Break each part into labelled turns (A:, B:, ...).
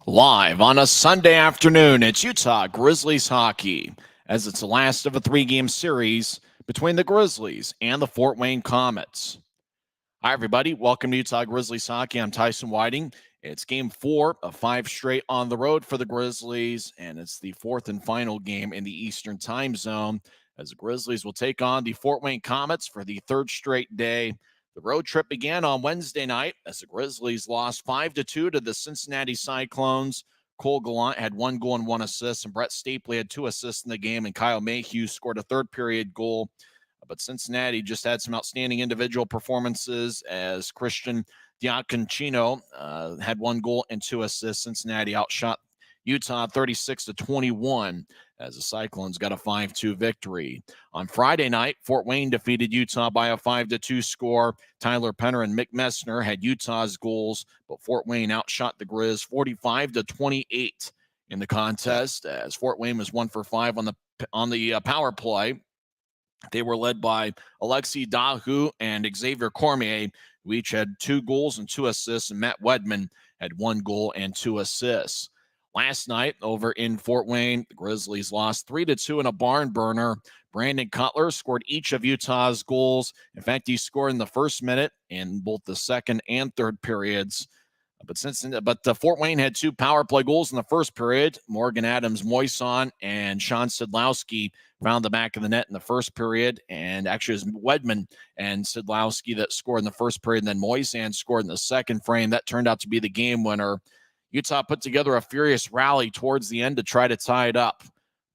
A: Live on a Sunday afternoon, it's Utah Grizzlies hockey, as it's the last of a three-game series between the Grizzlies and the Fort Wayne Komets. Hi, everybody. Welcome to Utah Grizzlies hockey. I'm Tyson Whiting. It's game 4 of 5 straight on the road for the Grizzlies, and it's the fourth and final game in the Eastern time zone, as the Grizzlies will take on the Fort Wayne Komets for the third straight day. The road trip began on Wednesday night as the Grizzlies lost 5-2 to the Cincinnati Cyclones. Cole Gallant had 1 goal and 1 assist, and Brett Stapley had 2 assists in the game, and Kyle Mayhew scored a third-period goal. But Cincinnati just had some outstanding individual performances as Christian Diaconcino had 1 goal and 2 assists. Cincinnati outshot Utah 36-21 as the Cyclones got a 5-2 victory. On Friday night, Fort Wayne defeated Utah by a 5-2 score. Tyler Penner and Mick Messner had Utah's goals, but Fort Wayne outshot the Grizz 45-28 in the contest, as Fort Wayne was 1 for 5 on the power play. They were led by Alexei Dahu and Xavier Cormier, who each had 2 goals and 2 assists, and Matt Wedman had 1 goal and 2 assists. Last night, over in Fort Wayne, the Grizzlies lost 3-2 in a barn burner. Brandon Cutler scored each of Utah's goals. In fact, he scored in the first minute in both the second and third periods. But Fort Wayne had 2 power play goals in the first period. Morgan Adams-Moison and Sean Sidlowski found the back of the net in the first period. And actually, it was Wedman and Sidlowski that scored in the first period. And then Moison scored in the second frame. That turned out to be the game winner. Utah put together a furious rally towards the end to try to tie it up.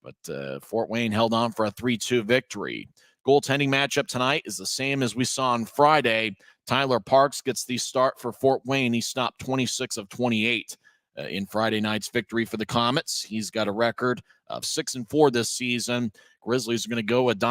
A: But Fort Wayne held on for a 3-2 victory. Goaltending matchup tonight is the same as we saw on Friday. Tyler Parks gets the start for Fort Wayne. He stopped 26 of 28 in Friday night's victory for the Komets. He's got a record of 6-4 this season. Grizzlies are going to go with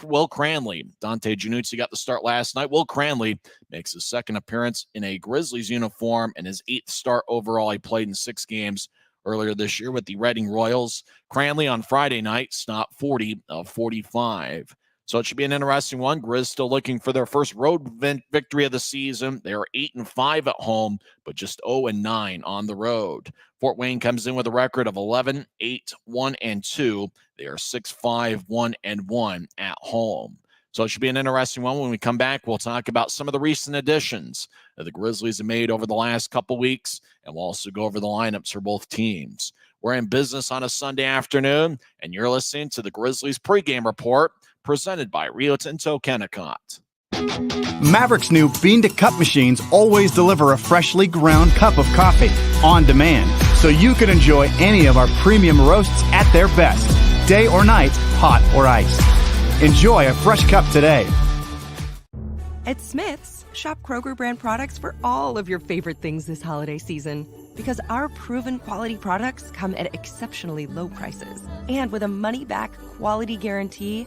A: Will Cranley. Dante Januzzi got the start last night. Will Cranley makes his second appearance in a Grizzlies uniform and his 8th start overall. He played in 6 games earlier this year with the Reading Royals. Cranley on Friday night stopped 40 of 45. So it should be an interesting one. Grizz still looking for their first road victory of the season. They are 8-5 at home, but just 0-9 on the road. Fort Wayne comes in with a record of 11-8-1-2. They are 6-5-1-1 at home. So it should be an interesting one. When we come back, we'll talk about some of the recent additions that the Grizzlies have made over the last couple weeks, and we'll also go over the lineups for both teams. We're in business on a Sunday afternoon, and you're listening to the Grizzlies pregame report presented by Rio Tinto Kennecott.
B: Maverick's new bean-to-cup machines always deliver a freshly ground cup of coffee on demand, so you can enjoy any of our premium roasts at their best, day or night, hot or iced. Enjoy a fresh cup today.
C: At Smith's, shop Kroger brand products for all of your favorite things this holiday season. Because our proven quality products come at exceptionally low prices. And with a money-back quality guarantee,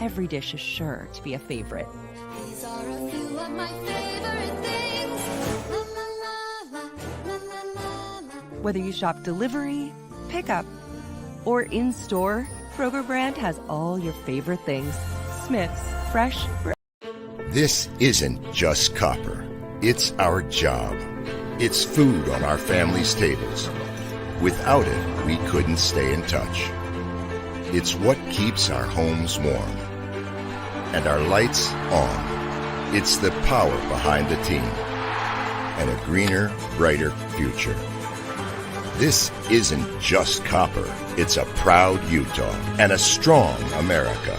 C: every dish is sure to be a favorite.
D: These are a few of my favorite things. La, la, la, la, la, la.
C: Whether you shop delivery, pickup, or in-store, Kroger brand has all your favorite things. Smith's, fresh.
E: This isn't just copper. It's our job. It's food on our family's tables. Without it, we couldn't stay in touch. It's what keeps our homes warm. And our lights on. It's the power behind the team. And a greener, brighter future. This isn't just copper. It's a proud Utah and a strong America.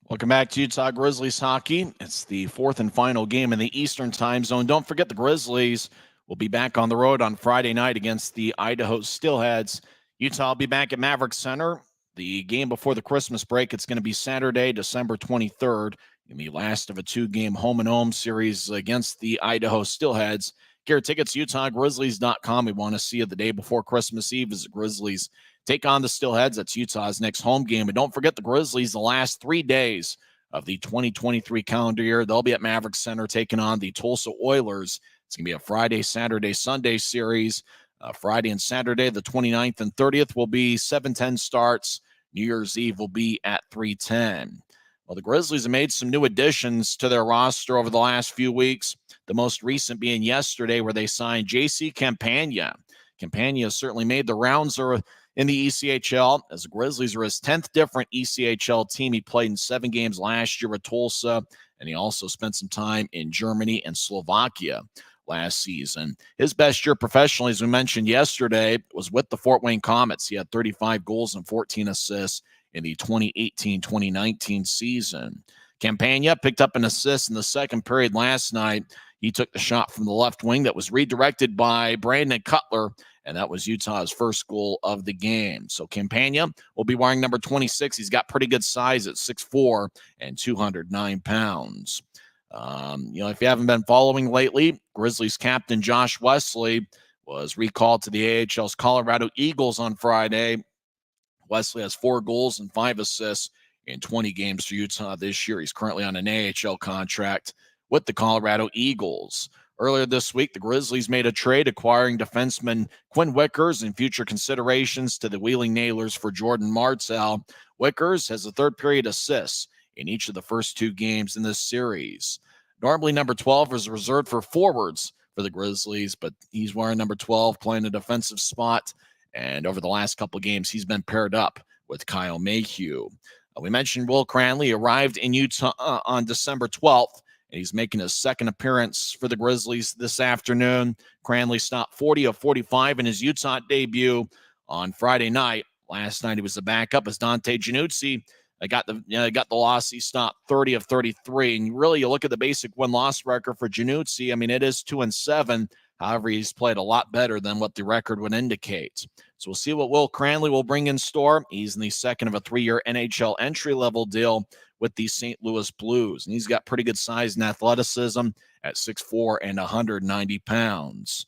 A: Welcome back to Utah Grizzlies hockey. It's the fourth and final game in the Eastern time zone. Don't forget the Grizzlies will be back on the road on Friday night against the Idaho Steelheads. Utah will be back at Maverick Center. The game before the Christmas break, it's going to be Saturday, December 23rd, in the last of a 2-game home-and-home series against the Idaho Steelheads. Get your tickets, UtahGrizzlies.com. We want to see you the day before Christmas Eve as the Grizzlies take on the Steelheads. That's Utah's next home game. And don't forget the Grizzlies, the last 3 days of the 2023 calendar year, they'll be at Maverick Center taking on the Tulsa Oilers. It's going to be a Friday, Saturday, Sunday series. Friday and Saturday, the 29th and 30th, will be 7:10 starts. New Year's Eve will be at 3:10. Well, the Grizzlies have made some new additions to their roster over the last few weeks. The most recent being yesterday, where they signed J.C. Campagna. Campagna certainly made the rounds in the ECHL, as the Grizzlies are his 10th different ECHL team. He played in 7 games last year with Tulsa, and he also spent some time in Germany and Slovakia last season. His best year professionally, as we mentioned yesterday, was with the Fort Wayne Komets. He had 35 goals and 14 assists in the 2018-2019 season. Campagna picked up an assist in the second period last night. He took the shot from the left wing that was redirected by Brandon Cutler, and that was Utah's first goal of the game. So Campagna will be wearing number 26. He's got pretty good size at 6'4" and 209 pounds. If you haven't been following lately, Grizzlies captain Josh Wesley was recalled to the AHL's Colorado Eagles on Friday. Wesley has 4 goals and 5 assists in 20 games for Utah this year. He's currently on an AHL contract with the Colorado Eagles. Earlier this week, the Grizzlies made a trade acquiring defenseman Quinn Wickers and future considerations to the Wheeling Nailers for Jordan Martell. Wickers has a third-period assist in each of the first 2 games in this series. Normally, number 12 is reserved for forwards for the Grizzlies, but he's wearing number 12, playing a defensive spot. And over the last couple of games, he's been paired up with Kyle Mayhew. We mentioned Will Cranley arrived in Utah on December 12th, and he's making his second appearance for the Grizzlies this afternoon. Cranley stopped 40 of 45 in his Utah debut on Friday night. Last night, he was the backup as Dante Januzzi got the loss. He stopped 30 of 33. And really, you look at the basic win-loss record for Januzzi. I mean, it is 2-7. However, he's played a lot better than what the record would indicate. So we'll see what Will Cranley will bring in store. He's in the second of a 3-year NHL entry-level deal with the St. Louis Blues. And he's got pretty good size and athleticism at 6'4" and 190 pounds.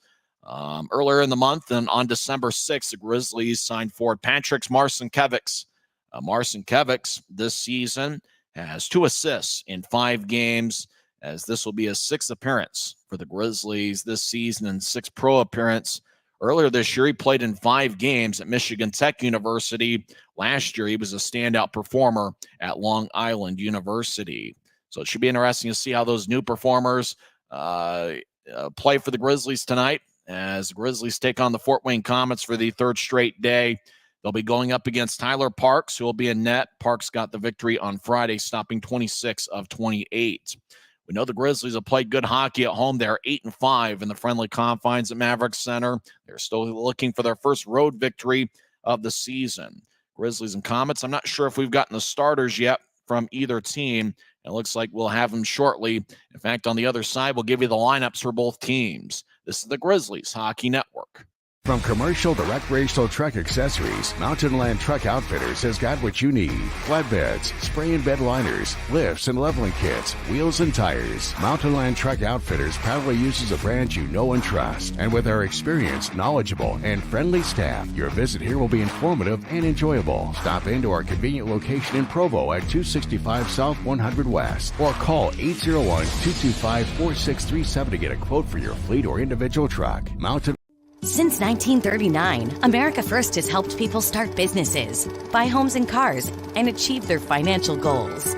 A: Earlier in the month, and on December 6th, the Grizzlies signed forward Patrick Marcinkiewicz. Marcinkiewicz this season has 2 assists in 5 games, as this will be his 6th appearance for the Grizzlies this season and 6th pro appearance. Earlier this year, he played in 5 games at Michigan Tech University. Last year, he was a standout performer at Long Island University. So it should be interesting to see how those new performers play for the Grizzlies tonight, as the Grizzlies take on the Fort Wayne Komets for the 3rd straight day. They'll be going up against Tyler Parks, who will be in net. Parks got the victory on Friday, stopping 26 of 28. We know the Grizzlies have played good hockey at home. They're 8-5 in the friendly confines at Mavericks Center. They're still looking for their first road victory of the season. Grizzlies and Komets, I'm not sure if we've gotten the starters yet from either team. It looks like we'll have them shortly. In fact, on the other side, we'll give you the lineups for both teams. This is the Grizzlies Hockey Network.
F: From commercial to recreational truck accessories, Mountain Land Truck Outfitters has got what you need. Flatbeds, spray and bed liners, lifts and leveling kits, wheels and tires. Mountain Land Truck Outfitters proudly uses a brand you know and trust. And with our experienced, knowledgeable, and friendly staff, your visit here will be informative and enjoyable. Stop into our convenient location in Provo at 265 South 100 West or call 801-225-4637 to get a quote for your fleet or individual truck.
G: Since 1939, America First has helped people start businesses, buy homes and cars, and achieve their financial goals.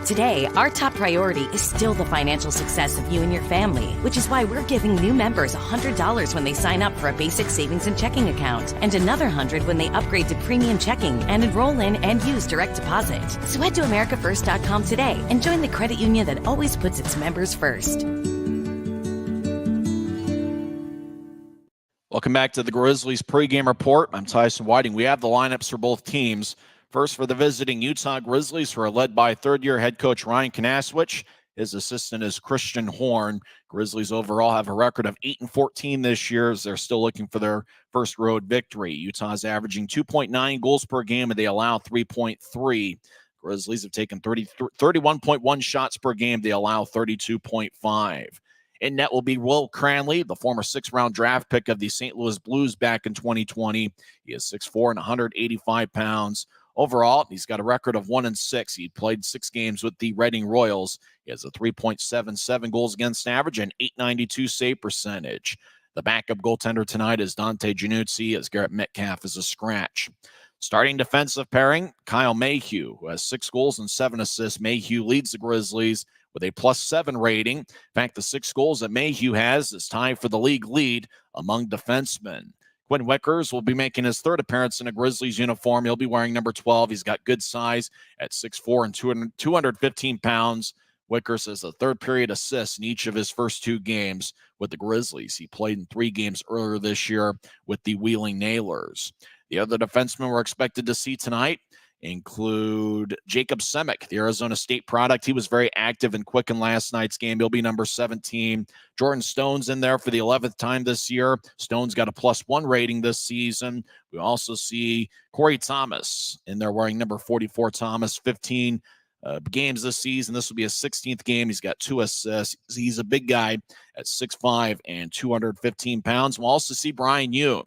G: Today, our top priority is still the financial success of you and your family, which is why we're giving new members $100 when they sign up for a basic savings and checking account, and another $100 when they upgrade to premium checking and enroll in and use direct deposit. So head to AmericaFirst.com today and join the credit union that always puts its members first.
A: Welcome back to the Grizzlies pregame report. I'm Tyson Whiting. We have the lineups for both teams. First, for the visiting Utah Grizzlies, who are led by third-year head coach Ryan Kanaswich. His assistant is Christian Horn. Grizzlies overall have a record of 8-14 this year, as they're still looking for their first road victory. Utah's averaging 2.9 goals per game, and they allow 3.3. Grizzlies have taken 31.1 shots per game. They allow 32.5. In net will be Will Cranley, the former 6th-round draft pick of the St. Louis Blues back in 2020. He is 6'4" and 185 pounds. Overall, he's got a record of 1-6. He played 6 games with the Reading Royals. He has a 3.77 goals against average and .892 save percentage. The backup goaltender tonight is Dante Januzzi, as Garrett Metcalf is a scratch. Starting defensive pairing, Kyle Mayhew, who has 6 goals and 7 assists. Mayhew leads the Grizzlies with a +7 rating. In fact, the 6 goals that Mayhew has is tied for the league lead among defensemen. Quinn Wickers will be making his 3rd appearance in a Grizzlies uniform. He'll be wearing number 12. He's got good size at 6'4" and 215 pounds. Wickers has a 3rd period assist in each of his first 2 games with the Grizzlies. He played in 3 games earlier this year with the Wheeling Nailers. The other defensemen we're expected to see tonight include Jacob Semick, the Arizona State product. He was very active and quick in last night's game. He'll be number 17. Jordan Stone's in there for the 11th time this year. Stone's got a +1 rating this season. We also see Corey Thomas in there wearing number 44. Thomas, 15 games this season. This will be his 16th game. He's got 2 assists. He's a big guy at 6'5" and 215 pounds. We'll also see Brian Yoon,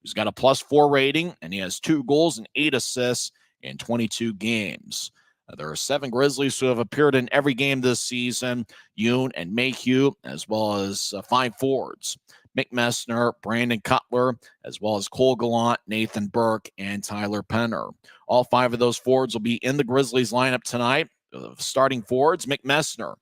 A: who's got a +4 rating, and he has 2 goals and 8 assists in 22 games. There are 7 Grizzlies who have appeared in every game this season, Yoon and Mayhew, as well as 5 forwards, Mick Messner, Brandon Cutler, as well as Cole Gallant, Nathan Burke, and Tyler Penner. All 5 of those forwards will be in the Grizzlies lineup tonight. Starting forwards, Mick Messner,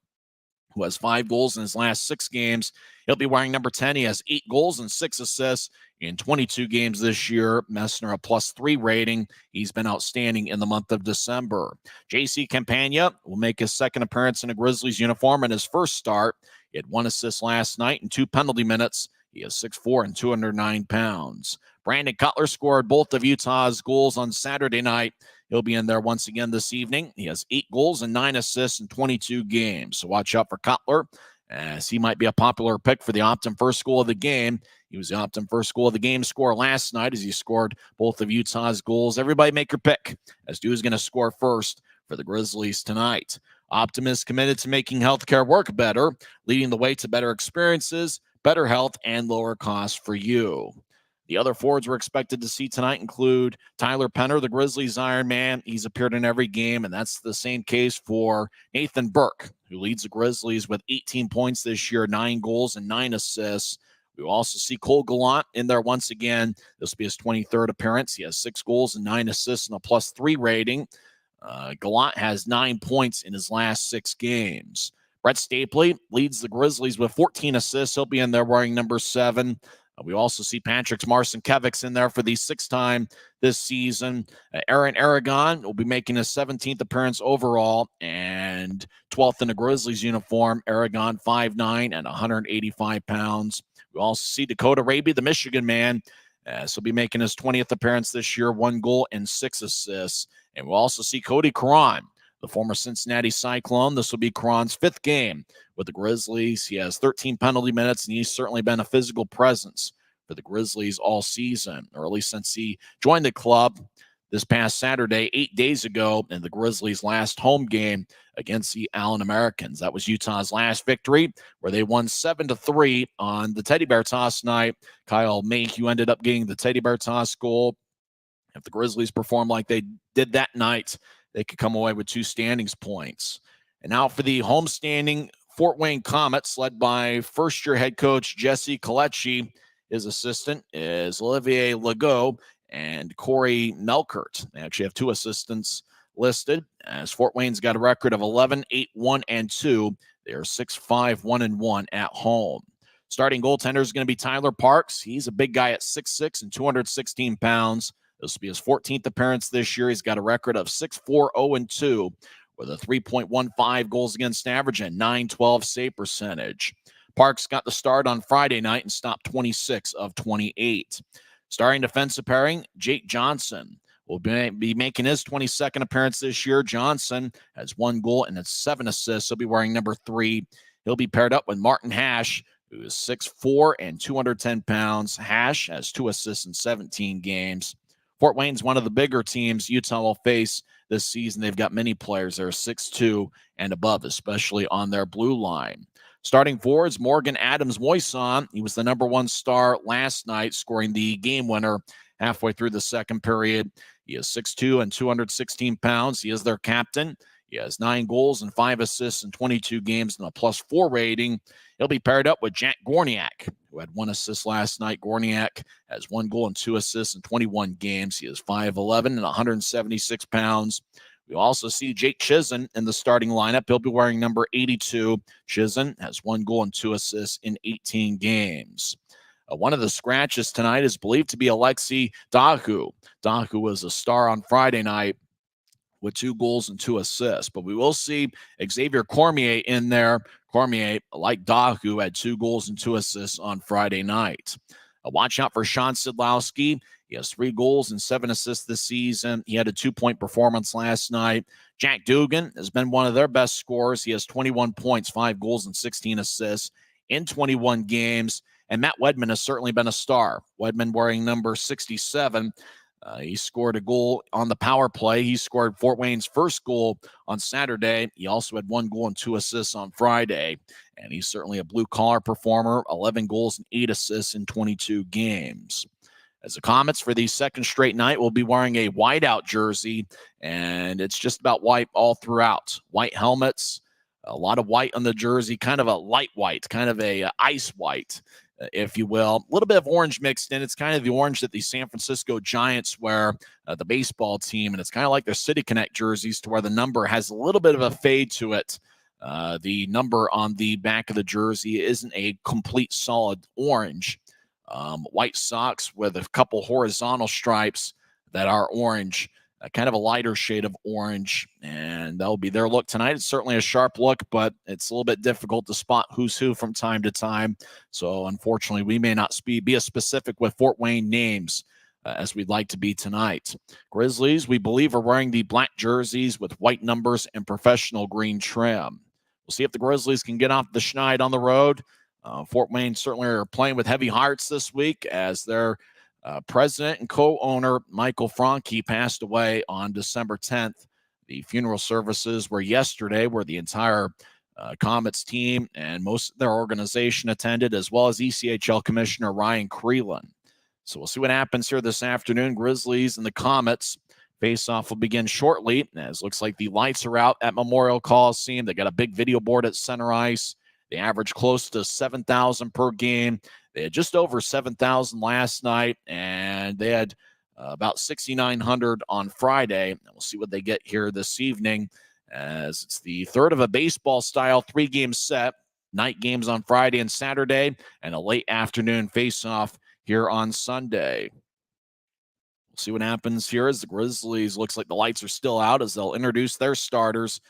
A: who has 5 goals in his last 6 games. He'll be wearing number 10. He has 8 goals and 6 assists in 22 games this year. Messner, a +3 rating. He's been outstanding in the month of December. J.C. Campagna will make his 2nd appearance in a Grizzlies uniform in his first start. He had 1 assist last night and 2 penalty minutes. He is 6'4" and 209 pounds. Brandon Cutler scored both of Utah's goals on Saturday night. He'll be in there once again this evening. He has 8 goals and 9 assists in 22 games. So watch out for Cutler, as he might be a popular pick for the Optum first goal of the game. He was the Optum first goal of the game scorer last night as he scored both of Utah's goals. Everybody make your pick as to who's going to score first for the Grizzlies tonight. Optum is committed to making healthcare work better, leading the way to better experiences, better health, and lower costs for you. The other forwards we're expected to see tonight include Tyler Penner, the Grizzlies Iron Man. He's appeared in every game, and that's the same case for Nathan Burke, who leads the Grizzlies with 18 points this year, 9 goals and 9 assists. We will also see Cole Gallant in there once again. This will be his 23rd appearance. He has 6 goals and 9 assists and a +3 rating. Gallant has 9 points in his last 6 games. Brett Stapley leads the Grizzlies with 14 assists. He'll be in there wearing number 7. We also see Patrick Marcinkevics in there for the 6th time this season. Aaron Aragon will be making his 17th appearance overall and 12th in the Grizzlies uniform. Aragon, 5'9" and 185 pounds. We also see Dakota Raby, the Michigan man. So he'll be making his 20th appearance this year, 1 goal and 6 assists. And we'll also see Cody Cron, the former Cincinnati Cyclone. This will be Cron's 5th game with the Grizzlies. He has 13 penalty minutes, and he's certainly been a physical presence for the Grizzlies all season, or at least since he joined the club this past Saturday, 8 days ago, in the Grizzlies' last home game against the Allen Americans. That was Utah's last victory, where they won 7-3 on the Teddy Bear Toss night. Kyle Mayhew ended up getting the Teddy Bear Toss goal. If the Grizzlies perform like they did that night, they could come away with 2 standings points. And now for the homestanding Fort Wayne Komets, led by first-year head coach Jesse Colecci. His assistant is Olivier Legault and Corey Melkert. They actually have 2 assistants listed, as Fort Wayne's got a record of 11-8-1-2. They are 6-5-1-1 at home. Starting goaltender is going to be Tyler Parks. He's a big guy at 6'6" and 216 pounds. This will be his 14th appearance this year. He's got a record of 6-4-0-2 with a 3.15 goals against average and .912 save percentage. Parks got the start on Friday night and stopped 26 of 28. Starting defensive pairing, Jake Johnson will be making his 22nd appearance this year. Johnson has 1 goal and 7 assists. He'll be wearing number 3. He'll be paired up with Martin Hash, who is 6'4" and 210 pounds. Hash has 2 assists in 17 games. Fort Wayne's one of the bigger teams Utah will face this season. They've got many players that are 6'2" and above, especially on their blue line. Starting forwards, Morgan Adams-Moisan. He was the number 1 star last night, scoring the game winner halfway through the second period. He is 6'2" and 216 pounds. He is their captain. He has 9 goals and 5 assists in 22 games and a +4 rating. He'll be paired up with Jack Gorniak, who had 1 assist last night. Gorniak has 1 goal and 2 assists in 21 games. He is 5'11" and 176 pounds. We also see Jake Chizen in the starting lineup. He'll be wearing number 82. Chizen has 1 goal and 2 assists in 18 games. One of the scratches tonight is believed to be Alexei Dahu. Dahu was a star on Friday night with 2 goals and 2 assists. But we will see Xavier Cormier in there. Cormier, like Dahu, had 2 goals and 2 assists on Friday night. Watch out for Sean Sidlowski. He has 3 goals and 7 assists this season. He had a 2-point performance last night. Jack Dugan has been one of their best scorers. He has 21 points, 5 goals, and 16 assists in 21 games. And Matt Wedman has certainly been a star. Wedman wearing number 67. He scored a goal on the power play. He scored Fort Wayne's first goal on Saturday. He also had 1 goal and 2 assists on Friday. And he's certainly a blue-collar performer, 11 goals and 8 assists in 22 games. As the Komets for the second straight night will be wearing a whiteout jersey, and it's just about white all throughout. White helmets, a lot of white on the jersey, kind of a light white, kind of a ice white, if you will. A little bit of orange mixed in. It's kind of the orange that the San Francisco Giants wear, the baseball team, and it's kind of like their City Connect jerseys to where the number has a little bit of a fade to it. The number on the back of the jersey isn't a complete solid orange. White socks with a couple horizontal stripes that are orange, kind of a lighter shade of orange, and that'll be their look tonight. It's certainly a sharp look, but it's a little bit difficult to spot who's who from time to time. So unfortunately, we may not be as specific with Fort Wayne names as we'd like to be tonight. Grizzlies, we believe, are wearing the black jerseys with white numbers and professional green trim. We'll see if the Grizzlies can get off the schneid on the road. Fort Wayne certainly are playing with heavy hearts this week as their president and co-owner Michael Franke passed away on December 10th. The funeral services were yesterday, where the entire Komets team and most of their organization attended, as well as ECHL Commissioner Ryan Creelan. So we'll see what happens here this afternoon. Grizzlies and the Komets face-off will begin shortly, as looks like the lights are out at Memorial Coliseum. They got a big video board at center ice. They average close to 7,000 per game. They had just over 7,000 last night, and they had about 6,900 on Friday. And we'll see what they get here this evening, as it's the third of a baseball-style 3-game set. Night games on Friday and Saturday, and a late afternoon face-off here on Sunday. We'll see what happens here as the Grizzlies, looks like the lights are still out as they'll introduce their starters.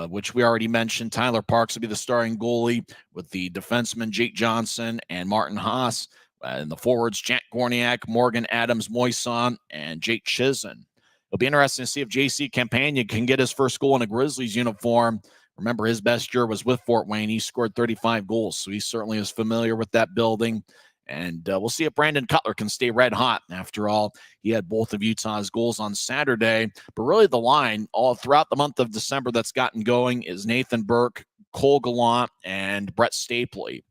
A: Which we already mentioned. Tyler Parks will be the starting goalie, with the defensemen Jake Johnson and Martin Haas. And the forwards, Jack Gorniak, Morgan Adams Moison, and Jake Chizen. It'll be interesting to see if J.C. Campagna can get his first goal in a Grizzlies uniform. Remember, his best year was with Fort Wayne. He scored 35 goals, so he certainly is familiar with that building. And we'll see if Brandon Cutler can stay red hot. After all, he had both of Utah's goals on Saturday. But really the line all throughout the month of December that's gotten going is Nathan Burke, Cole Gallant, and Brett Stapley.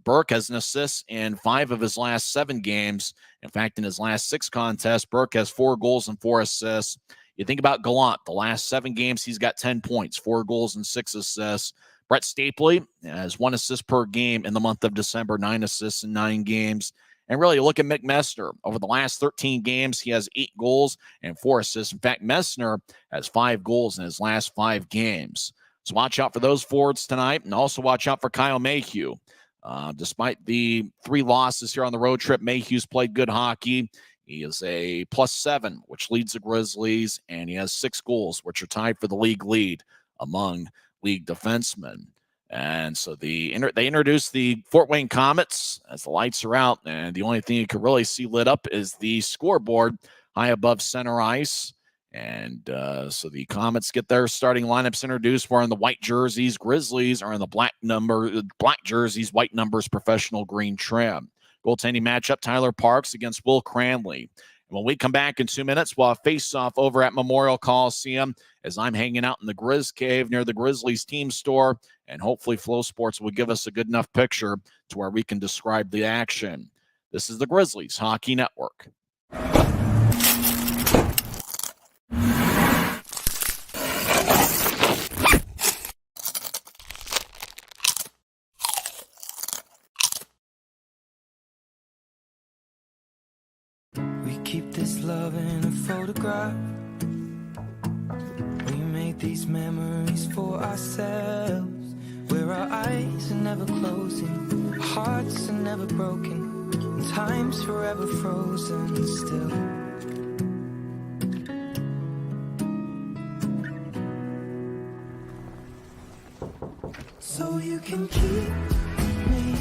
A: Burke has an assist in 5 of his last 7 games. In fact, in his last 6 contests, Burke has 4 goals and 4 assists. You think about Gallant, the last 7 games, he's got 10 points, 4 goals and 6 assists. Brett Stapley has 1 assist per game in the month of December, 9 assists in 9 games. And really, look at Mick Messner. Over the last 13 games, he has 8 goals and 4 assists. In fact, Messner has 5 goals in his last 5 games. So watch out for those forwards tonight, and also watch out for Kyle Mayhew. Despite the 3 losses here on the road trip, Mayhew's played good hockey. He is a +7, which leads the Grizzlies, and he has 6 goals, which are tied for the league lead among league defensemen. And so they introduced the Fort Wayne Komets as the lights are out, and the only thing you can really see lit up is the scoreboard high above center ice. And so the Komets get their starting lineups introduced. We're in the white jerseys. Grizzlies are in the black jerseys, white numbers, professional green trim. Goaltending matchup, Tyler Parks against Will Cranley. When we come back in 2 minutes, we'll have face-off over at Memorial Coliseum as I'm hanging out in the Grizz Cave near the Grizzlies team store, and hopefully Flow Sports will give us a good enough picture to where we can describe the action. This is the Grizzlies Hockey Network.
H: Keep this love in a photograph. made these memories for ourselves, where our eyes are never closing, our hearts are never broken, and time's forever frozen still. So you can keep me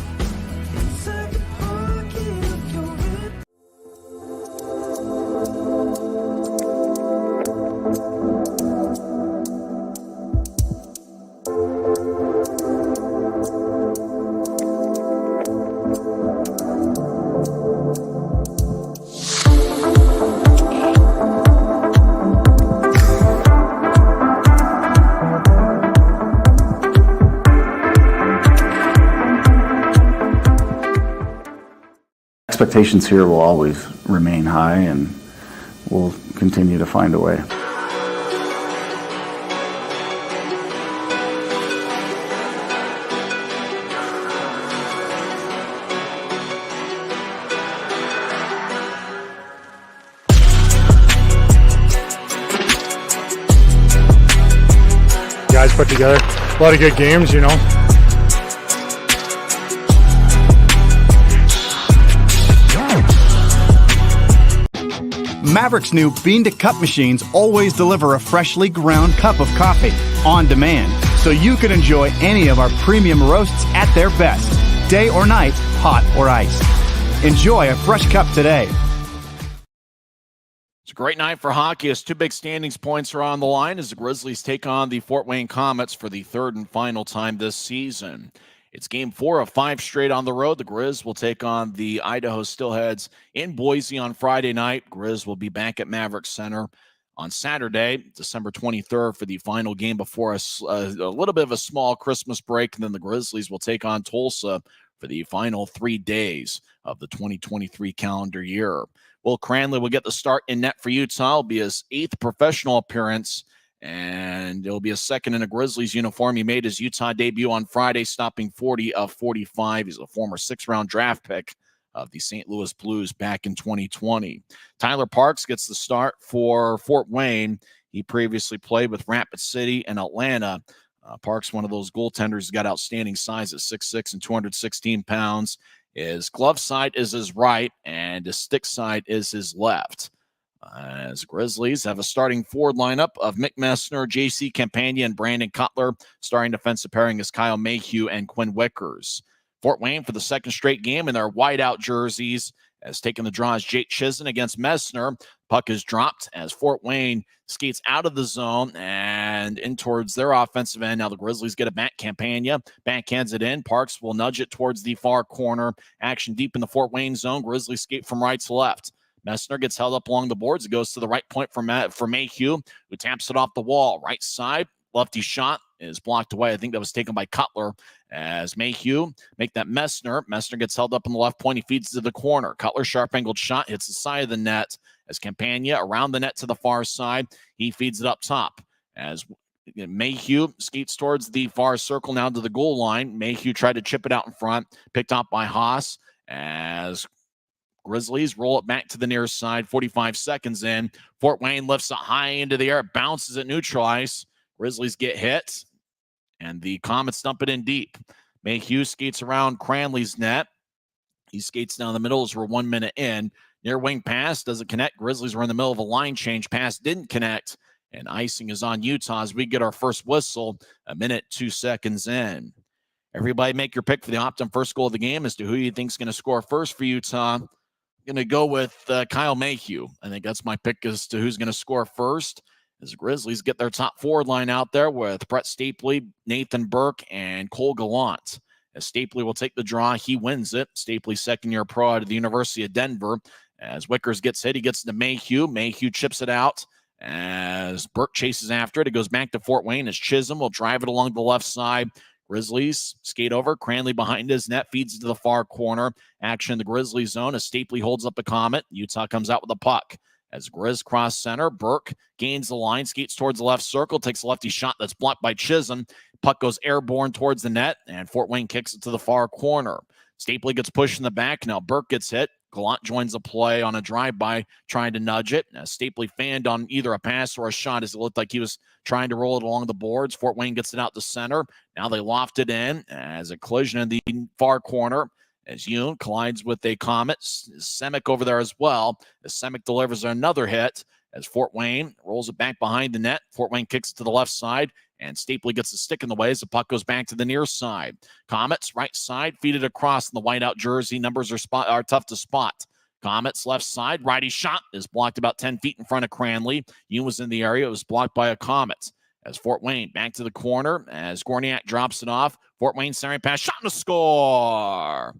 H: inside the pocket of your rib.
I: Expectations here will always remain high, and we'll continue to find a way.
J: Guys put together a lot of good games, you know.
B: Maverick's new bean-to-cup machines always deliver a freshly ground cup of coffee on demand, so you can enjoy any of our premium roasts at their best, day or night, hot or iced. Enjoy a fresh cup today.
A: It's a great night for hockey as two big standings points are on the line as the Grizzlies take on the Fort Wayne Komets for the third and final time this season. It's game 4 of 5 straight on the road. The Grizz will take on the Idaho Steelheads in Boise on Friday night. Grizz will be back at Maverick Center on Saturday, December 23rd, for the final game before a little bit of a small Christmas break. And then the Grizzlies will take on Tulsa for the final 3 days of the 2023 calendar year. Will Cranley will get the start in net for Utah. It'll be his 8th professional appearance, and it'll be a second in a Grizzlies uniform. He made his Utah debut on Friday, stopping 40 of 45. He's a former 6th-round draft pick of the St. Louis Blues back in 2020. Tyler Parks gets the start for Fort Wayne. He previously played with Rapid City and Atlanta. Parks, one of those goaltenders, has got outstanding size at 6'6" and 216 pounds. His glove side is his right, and his stick side is his left. As Grizzlies have a starting forward lineup of Mick Messner, J.C. Campagna, and Brandon Cutler. Starting defensive pairing is Kyle Mayhew and Quinn Wickers. Fort Wayne, for the second straight game in their whiteout jerseys, has taken the draw as Jake Chisholm against Messner. Puck is dropped as Fort Wayne skates out of the zone and in towards their offensive end. Now the Grizzlies get it back. Campagna backhands it in. Parks will nudge it towards the far corner. Action deep in the Fort Wayne zone. Grizzlies skate from right to left. Messner gets held up along the boards. It goes to the right point for Mayhew, who taps it off the wall. Right side, lefty shot is blocked away. I think that was taken by Cutler as Mayhew make that Messner. Messner gets held up on the left point. He feeds to the corner. Cutler, sharp-angled shot, hits the side of the net as Campagna around the net to the far side. He feeds it up top as Mayhew skates towards the far circle now to the goal line. Mayhew tried to chip it out in front, picked up by Haas as Grizzlies roll it back to the near side. 45 seconds in. Fort Wayne lifts it high into the air, bounces at neutral ice. Grizzlies get hit, and the Komets dump it in deep. Mayhew skates around Cranley's net. He skates down the middle as we're 1 minute in. Near wing pass doesn't connect. Grizzlies were in the middle of a line change. Pass didn't connect, and icing is on Utah as we get our first whistle 1 minute, 2 seconds in. Everybody make your pick for the Optum first goal of the game as to who you think is going to score first for Utah. Going to go with Kyle Mayhew. I think that's my pick as to who's going to score first. As the Grizzlies get their top forward line out there with Brett Stapley, Nathan Burke, and Cole Gallant. As Stapley will take the draw, he wins it. Stapley, second-year pro out of the University of Denver. As Wickers gets hit, he gets to Mayhew. Mayhew chips it out. As Burke chases after it, it goes back to Fort Wayne as Chisholm will drive it along the left side. Grizzlies skate over. Cranley behind his net, feeds it to the far corner. Action in the Grizzlies zone as Stapley holds up the Comet. Utah comes out with a puck. As Grizz cross center, Burke gains the line, skates towards the left circle, takes a lefty shot that's blocked by Chisholm. Puck goes airborne towards the net, and Fort Wayne kicks it to the far corner. Stapley gets pushed in the back. Now Burke gets hit, Gallant joins the play on a drive-by, trying to nudge it. Stapley fanned on either a pass or a shot as it looked like he was trying to roll it along the boards. Fort Wayne gets it out to center. Now they loft it in as a collision in the far corner. As Yoon collides with a Komet. Semick over there as well. As Semick delivers another hit as Fort Wayne rolls it back behind the net. Fort Wayne kicks it to the left side, and Stapley gets the stick in the way as the puck goes back to the near side. Komets right side, feed it across in the whiteout jersey. Numbers are tough to spot. Komets left side, righty shot is blocked about 10 feet in front of Cranley. Yoon was in the area. It was blocked by a Komet. As Fort Wayne back to the corner, as Gorniak drops it off. Fort Wayne centering pass, shot and a score.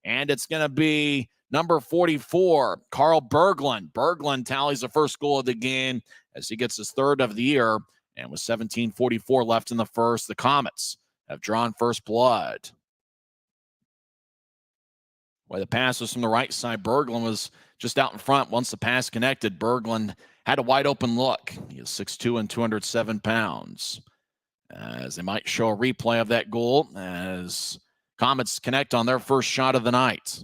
A: And it's going to be number 44, Carl Berglund. Berglund tallies the first goal of the game as he gets his third of the year. And with 17:44 left in the first, the Komets have drawn first blood. Well, the pass was from the right side. Berglund was just out in front. Once the pass connected, Berglund had a wide open look. He is 6'2" and 207 pounds. As they might show a replay of that goal as Komets connect on their first shot of the night.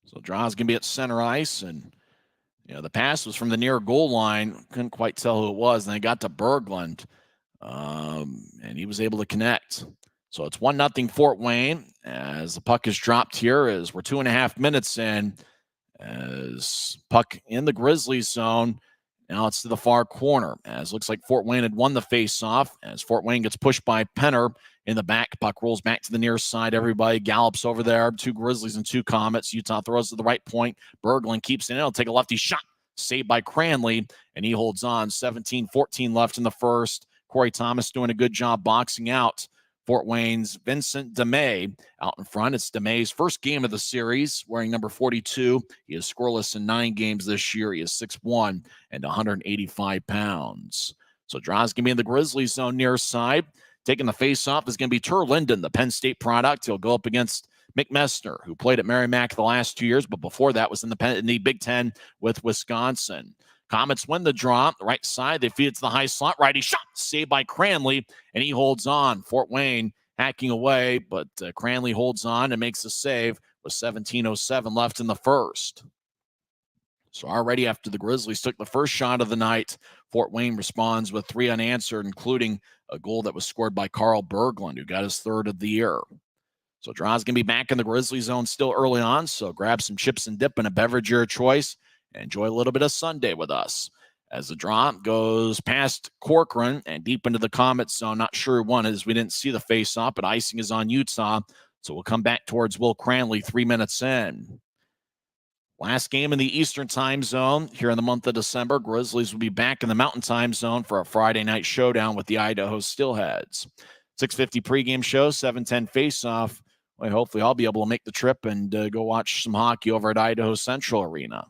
A: So Draw's going to be at center ice, and the pass was from the near goal line. Couldn't quite tell who it was, and they got to Berglund, and he was able to connect. So it's 1-0 Fort Wayne as the puck is dropped here as we're 2.5 minutes in. As puck in the Grizzlies zone. Now it's to the far corner as looks like Fort Wayne had won the face-off as Fort Wayne gets pushed by Penner in the back. Puck rolls back to the near side. Everybody gallops over there. 2 Grizzlies and 2 Komets. Utah throws to the right point. Berglund keeps it in. He'll take a lefty shot. Saved by Cranley, and he holds on. 17:14 left in the first. Corey Thomas doing a good job boxing out Fort Wayne's Vincent DeMay out in front. It's DeMay's first game of the series, wearing number 42. He is scoreless in 9 games this year. He is 6'1" and 185 pounds. So Draw's going to be in the Grizzlies zone near side. Taking the face-off is going to be Tur Linden, the Penn State product. He'll go up against Mick Messner, who played at Merrimack the last 2 years, but before that was in the Big Ten with Wisconsin. Komets win the draw. Right side, they feed it to the high slot. Righty shot, saved by Cranley, and he holds on. Fort Wayne hacking away, but Cranley holds on and makes the save with 17:07 left in the first. So already after the Grizzlies took the first shot of the night, Fort Wayne responds with 3 unanswered, including a goal that was scored by Carl Berglund, who got his third of the year. So Draw's going to be back in the Grizzly zone still early on, so grab some chips and dip and a beverage of your choice. Enjoy a little bit of Sunday with us. As the draw goes past Corcoran and deep into the Komets zone, not sure who won as we didn't see the face-off, but icing is on Utah. So we'll come back towards Will Cranley 3 minutes in. Last game in the Eastern time zone here in the month of December. Grizzlies will be back in the Mountain time zone for a Friday night showdown with the Idaho Steelheads. 6:50 pregame show, 7:10 face-off. Well, hopefully I'll be able to make the trip and go watch some hockey over at Idaho Central Arena.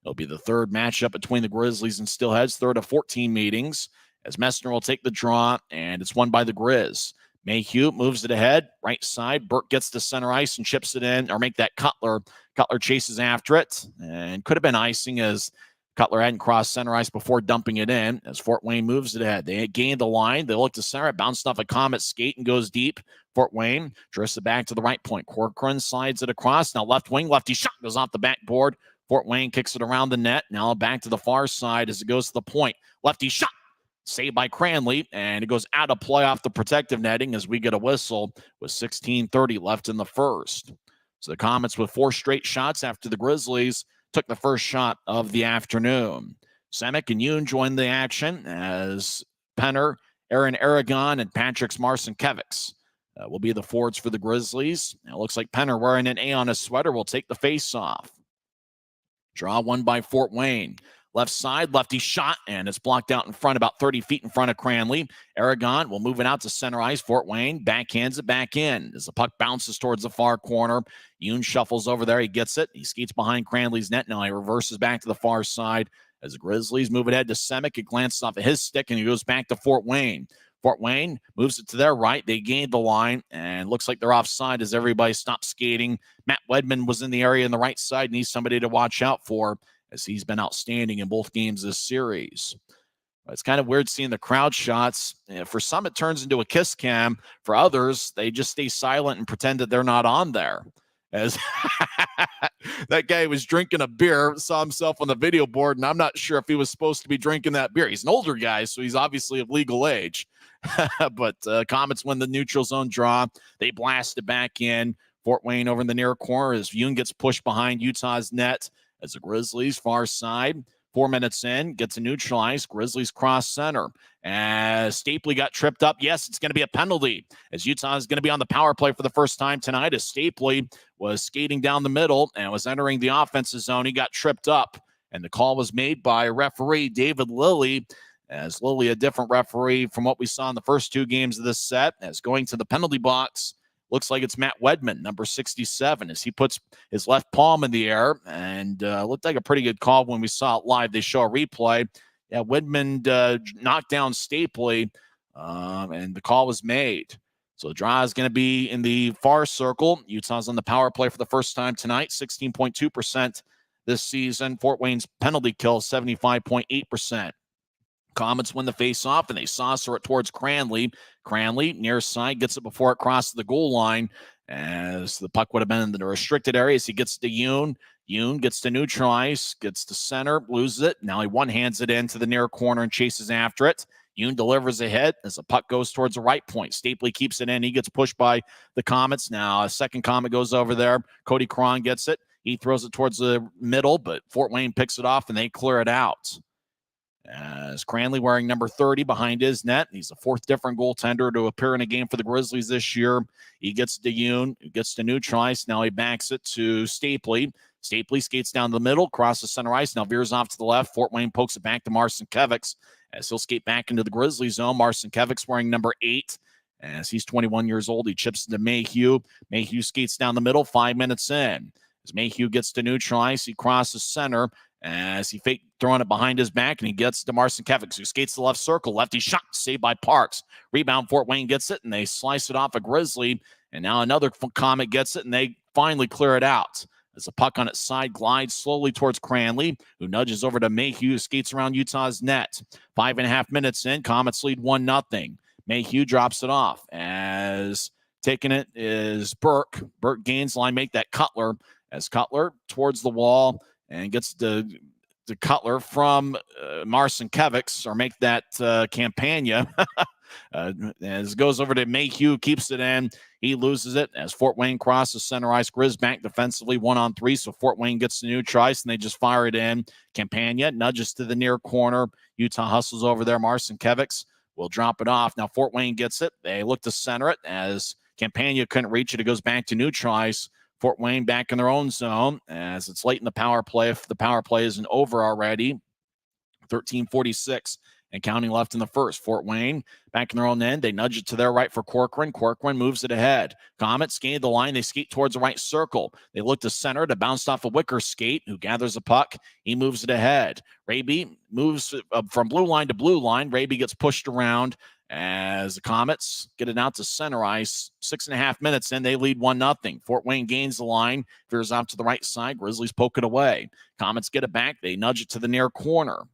A: It'll be the third matchup between the Grizzlies and Steelheads, third of 14 meetings, as Messner will take the draw, and it's won by the Grizz. Mayhew moves it ahead, right side. Burke gets to center ice and chips it in, or make that Cutler. Cutler chases after it, and could have been icing as Cutler hadn't crossed center ice before dumping it in, as Fort Wayne moves it ahead. They gained the line. They look to center. It bounced off a Komet skate and goes deep. Fort Wayne drifts it back to the right point. Corcoran slides it across. Now left wing, lefty shot goes off the backboard. Fort Wayne kicks it around the net. Now back to the far side as it goes to the point. Lefty shot. Saved by Cranley, and it goes out of play off the protective netting as we get a whistle with 16:30 left in the first. So the Komets with 4 straight shots after the Grizzlies took the first shot of the afternoon. Semick and Yoon joined the action as Penner, Aaron Aragon, and Patrick Marcinkiewicz will be the forwards for the Grizzlies. Now it looks like Penner, wearing an A on his sweater, will take the face-off. Draw won by Fort Wayne. Left side, lefty shot, and it's blocked out in front, about 30 feet in front of Cranley. Aragon will move it out to center ice. Fort Wayne backhands it back in as the puck bounces towards the far corner. Yoon shuffles over there. He gets it. He skates behind Cranley's net. Now he reverses back to the far side as the Grizzlies move it ahead to Semick. It glances off of his stick, and he goes back to Fort Wayne. Fort Wayne moves it to their right. They gained the line, and looks like they're offside as everybody stops skating. Matt Wedman was in the area on the right side, and he's somebody to watch out for, as he's been outstanding in both games this series. It's kind of weird seeing the crowd shots. For some, it turns into a kiss cam. For others, they just stay silent and pretend that they're not on there. As that guy was drinking a beer, saw himself on the video board, and I'm not sure if he was supposed to be drinking that beer. He's an older guy, so he's obviously of legal age. But Komets win the neutral zone draw. They blast it back in. Fort Wayne over in the near corner as Yoon gets pushed behind Utah's net as the Grizzlies far side. 4 minutes in, gets a neutralized. Grizzlies cross center. As Stapley got tripped up, yes, it's going to be a penalty. As Utah is going to be on the power play for the first time tonight, as Stapley was skating down the middle and was entering the offensive zone. He got tripped up, and the call was made by referee David Lilly. As Lilly, a different referee from what we saw in the first 2 games of this set, as going to the penalty box. Looks like it's Matt Wedman, number 67, as he puts his left palm in the air, and looked like a pretty good call when we saw it live. They show a replay. Yeah, Wedman knocked down Stapley, and the call was made. So the draw is going to be in the far circle. Utah's on the power play for the first time tonight, 16.2% this season. Fort Wayne's penalty kill, 75.8%. Komets win the face-off, and they saucer it towards Cranley. Cranley, near side, gets it before it crosses the goal line, as the puck would have been in the restricted areas. He gets to Yoon. Yoon gets to neutralize, gets to center, loses it. Now he one-hands it into the near corner and chases after it. Yoon delivers ahead as the puck goes towards the right point. Stapley keeps it in. He gets pushed by the Komets. Now a second Komet goes over there. Cody Cron gets it. He throws it towards the middle, but Fort Wayne picks it off, and they clear it out. As Cranley wearing number 30 behind his net. He's the 4th different goaltender to appear in a game for the Grizzlies this year. He gets to Yoon, who gets to neutralize. Now he backs it to Stapley. Stapley skates down the middle, crosses center ice, now veers off to the left. Fort Wayne pokes it back to Marcinkiewicz as he'll skate back into the Grizzlies zone. Marcinkiewicz wearing number 8. As he's 21 years old, he chips into Mayhew. Mayhew skates down the middle, 5 minutes in. As Mayhew gets to neutralize, he crosses center. As he faked throwing it behind his back, and he gets to Marcinkiewicz, who skates the left circle. Lefty shot, saved by Parks. Rebound, Fort Wayne gets it, and they slice it off a Grizzly. And now another Komet gets it, and they finally clear it out. As the puck on its side glides slowly towards Cranley, who nudges over to Mayhew, who skates around Utah's net. 5.5 minutes in, Komets lead 1-0. Mayhew drops it off. As taking it is Burke. Burke gains line, make that Cutler. As Cutler towards the wall, and gets the Cutler from Marcinkiewicz, or make that Campagna. As it goes over to Mayhew, keeps it in. He loses it as Fort Wayne crosses center ice. Grizz back defensively, 1-on-3. So Fort Wayne gets the new tries, and they just fire it in. Campagna nudges to the near corner. Utah hustles over there. Marcinkiewicz will drop it off. Now Fort Wayne gets it. They look to center it as Campagna couldn't reach it. It goes back to neutralize. Fort Wayne back in their own zone as it's late in the power play. If the power play isn't over already, 13:46 and counting left in the first. Fort Wayne back in their own end. They nudge it to their right for Corcoran. Corcoran moves it ahead. Komets skate the line. They skate towards the right circle. They look to center to bounce off a Wicker skate, who gathers the puck. He moves it ahead. Raby moves from blue line to blue line. Raby gets pushed around as the Komets get it out to center ice. 6.5 minutes in, they lead 1-0. Fort Wayne gains the line, veers out to the right side. Grizzlies poke it away. Komets get it back. They nudge it to the near corner.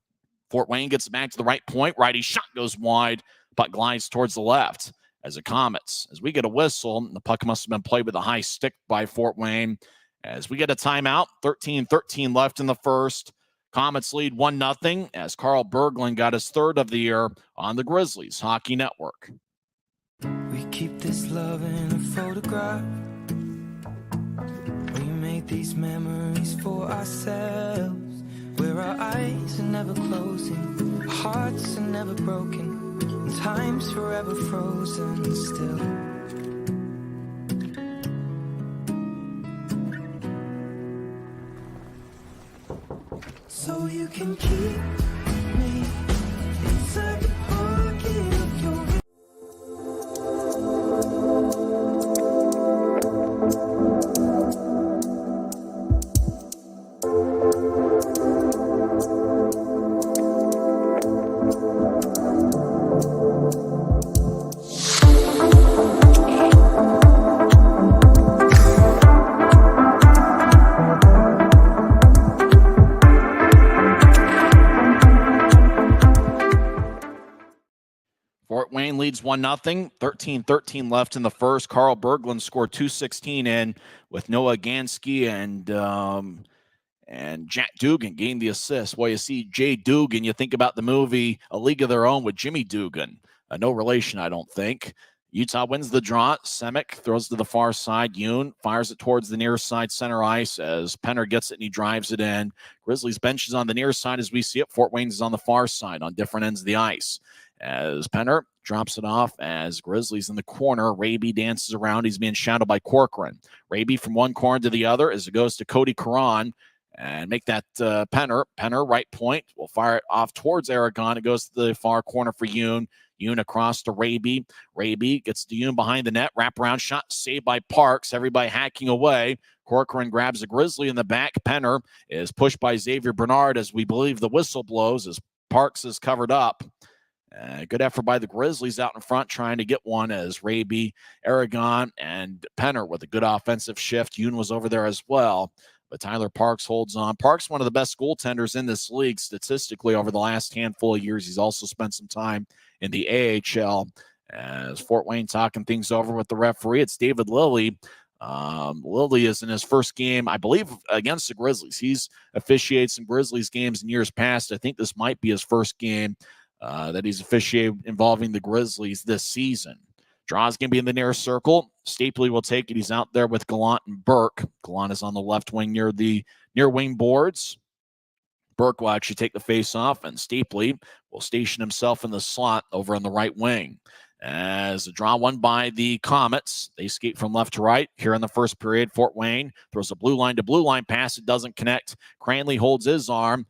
A: Fort Wayne gets it back to the right point. Righty shot goes wide. Puck glides towards the left as the Komets. As we get a whistle, the puck must have been played with a high stick by Fort Wayne. As we get a timeout, 13:13 left in the first. Komets lead 1-0 as Carl Berglund got his 3rd of the year on the Grizzlies Hockey Network.
H: We keep this love in a photograph. We make these memories for ourselves, where our eyes are never closing, hearts are never broken, and time's forever frozen still. So you can keep me inside the pocket of your
A: 1-0, 13-13 left in the first. Carl Berglund scored 2:16 in with Noah Gansky and Jack Dugan getting the assist. Well, you see Jay Dugan, you think about the movie A League of Their Own with Jimmy Dugan. No relation, I don't think. Utah wins the draw. Semick throws to the far side. Yoon fires it towards the near side center ice as Penner gets it and he drives it in. Grizzlies bench is on the near side as we see it. Fort Wayne is on the far side on different ends of the ice. As Penner drops it off as Grizzlies in the corner. Raby dances around. He's being shadowed by Corcoran. Raby from one corner to the other as it goes to Cody Caron. And make that Penner. Penner, right point. Will fire it off towards Aragon. It goes to the far corner for Yoon. Yoon across to Raby. Raby gets to Yoon behind the net. Wraparound shot saved by Parks. Everybody hacking away. Corcoran grabs a Grizzly in the back. Penner is pushed by Xavier Bernard as we believe the whistle blows as Parks is covered up. Good effort by the Grizzlies out in front trying to get one as Raby, Aragon, and Penner with a good offensive shift. Yoon was over there as well. But Tyler Parks holds on. Parks, one of the best goaltenders in this league statistically over the last handful of years. He's also spent some time in the AHL. As Fort Wayne talking things over with the referee, it's David Lilly. Lilly is in his first game, I believe, against the Grizzlies. He's officiated some Grizzlies games in years past. I think this might be his first game that he's officiated involving the Grizzlies this season. Draw's going to be in the near circle. Stapley will take it. He's out there with Gallant and Burke. Gallant is on the left wing near the near wing boards. Burke will actually take the face off, and Stapley will station himself in the slot over on the right wing. As the draw won by the Komets, they skate from left to right. Here in the first period, Fort Wayne throws a blue line to blue line pass. It doesn't connect. Cranley holds his arm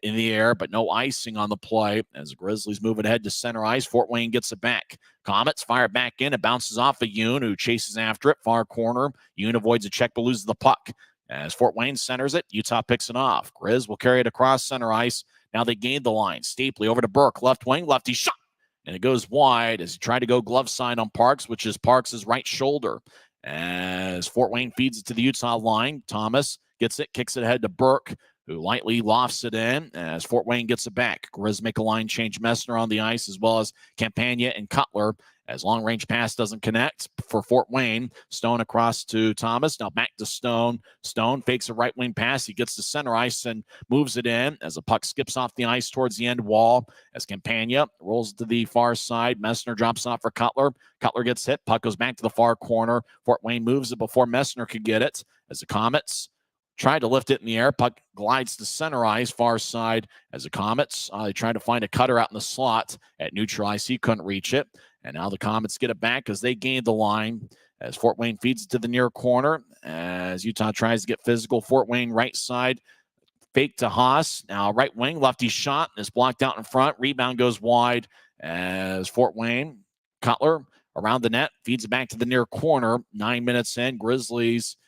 A: in the air, but no icing on the play. As the Grizzlies move it ahead to center ice, Fort Wayne gets it back. Komets fire back in. It bounces off of Yoon, who chases after it. Far corner. Yoon avoids a check but loses the puck. As Fort Wayne centers it, Utah picks it off. Grizz will carry it across center ice. Now they gain the line. Stapley over to Burke. Left wing. Lefty shot. And it goes wide as he tried to go glove side on Parks, which is Parks' right shoulder. As Fort Wayne feeds it to the Utah line, Thomas gets it, kicks it ahead to Burke, who lightly lofts it in as Fort Wayne gets it back. Grizz make a line change. Messner on the ice as well as Campagna and Cutler as long-range pass doesn't connect for Fort Wayne. Stone across to Thomas. Now back to Stone. Stone fakes a right-wing pass. He gets to center ice and moves it in as the puck skips off the ice towards the end wall as Campagna rolls to the far side. Messner drops off for Cutler. Cutler gets hit. Puck goes back to the far corner. Fort Wayne moves it before Messner could get it as the Komets tried to lift it in the air. Puck glides to center ice, far side as the Komets. They tried to find a cutter out in the slot at neutral ice. He couldn't reach it. And now the Komets get it back as they gain the line as Fort Wayne feeds it to the near corner as Utah tries to get physical. Fort Wayne right side, fake to Haas. Now right wing, lefty shot is blocked out in front. Rebound goes wide as Fort Wayne, Cutler around the net, feeds it back to the near corner. 9 minutes in, Grizzlies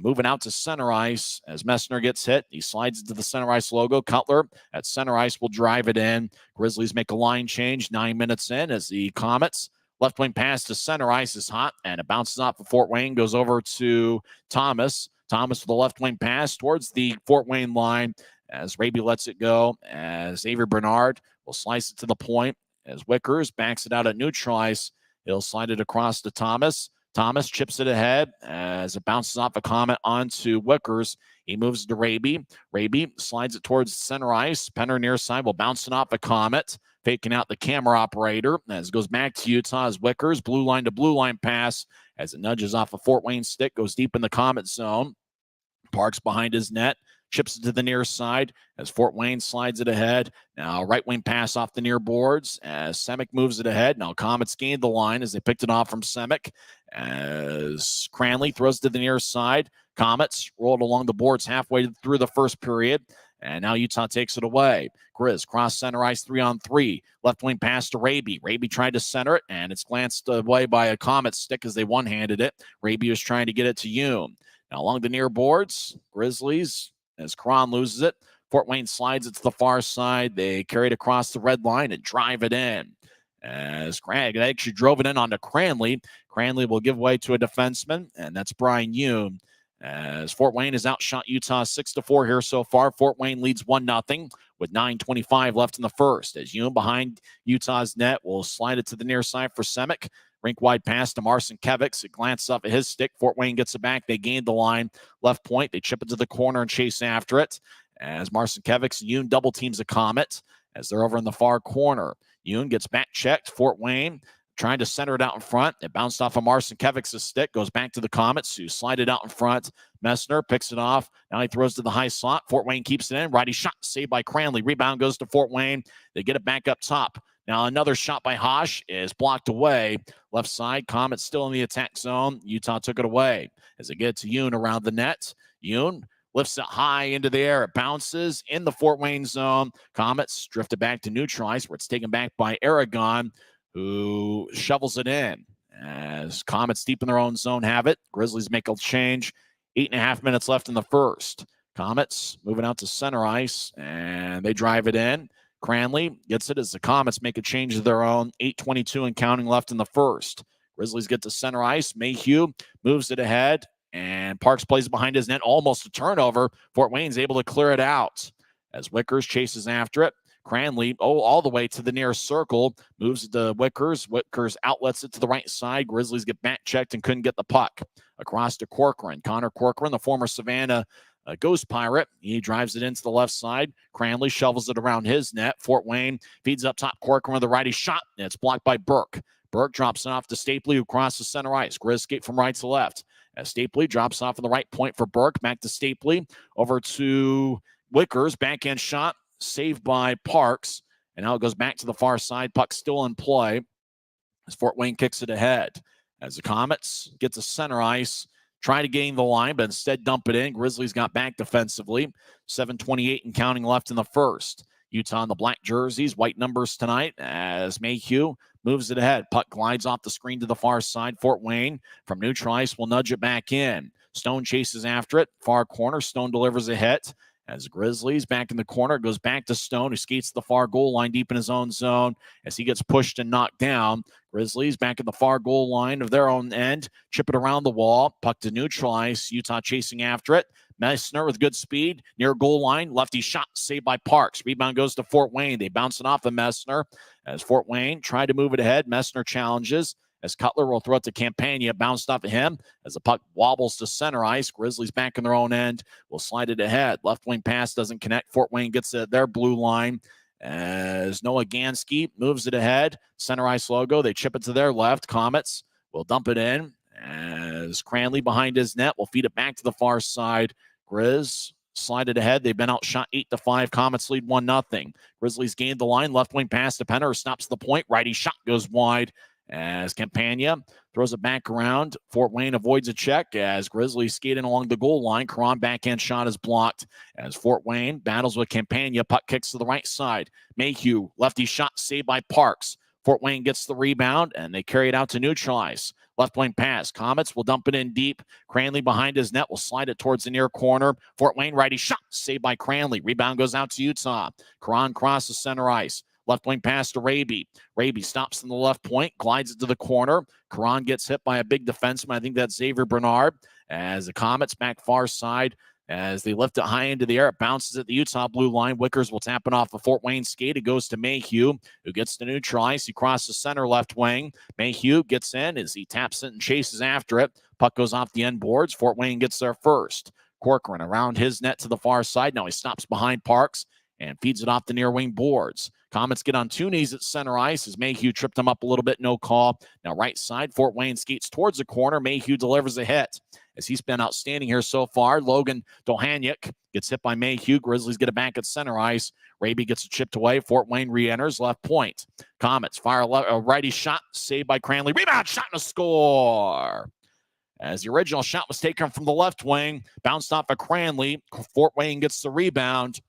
A: moving out to center ice as Messner gets hit. He slides into the center ice logo. Cutler at center ice will drive it in. Grizzlies make a line change 9 minutes in as the Komets left wing pass to center ice is hot and it bounces off of Fort Wayne, goes over to Thomas. Thomas with the left wing pass towards the Fort Wayne line as Raby lets it go as Xavier Bernard will slice it to the point as Wickers backs it out at neutral ice. He'll slide it across to Thomas. Thomas chips it ahead as it bounces off a Comet onto Wickers. He moves to Raby. Raby slides it towards center ice. Penner near side will bounce it off a Comet, faking out the camera operator as it goes back to Utah as Wickers. Blue line to blue line pass as it nudges off a Fort Wayne stick, goes deep in the Comet zone. Parks behind his net. Chips it to the near side as Fort Wayne slides it ahead. Now right wing pass off the near boards as Semick moves it ahead. Now Komets gained the line as they picked it off from Semick as Cranley throws to the near side. Komets rolled along the boards halfway through the first period. And now Utah takes it away. Grizz cross center ice 3-on-3. Left wing pass to Raby. Raby tried to center it, and it's glanced away by a Comet stick as they one-handed it. Raby was trying to get it to Yoon. Now along the near boards, Grizzlies, as Cron loses it, Fort Wayne slides it to the far side. They carry it across the red line and drive it in. As Craig actually drove it in onto Cranley. Cranley will give way to a defenseman, and that's Brian Yoon. as Fort Wayne has outshot Utah 6-4 here so far. Fort Wayne leads 1-0 with 9:25 left in the first. As Yoon behind Utah's net will slide it to the near side for Semick. Rink-wide pass to Marcinkiewicz. It glances off of his stick. Fort Wayne gets it back. They gained the line. Left point. They chip it to the corner and chase after it. As Marcinkiewicz and Yoon double teams the Komet as they're over in the far corner. Yoon gets back checked. Fort Wayne trying to center it out in front. It bounced off of Marcinkiewicz's stick. Goes back to the Komets, who slide it out in front. Messner picks it off. Now he throws to the high slot. Fort Wayne keeps it in. Righty shot saved by Cranley. Rebound goes to Fort Wayne. They get it back up top. Now another shot by Hosh is blocked away. Left side, Komets still in the attack zone. Utah took it away. As it gets to Yoon around the net. Yoon lifts it high into the air. It bounces in the Fort Wayne zone. Komets drifted back to neutralize, where it's taken back by Aragon, who shovels it in. As Komets deep in their own zone have it. Grizzlies make a change. 8.5 minutes left in the first. Komets moving out to center ice, and they drive it in. Cranley gets it as the Komets make a change of their own. 8:22 and counting left in the first. Grizzlies get to center ice. Mayhew moves it ahead, and Parks plays behind his net. Almost a turnover. Fort Wayne's able to clear it out as Wickers chases after it. Cranley, all the way to the near circle, moves it to Wickers. Wickers outlets it to the right side. Grizzlies get back checked and couldn't get the puck. Across to Corcoran. Connor Corcoran, the former Savannah Ghost Pirate. He drives it into the left side. Cranley shovels it around his net. Fort Wayne feeds up top. Corcoran with a righty shot. And it's blocked by Burke. Burke drops it off to Stapley, who crosses center ice. Grizz skate from right to left. As Stapley drops off on the right point for Burke. Back to Stapley. Over to Wickers. Backhand shot. Saved by Parks. And now it goes back to the far side. Puck still in play as Fort Wayne kicks it ahead. As the Komets get to center ice, try to gain the line, but instead dump it in. Grizzlies got back defensively. 7:28 and counting left in the first. Utah in the black jerseys, white numbers tonight as Mayhew moves it ahead. Puck glides off the screen to the far side. Fort Wayne from neutral ice will nudge it back in. Stone chases after it. Far corner. Stone delivers a hit. As Grizzlies back in the corner, goes back to Stone, who skates to the far goal line deep in his own zone as he gets pushed and knocked down. Grizzlies back at the far goal line of their own end, chip it around the wall, puck to neutral ice. Utah chasing after it. Messner with good speed near goal line. Lefty shot saved by Parks. Rebound goes to Fort Wayne. They bounce it off of Messner as Fort Wayne tried to move it ahead. Messner challenges. As Cutler will throw it to Campagna, bounced off of him. As the puck wobbles to center ice, Grizzlies back in their own end will slide it ahead. Left wing pass doesn't connect. Fort Wayne gets their blue line as Noah Gansky moves it ahead. Center ice logo. They chip it to their left. Komets will dump it in as Cranley behind his net will feed it back to the far side. Grizz slide it ahead. They've been outshot 8-5. Komets lead 1-0. Grizzlies gained the line. Left wing pass to Penner. Stops the point. Righty shot goes wide. As Campagna throws it back around. Fort Wayne avoids a check as Grizzlies skating along the goal line. Caron backhand shot is blocked as Fort Wayne battles with Campagna. Puck kicks to the right side. Mayhew, lefty shot saved by Parks. Fort Wayne gets the rebound, and they carry it out to neutralize. Left wing pass. Komets will dump it in deep. Cranley behind his net will slide it towards the near corner. Fort Wayne righty shot saved by Cranley. Rebound goes out to Utah. Caron crosses center ice. Left wing pass to Raby. Raby stops in the left point, glides it to the corner. Caron gets hit by a big defenseman. I think that's Xavier Bernard. As the Komets back far side, as they lift it high into the air, it bounces at the Utah blue line. Wickers will tap it off the Fort Wayne skate. It goes to Mayhew, who gets to neutral ice. He crosses center left wing. Mayhew gets in as he taps it and chases after it. Puck goes off the end boards. Fort Wayne gets there first. Corcoran around his net to the far side. Now he stops behind Parks and feeds it off the near wing boards. Komets get on two knees at center ice as Mayhew tripped him up a little bit, no call. Now right side, Fort Wayne skates towards the corner. Mayhew delivers a hit as he's been outstanding here so far. Logan Dohanyuk gets hit by Mayhew. Grizzlies get it back at center ice. Raby gets it chipped away. Fort Wayne re-enters left point. Komets fire a righty shot, saved by Cranley. Rebound, shot, and a score. As the original shot was taken from the left wing, bounced off of Cranley. Fort Wayne gets the rebound.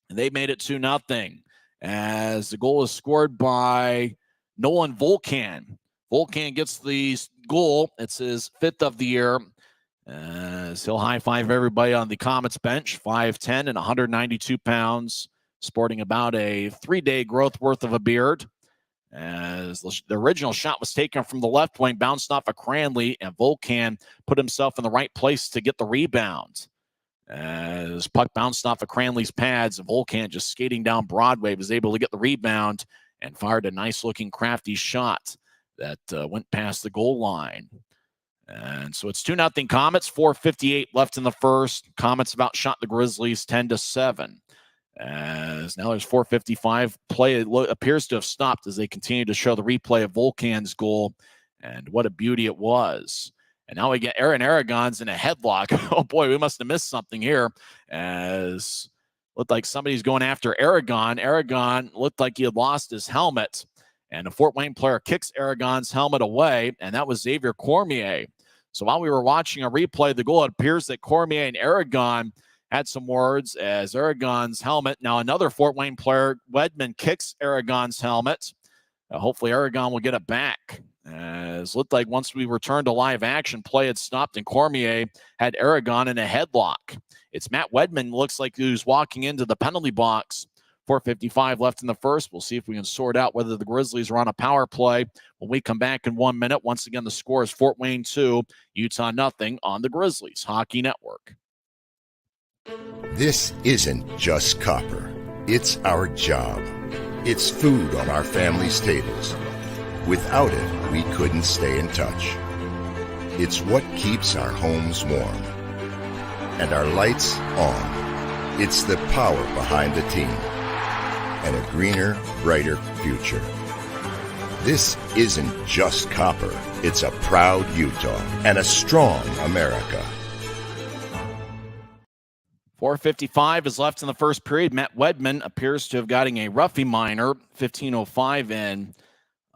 A: And they made it 2-0 as the goal is scored by Nolan Volcan. Volcan gets the goal. It's his 5th of the year. As he'll high-five everybody on the Komets bench. 5'10" and 192 pounds, sporting about a 3-day growth worth of a beard. as the original shot was taken from the left wing, bounced off of Cranley, and Volcan put himself in the right place to get the rebound. As puck bounced off of Cranley's pads, and Volcan, just skating down Broadway, was able to get the rebound and fired a nice-looking, crafty shot that went past the goal line. And so it's 2-0 Komets, 4:58 left in the first. Komets have outshot the Grizzlies 10-7. As now there's 4:55 play. It appears to have stopped as they continue to show the replay of Volcan's goal. And what a beauty it was. And now we get Aaron Aragon's in a headlock. Oh, boy, we must have missed something here, as looked like somebody's going after Aragon. Aragon looked like he had lost his helmet, and a Fort Wayne player kicks Aragon's helmet away, and that was Xavier Cormier. So while we were watching a replay of the goal, it appears that Cormier and Aragon had some words as Aragon's helmet. Now another Fort Wayne player, Wedman, kicks Aragon's helmet. Hopefully Aragon will get it back. As looked like once we returned to live action, play had stopped and Cormier had Aragon in a headlock. It's Matt Wedman, looks like he was walking into the penalty box. 4:55 left in the first. We'll see if we can sort out whether the Grizzlies are on a power play when we come back in 1 minute. Once again, the score is Fort Wayne 2, Utah 0 on the Grizzlies Hockey Network.
E: This isn't just copper. It's our job. It's food on our family's tables. Without it, we couldn't stay in touch. It's what keeps our homes warm and our lights on. It's the power behind the team and a greener, brighter future. This isn't just copper. It's a proud Utah and a strong America.
A: 4:55 is left in the first period. Matt Wedman appears to have gotten a roughie minor. 15:05 in.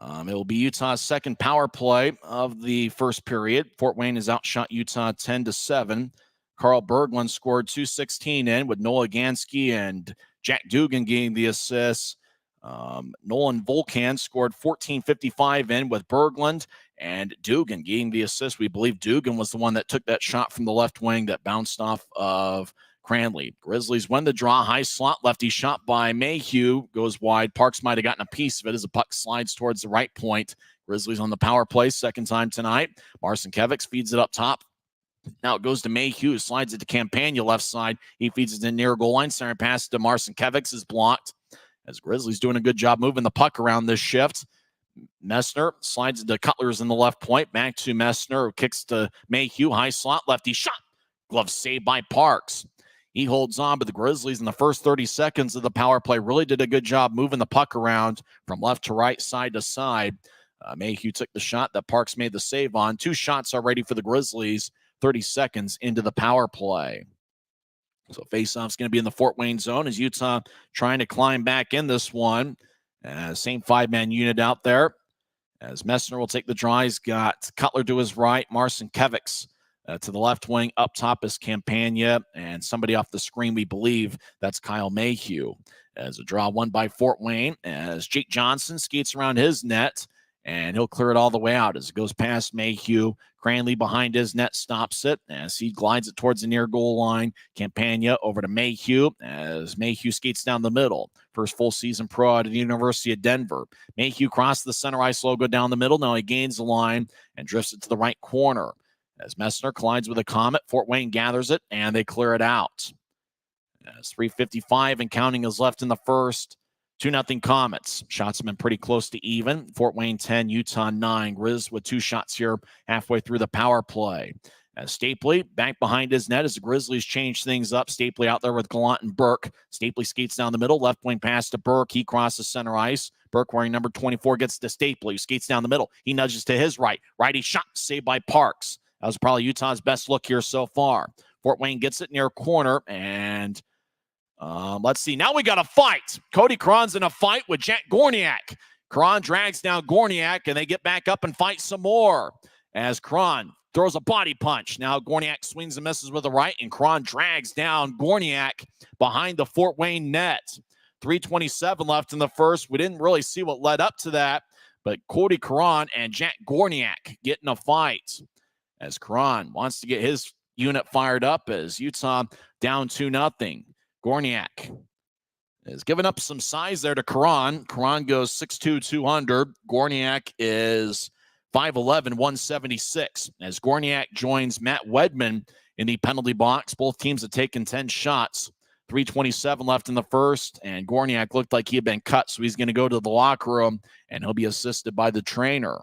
A: It will be Utah's second power play of the first period. Fort Wayne has outshot Utah 10-7. Carl Berglund scored 2:16 in with Noah Gansky and Jack Dugan getting the assists. Nolan Volcan scored 14:55 in with Berglund and Dugan getting the assist. We believe Dugan was the one that took that shot from the left wing that bounced off of Cranley. Grizzlies win the draw. High slot lefty shot by Mayhew goes wide. Parks might have gotten a piece of it as the puck slides towards the right point. Grizzlies on the power play, second time tonight. Marcin Kevics feeds it up top. Now it goes to Mayhew, slides it to Campagna left side. He feeds it to near goal line. Center pass to Marcin Kevics is blocked. As Grizzlies doing a good job moving the puck around this shift. Messner slides it to Cutler's in the left point. Back to Messner, who kicks to Mayhew. High slot, lefty shot. Glove saved by Parks. He holds on, but the Grizzlies in the first 30 seconds of the power play really did a good job moving the puck around from left to right, side to side. Mayhew took the shot that Parks made the save on. 2 shots already for the Grizzlies, 30 seconds into the power play. So faceoff's going to be in the Fort Wayne zone as Utah trying to climb back in this one. Same 5-man unit out there. As Messner will take the draw, he's got Cutler to his right, Marcin Kevics to the left wing. Up top is Campagna, and somebody off the screen, we believe that's Kyle Mayhew. As a draw won by Fort Wayne, as Jake Johnson skates around his net, and he'll clear it all the way out as it goes past Mayhew. Cranley behind his net stops it as he glides it towards the near goal line. Campagna over to Mayhew as Mayhew skates down the middle. First full season pro out of the University of Denver. Mayhew crosses the center ice logo down the middle. Now he gains the line and drifts it to the right corner. As Messner collides with a Comet, Fort Wayne gathers it, and they clear it out. As 3:55 and counting is left in the first. 2-0 Komets. Shots have been pretty close to even. Fort Wayne 10, Utah 9. Grizz with 2 shots here halfway through the power play. As Stapley back behind his net as the Grizzlies change things up. Stapley out there with Gallant and Burke. Stapley skates down the middle. Left wing pass to Burke. He crosses center ice. Burke wearing number 24 gets to Stapley, who skates down the middle. He nudges to his right. Righty shot saved by Parks. That was probably Utah's best look here so far. Fort Wayne gets it near corner, and let's see. Now we got a fight. Cody Cron's in a fight with Jack Gorniak. Cron drags down Gorniak, and they get back up and fight some more. As Cron throws a body punch. Now Gorniak swings and misses with the right, and Cron drags down Gorniak behind the Fort Wayne net. 3:27 left in the first. We didn't really see what led up to that, but Cody Cron and Jack Gorniak get in a fight. As Cron wants to get his unit fired up as Utah down 2-0. Gorniak Is giving up some size there to Karan. Karan goes 6'2", 200. Gorniak is 5'11", 176. As Gorniak joins Matt Wedman in the penalty box, both teams have taken 10 shots. 3:27 left in the first, and Gorniak looked like he had been cut, so he's going to go to the locker room, and he'll be assisted by the trainer.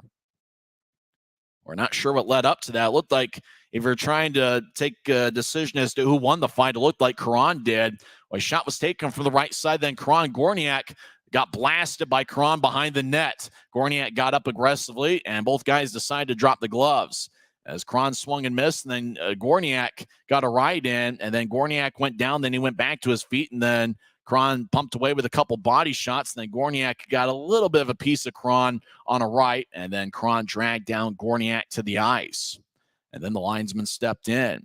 A: We're not sure what led up to that. It looked like if you're trying to take a decision as to who won the fight, it looked like Karan did. Well, a shot was taken from the right side, then Gorniak got blasted by Karan behind the net. Gorniak got up aggressively, and both guys decided to drop the gloves. As Karan swung and missed, and then Gorniak got a right in, and then Gorniak went down, then he went back to his feet, and then Karan pumped away with a couple body shots, and then Gorniak got a little bit of a piece of Karan on a right, and then Karan dragged down Gorniak to the ice. And then the linesman stepped in.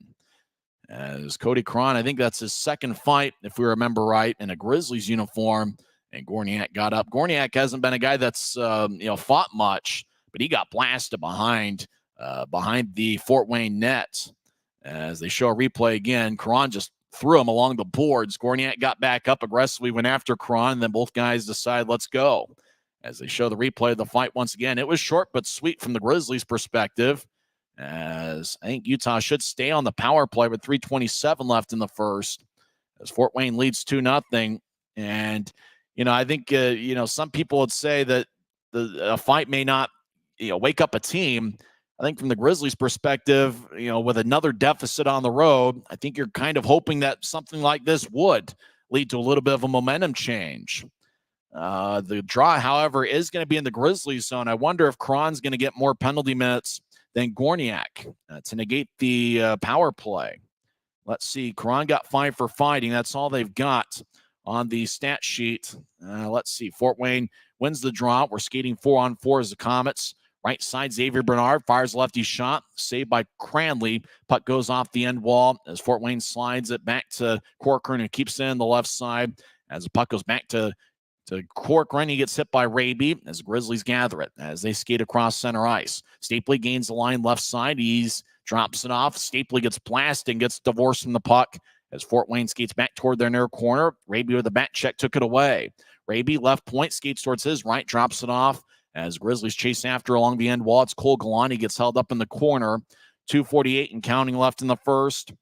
A: As Cody Karan, I think that's his second fight, if we remember right, in a Grizzlies uniform, and Gorniak got up. Gorniak hasn't been a guy that's fought much, but he got blasted behind the Fort Wayne net. As they show a replay again, Karan just threw him along the boards. Gorniak got back up aggressively, went after Karan, and then both guys decide, let's go. As they show the replay of the fight once again, it was short but sweet from the Grizzlies' perspective, as I think Utah should stay on the power play with 3:27 left in the first, as Fort Wayne leads 2-0. And, I think, some people would say that a fight may not, wake up a team. I think from the Grizzlies' perspective, with another deficit on the road, I think you're kind of hoping that something like this would lead to a little bit of a momentum change. The draw, however, is going to be in the Grizzlies zone. I wonder if Karan's going to get more penalty minutes than Gorniak to negate the power play. Let's see. Karan got 5 for fighting. That's all they've got on the stat sheet. Let's see. Fort Wayne wins the draw. We're skating 4-on-4 as the Komets. Right side, Xavier Bernard fires lefty shot, saved by Cranley. Puck goes off the end wall as Fort Wayne slides it back to Corcoran, who keeps it in the left side. As the puck goes back to Corcoran, he gets hit by Raby as the Grizzlies gather it as they skate across center ice. Stapley gains the line left side. He drops it off. Stapley gets blasted and gets divorced from the puck as Fort Wayne skates back toward their near corner. Raby with a back check took it away. Raby left point, skates towards his right, drops it off. As Grizzlies chase after along the end wall, it's Cole Galani gets held up in the corner. 2:48 and counting left in the first.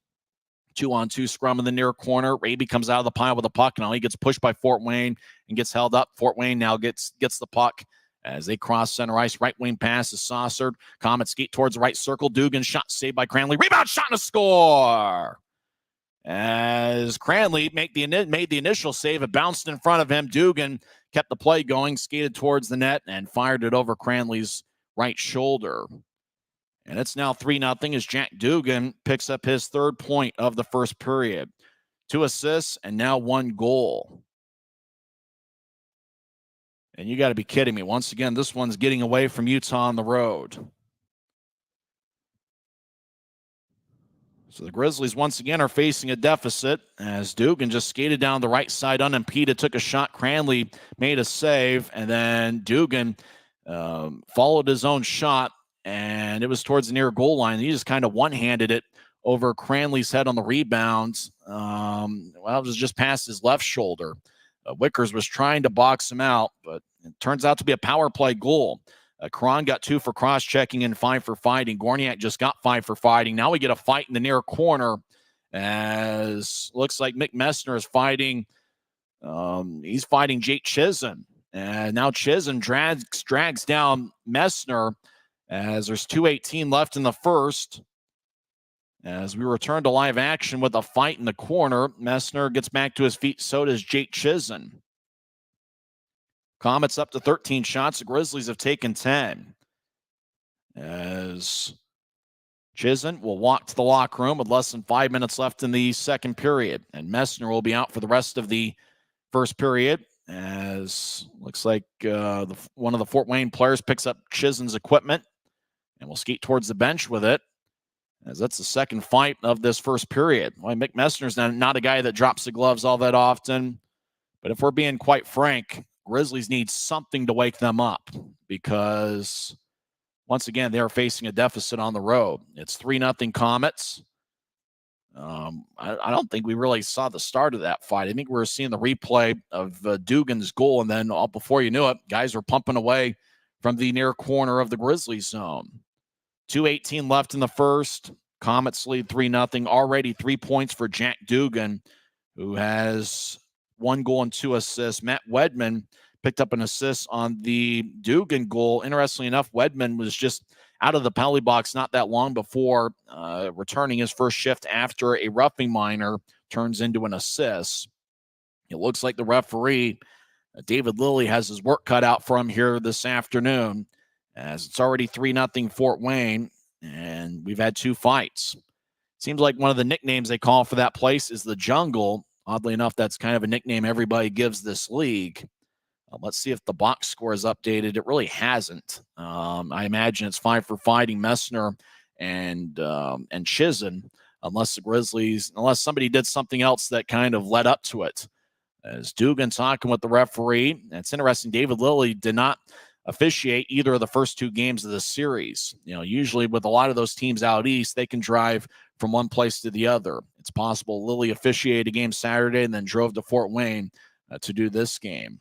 A: 2-on-2 scrum in the near corner. Raby comes out of the pile with a puck. Now he gets pushed by Fort Wayne and gets held up. Fort Wayne now gets the puck as they cross center ice. Right wing pass is saucered. Komets skate towards the right circle. Dugan shot saved by Cranley. Rebound shot and a score. As Cranley made the initial save, it bounced in front of him. Dugan kept the play going, skated towards the net, and fired it over Cranley's right shoulder. And it's now 3-0 as Jack Dugan picks up his 3rd point of the first period. 2 assists and now 1 goal. And you got to be kidding me. Once again, this one's getting away from Utah on the road. So the Grizzlies once again are facing a deficit as Dugan just skated down the right side unimpeded, took a shot. Cranley made a save, and then Dugan followed his own shot, and it was towards the near goal line. He just kind of one-handed it over Cranley's head on the rebounds. It was just past his left shoulder. Wickers was trying to box him out, but it turns out to be a power play goal. Karan got 2 for cross-checking and 5 for fighting. Gorniak just got 5 for fighting. Now we get a fight in the near corner as looks like Mick Messner is fighting. He's fighting Jake Chisholm. And now Chisholm drags down Messner as there's 2:18 left in the first. As we return to live action with a fight in the corner, Messner gets back to his feet. So does Jake Chisholm. Komets up to 13 shots. The Grizzlies have taken 10. As Chisholm will walk to the locker room with less than 5 minutes left in the second period. And Messner will be out for the rest of the first period. As looks like one of the Fort Wayne players picks up Chisholm's equipment and will skate towards the bench with it. As that's the second fight of this first period. Well, Mick Messner's not a guy that drops the gloves all that often. But if we're being quite frank, Grizzlies need something to wake them up because, once again, they are facing a deficit on the road. It's 3-0 Komets. I don't think we really saw the start of that fight. I think we were seeing the replay of Dugan's goal, and then before you knew it, guys were pumping away from the near corner of the Grizzlies zone. 2:18 left in the first. Komets lead 3-0. Already 3 points for Jack Dugan, who has 1 goal and 2 assists. Matt Wedman picked up an assist on the Dugan goal. Interestingly enough, Wedman was just out of the penalty box not that long before returning his first shift after a roughing minor turns into an assist. It looks like the referee, David Lilly, has his work cut out for him here this afternoon, as it's already 3-0 Fort Wayne, and we've had 2 fights. Seems like one of the nicknames they call for that place is the Jungle. Oddly enough, that's kind of a nickname everybody gives this league. Let's see if the box score is updated. It really hasn't. I imagine it's 5 for fighting Messner and Chizen, unless somebody did something else that kind of led up to it. As Dugan talking with the referee, and it's interesting, David Lilly did not officiate either of the first 2 games of the series. Usually with a lot of those teams out east, they can drive from one place to the other. It's possible Lilly officiated a game Saturday and then drove to Fort Wayne to do this game.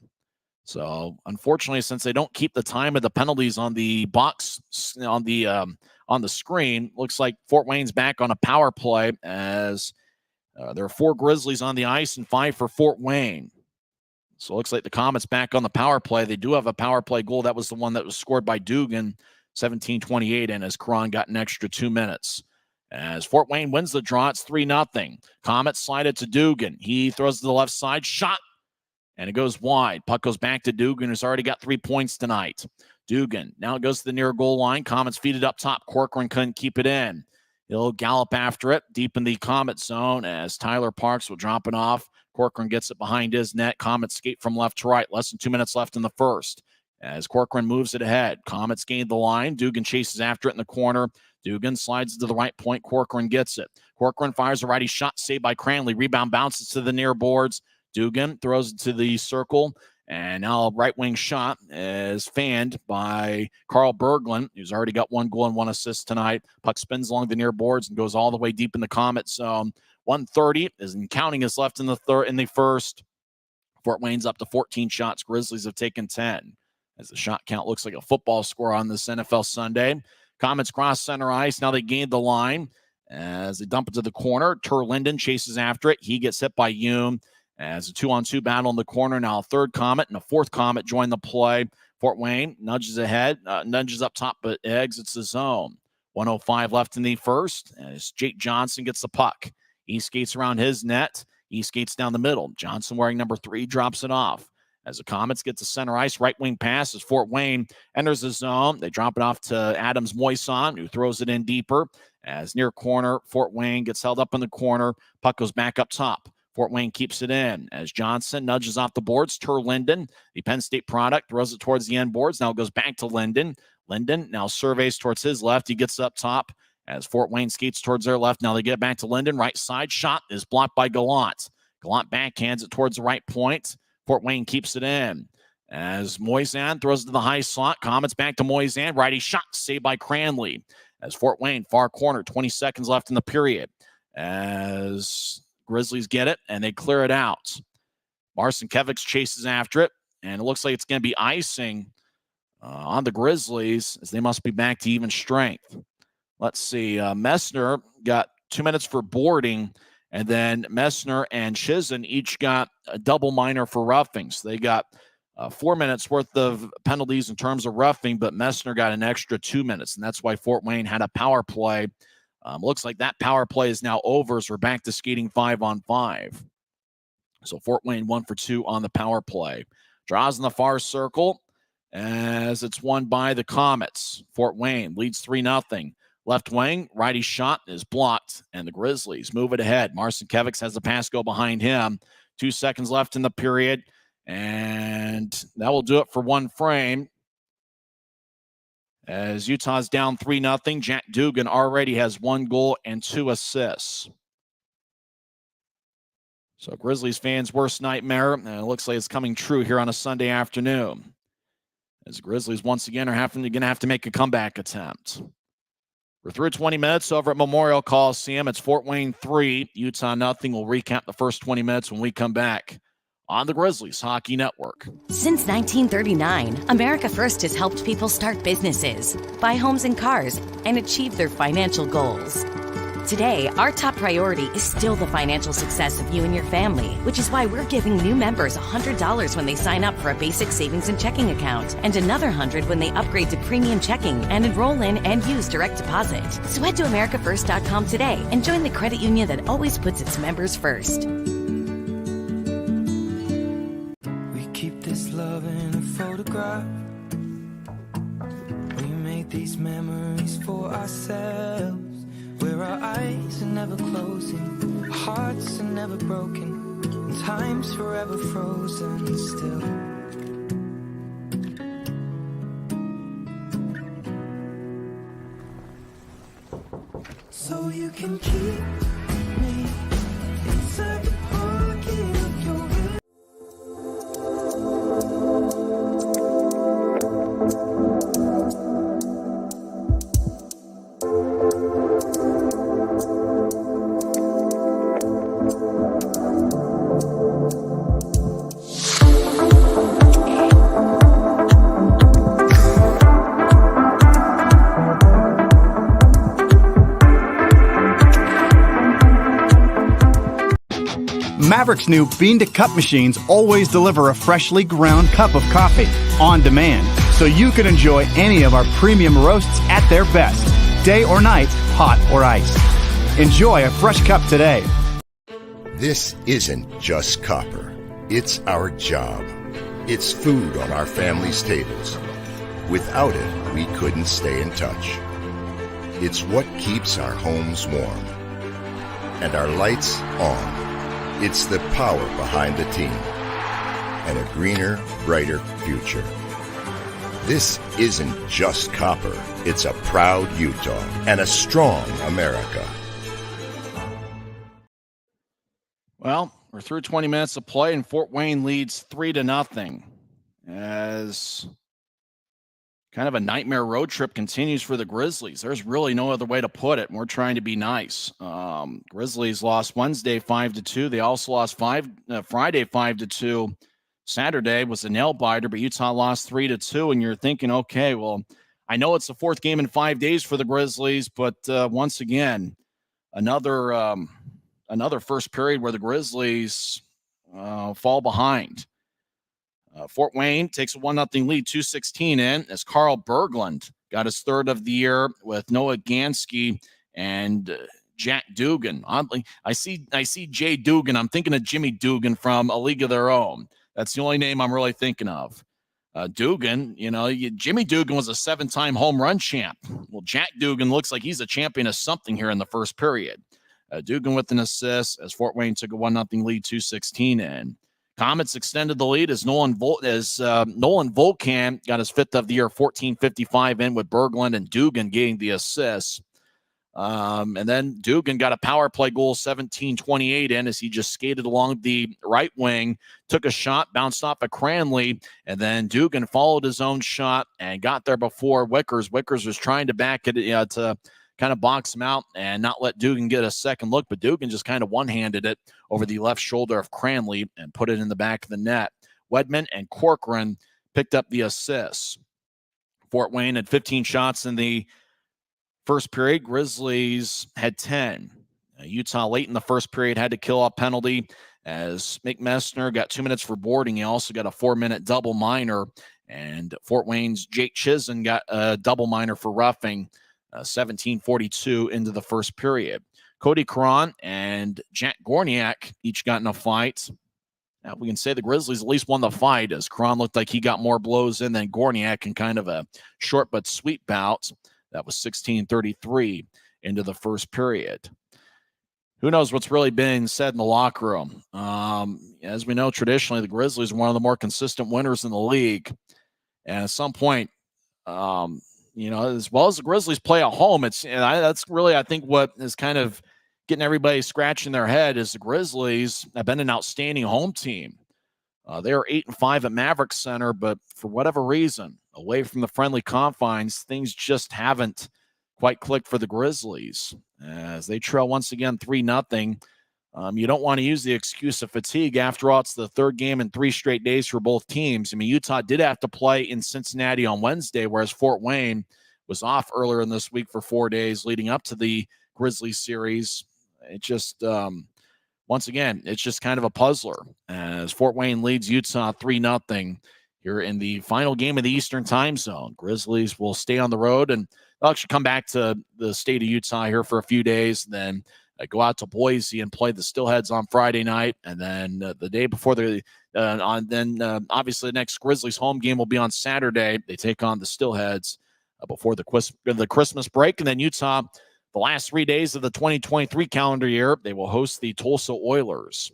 A: So unfortunately, since they don't keep the time of the penalties on the box on the screen, looks like Fort Wayne's back on a power play, as there are 4 Grizzlies on the ice and 5 for Fort Wayne. So it looks like the Komets back on the power play. They do have a power play goal. That was the one that was scored by Dugan, 17:28, and as Karan got an extra 2 minutes. As Fort Wayne wins the draw, it's 3-0. Komets slide it to Dugan. He throws to the left side, shot, and it goes wide. Puck goes back to Dugan, who's already got 3 points tonight. Dugan now goes to the near goal line. Komets feed it up top. Corcoran couldn't keep it in. He'll gallop after it deep in the Komet zone as Tyler Parks will drop it off. Corcoran gets it behind his net. Komets skate from left to right. Less than 2 minutes left in the first. As Corcoran moves it ahead, Komets gain the line. Dugan chases after it in the corner. Dugan slides to the right point. Corcoran gets it. Corcoran fires a righty shot, saved by Cranley. Rebound bounces to the near boards. Dugan throws it to the circle, and now a right wing shot is fanned by Carl Berglund, who's already got 1 goal and 1 assist tonight. Puck spins along the near boards and goes all the way deep in the Komet zone. 1:30 isn't counting is left in the first. Fort Wayne's up to 14 shots. Grizzlies have taken 10. As the shot count looks like a football score on this NFL Sunday. Komets cross center ice. Now they gain the line as they dump it to the corner. Linden chases after it. He gets hit by Hume. As a 2-on-2 battle in the corner. Now a 3rd Komet and a 4th Komet join the play. Fort Wayne nudges ahead, nudges up top, but exits the zone. 1:05 left in the first as Jake Johnson gets the puck. He skates around his net. He skates down the middle. Johnson, wearing number 3, drops it off. As the Komets get to center ice, right wing pass as Fort Wayne enters the zone. They drop it off to Adams Moison, who throws it in deeper. As near corner, Fort Wayne gets held up in the corner. Puck goes back up top. Fort Wayne keeps it in as Johnson nudges off the boards. Linden, the Penn State product, throws it towards the end boards. Now it goes back to Linden. Linden now surveys towards his left. He gets up top as Fort Wayne skates towards their left. Now they get back to Linden. Right side shot is blocked by Gallant. Gallant backhands it towards the right point. Fort Wayne keeps it in as Moisan throws it to the high slot. Komets back to Moisan. Righty shot saved by Cranley as Fort Wayne far corner. 20 seconds left in the period as Grizzlies get it, and they clear it out. Marcinkiewicz chases after it, and it looks like it's going to be icing on the Grizzlies as they must be back to even strength. Let's see. Messner got 2 minutes for boarding, and then Messner and Chizen each got a double minor for roughing. So they got 4 minutes worth of penalties in terms of roughing, but Messner got an extra 2 minutes, and that's why Fort Wayne had a power play. Looks like that power play is now over, so we're back to skating 5-on-5. So Fort Wayne 1 for 2 on the power play. Draws in the far circle as it's won by the Komets. Fort Wayne leads 3-0. Left wing, righty shot is blocked, and the Grizzlies move it ahead. Marcinkiewicz has the pass go behind him. 2 seconds left in the period, and that will do it for one frame. As Utah's down 3-0, Jack Dugan already has 1 goal and 2 assists. So Grizzlies fans' worst nightmare, and it looks like it's coming true here on a Sunday afternoon. As Grizzlies once again are going to have to make a comeback attempt. We're through 20 minutes over at Memorial Coliseum. It's Fort Wayne 3, Utah nothing. We'll recap the first 20 minutes when we come back on the Grizzlies Hockey Network.
G: Since 1939, America First has helped people start businesses, buy homes and cars, and achieve their financial goals. Today, our top priority is still the financial success of you and your family, which is why we're giving new members $100 when they sign up for a basic savings and checking account, and another $100 when they upgrade to premium checking and enroll in and use direct deposit. So head to americafirst.com today and join the credit union that always puts its members first.
H: We keep this love in a photograph. We made these memories for ourselves, where our eyes are never closing, our hearts are never broken, and time's forever frozen still. So you can keep me inside the pocket of your head.
B: Maverick's new bean-to-cup machines always deliver a freshly ground cup of coffee on demand, so you can enjoy any of our premium roasts at their best, day or night, hot or iced. Enjoy a fresh cup today.
E: This isn't just copper. It's our job. It's food on our family's tables. Without it, we couldn't stay in touch. It's what keeps our homes warm and our lights on. It's the power behind the team and a greener, brighter future. This isn't just copper. It's a proud Utah and a strong America.
A: Well, we're through 20 minutes of play, and Fort Wayne leads 3-0 as kind of a nightmare road trip continues for the Grizzlies. There's really no other way to put it, and we're trying to be nice. Grizzlies lost Wednesday 5-2. They also lost Friday 5-2. Saturday was a nail-biter, but Utah lost 3-2, and you're thinking, okay, well, I know it's the fourth game in 5 days for the Grizzlies, but once again, another first period where the Grizzlies fall behind. Fort Wayne takes a 1-0 lead, 2:16 in, as Carl Berglund got his third of the year with Noah Gansky and Jack Dugan. Oddly, I see Jay Dugan. I'm thinking of Jimmy Dugan from A League of Their Own. That's the only name I'm really thinking of. Dugan, Jimmy Dugan was a 7-time home run champ. Well, Jack Dugan looks like he's a champion of something here in the first period. Dugan with an assist as Fort Wayne took a 1-0 lead, 2:16 in. Komets extended the lead as Nolan Volkan got his fifth of the year, 14:55 in, with Berglund and Dugan getting the assists. And then Dugan got a power play goal, 17:28 in, as he just skated along the right wing, took a shot, bounced off of Cranley, and then Dugan followed his own shot and got there before Wickers. Wickers was trying to back it to kind of box him out and not let Dugan get a second look, but Dugan just kind of one-handed it over the left shoulder of Cranley and put it in the back of the net. Wedman and Corcoran picked up the assists. Fort Wayne had 15 shots in the first period. Grizzlies had 10. Utah late in the first period had to kill a penalty as Mick Messner got 2 minutes for boarding. He also got a 4-minute double minor, and Fort Wayne's Jake Chisholm got a double minor for roughing. 17:42 into the first period. Cody Cron and Jack Gorniak each got in a fight. Now, we can say the Grizzlies at least won the fight, as Cron looked like he got more blows in than Gorniak in kind of a short but sweet bout. That was 16:33 into the first period. Who knows what's really being said in the locker room? As we know, traditionally, the Grizzlies are one of the more consistent winners in the league. And at some point, as well as the Grizzlies play at home, that's really, I think, what is kind of getting everybody scratching their head is the Grizzlies have been an outstanding home team. They are 8-5 at Maverick Center, but for whatever reason, away from the friendly confines, things just haven't quite clicked for the Grizzlies as they trail once again 3-0. You don't want to use the excuse of fatigue. After all, it's the third game in 3 straight days for both teams. I mean, Utah did have to play in Cincinnati on Wednesday, whereas Fort Wayne was off earlier in this week for 4 days leading up to the Grizzlies series. It just, once again, it's just kind of a puzzler as Fort Wayne leads Utah 3-0 here in the final game of the Eastern time zone. Grizzlies will stay on the road and they'll actually come back to the state of Utah here for a few days, then go out to Boise and play the Steelheads on Friday night. And then the day before obviously the next Grizzlies home game will be on Saturday. They take on the Steelheads before the Christmas break. And then Utah, the last 3 days of the 2023 calendar year, they will host the Tulsa Oilers.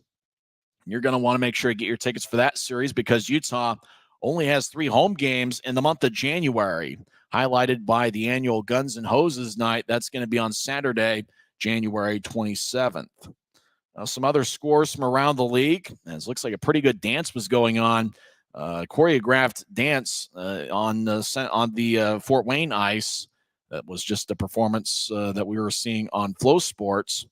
A: You're going to want to make sure you get your tickets for that series because Utah only has 3 home games in the month of January, highlighted by the annual Guns and Hoses night. That's going to be on Saturday, January 27th. Some other scores from around the league. It looks like a pretty good dance was going on. Choreographed dance on the Fort Wayne ice. That was just a performance that we were seeing on Flow Sports.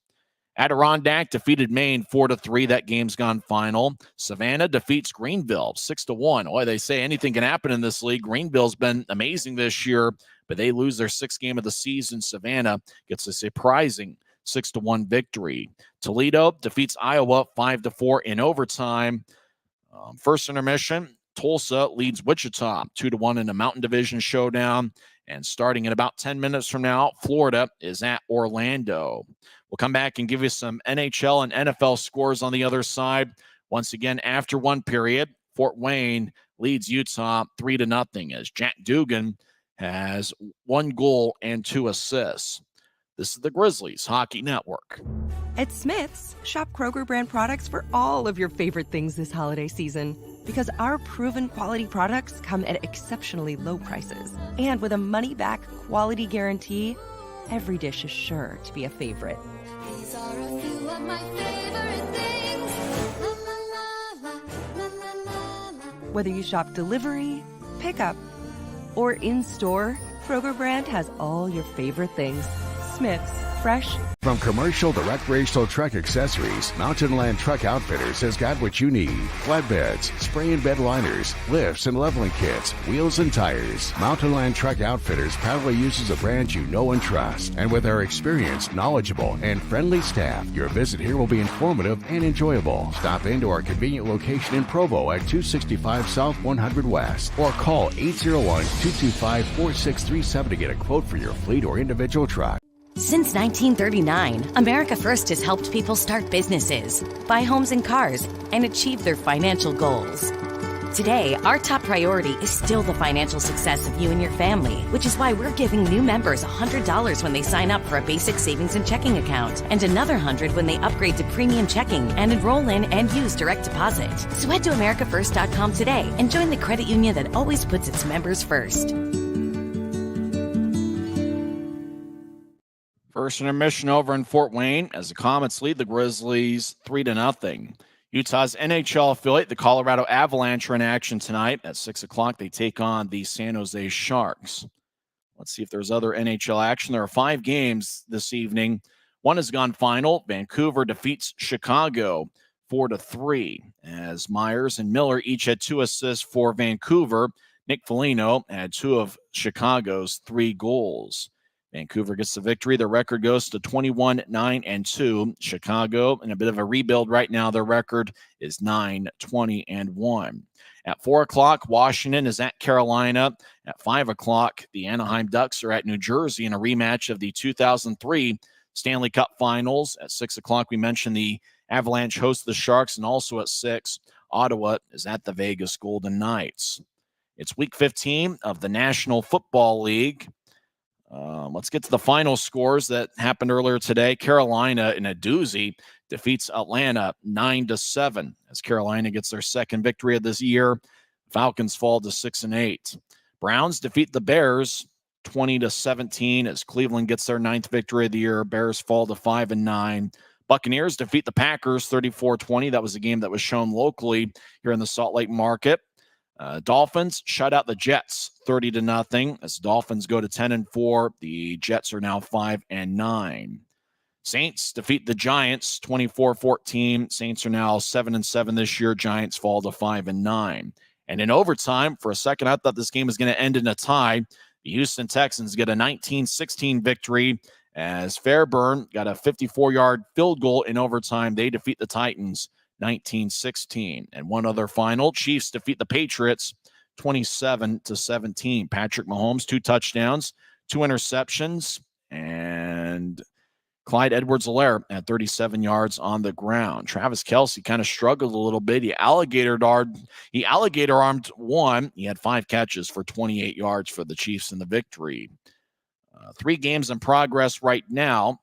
A: Adirondack defeated Maine 4-3. That game's gone final. Savannah defeats Greenville 6-1. Boy, they say anything can happen in this league. Greenville's been amazing this year, but they lose their 6th game of the season. Savannah gets a surprising 6-1 victory. Toledo defeats Iowa 5-4 in overtime. First intermission, Tulsa leads Wichita 2-1 in a Mountain Division showdown. And starting in about 10 minutes from now, Florida is at Orlando. We'll come back and give you some NHL and NFL scores on the other side. Once again, after one period, Fort Wayne leads Utah 3-0 as Jack Dugan has 1 goal and 2 assists. This is the Grizzlies Hockey Network.
C: At Smith's, shop Kroger brand products for all of your favorite things this holiday season. Because our proven quality products come at exceptionally low prices. And with a money-back quality guarantee, every dish is sure to be a favorite.
D: These are a few of my favorite things. La la la la, la la la la.
C: Whether you shop delivery, pickup, or in-store, Kroger brand has all your favorite things. Smith's, fresh.
F: From commercial to recreational truck accessories, Mountain Land Truck Outfitters has got what you need. Flatbeds, spray and bed liners, lifts and leveling kits, wheels and tires. Mountain Land Truck Outfitters proudly uses a brand you know and trust. And with our experienced, knowledgeable, and friendly staff, your visit here will be informative and enjoyable. Stop into our convenient location in Provo at 265 South 100 West or call 801-225-4637 to get a quote for your fleet or individual truck.
G: Since 1939, America First has helped people start businesses, buy homes and cars, and achieve their financial goals. Today, our top priority is still the financial success of you and your family, which is why we're giving new members $100 when they sign up for a basic savings and checking account, and another $100 when they upgrade to premium checking and enroll in and use direct deposit. So head to AmericaFirst.com today and join the credit union that always puts its members first.
A: First intermission over in Fort Wayne as the Komets lead the Grizzlies 3-0. Utah's NHL affiliate, the Colorado Avalanche, are in action tonight at 6 o'clock. They take on the San Jose Sharks. Let's see if there's other NHL action. There are 5 games this evening. One has gone final. Vancouver defeats Chicago 4-3 as Myers and Miller each had 2 assists for Vancouver. Nick Foligno had 2 of Chicago's 3 goals. Vancouver gets the victory. Their record goes to 21-9-2. Chicago, in a bit of a rebuild right now, their record is 9-20-1. At 4 o'clock, Washington is at Carolina. At 5 o'clock, the Anaheim Ducks are at New Jersey in a rematch of the 2003 Stanley Cup Finals. At 6 o'clock, we mentioned the Avalanche host the Sharks, and also at 6, Ottawa is at the Vegas Golden Knights. It's Week 15 of the National Football League. Let's get to the final scores that happened earlier today. Carolina, in a doozy, defeats Atlanta 9-7 as Carolina gets their second victory of this year. Falcons fall to 6-8. Browns defeat the Bears 20-17 as Cleveland gets their 9th victory of the year. Bears fall to 5-9. Buccaneers defeat the Packers 34-20. That was a game that was shown locally here in the Salt Lake market. Dolphins shut out the Jets 30-0 as Dolphins go to 10-4. The Jets are now 5-9. Saints defeat the Giants 24-14. Saints are now 7-7 this year. Giants fall to 5-9. And in overtime, for a second, I thought this game was going to end in a tie. The Houston Texans get a 19-16 victory as Fairburn got a 54-yard field goal in overtime. They defeat the Titans 19-16. And one other final, Chiefs defeat the Patriots 27-17. Patrick Mahomes, 2 touchdowns, 2 interceptions, and Clyde Edwards-Helaire at 37 yards on the ground. Travis Kelce kind of struggled a little bit. He alligator armed one. He had 5 catches for 28 yards for the Chiefs in the victory. 3 games in progress right now.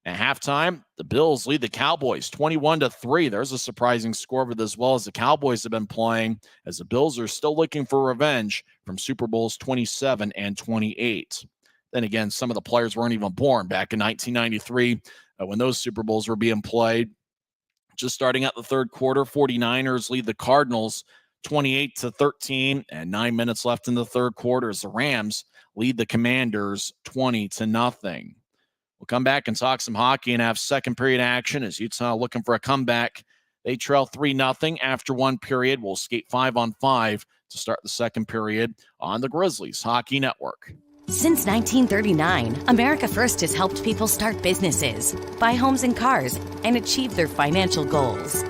A: At halftime, the Bills lead the Cowboys 21-3. There's a surprising score, but as well as the Cowboys have been playing, as the Bills are still looking for revenge from Super Bowls 27 and 28. Then again, some of the players weren't even born back in 1993 when those Super Bowls were being played. Just starting out the third quarter, 49ers lead the Cardinals 28-13, and 9 minutes left in the third quarter as the Rams lead the Commanders 20-0. We'll come back and talk some hockey and have second period action as Utah looking for a comeback. They trail 3-0 after one period. We'll skate 5-on-5 to start the second period on the Grizzlies Hockey Network.
G: Since 1939, America First has helped people start businesses, buy homes and cars, and achieve their financial goals.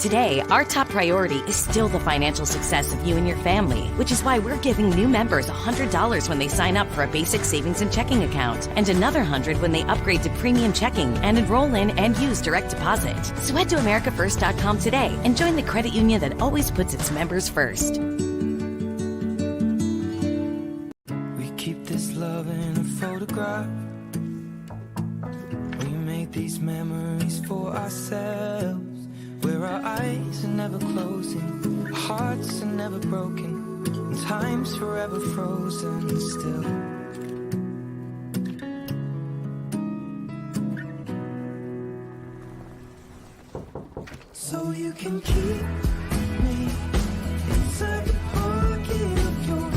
G: Today, our top priority is still the financial success of you and your family, which is why we're giving new members $100 when they sign up for a basic savings and checking account, and another $100 when they upgrade to premium checking and enroll in and use direct deposit. So head to americafirst.com today and join the credit union that always puts its members first.
H: Keep this love in a photograph. We made these memories for ourselves, where our eyes are never closing, our hearts are never broken, and time's forever frozen still. So you can keep me inside the pocket of your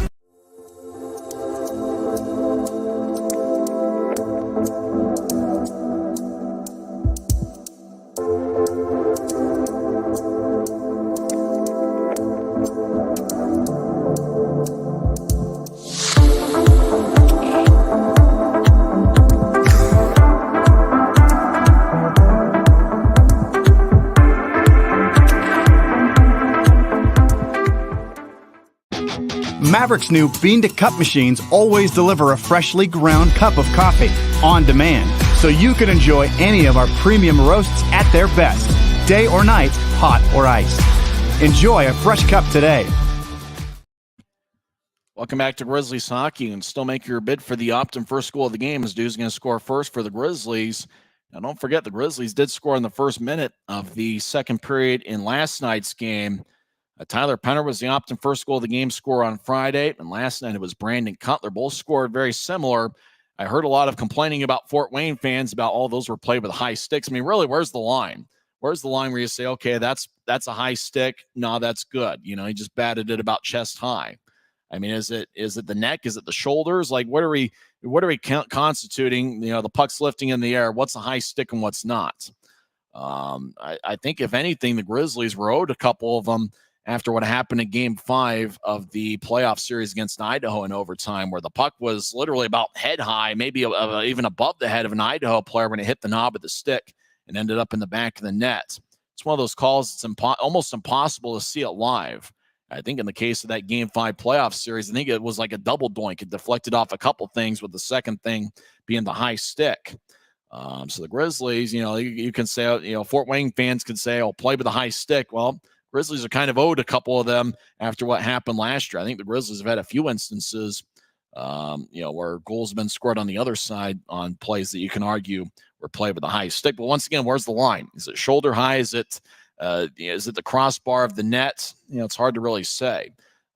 B: Maverick's new bean-to-cup machines always deliver a freshly ground cup of coffee on demand, so you can enjoy any of our premium roasts at their best, day or night, hot or iced. Enjoy a fresh cup today.
A: Welcome back to Grizzlies Hockey, and still make your bid for the Optum first goal of the game as Dude's going to score first for the Grizzlies. Now, don't forget, the Grizzlies did score in the first minute of the second period in last night's game. Tyler Penner was the Optum first goal of the game scorer on Friday, and last night it was Brandon Cutler. Both scored very similar. I heard a lot of complaining about Fort Wayne fans about all those were played with high sticks. I mean, really, where's the line? Where's the line where you say, okay, that's a high stick? No, that's good. You know, he just batted it about chest high. I mean, is it the neck? Is it the shoulders? Like, what are we constituting? You know, the puck's lifting in the air. What's a high stick and what's not? I think if anything, the Grizzlies were owed a couple of them after what happened in Game 5 of the playoff series against Idaho in overtime, where the puck was literally about head high, maybe even above the head of an Idaho player when it hit the knob of the stick and ended up in the back of the net. It's one of those calls it's almost impossible to see it live. I think in the case of that Game 5 playoff series, I think it was like a double doink. It deflected off a couple things, with the second thing being the high stick. So the Grizzlies, you know, you can say, you know, Fort Wayne fans can say, oh, play with a high stick. Well, Grizzlies are kind of owed a couple of them after what happened last year. I think the Grizzlies have had a few instances, you know, where goals have been scored on the other side on plays that you can argue were played with a high stick. But once again, where's the line? Is it shoulder high? Is it the crossbar of the net? You know, it's hard to really say,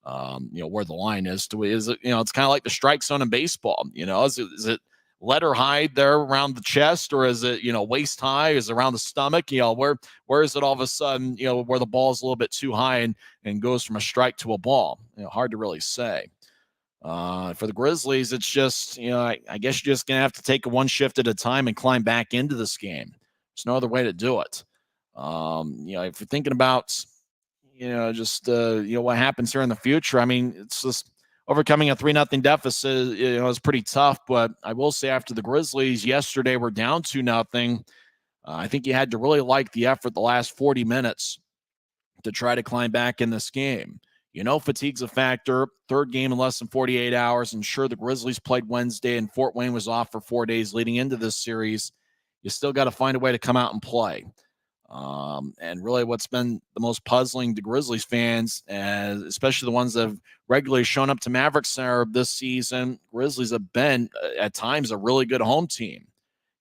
A: you know, where the line is. Is it, you know, it's kind of like the strike zone in baseball. You know, is it letter high there around the chest, or is it, waist high? Is it around the stomach? Where is it all of a sudden, where the ball is a little bit too high and goes from a strike to a ball? Hard to really say. For the Grizzlies, it's just, I guess you're just going to have to take it one shift at a time and climb back into this game. There's no other way to do it. If you're thinking about, what happens here in the future, I mean, it's just overcoming a 3-0 deficit, is pretty tough. But I will say, after the Grizzlies yesterday were down 2-0, I think you had to really like the effort the last 40 minutes to try to climb back in this game. Fatigue's a factor. Third game in less than 48 hours. And sure, the Grizzlies played Wednesday and Fort Wayne was off for 4 days leading into this series. You still got to find a way to come out and play. And really what's been the most puzzling to Grizzlies fans, especially the ones that have regularly shown up to Mavericks Center this season, Grizzlies have been, at times, a really good home team.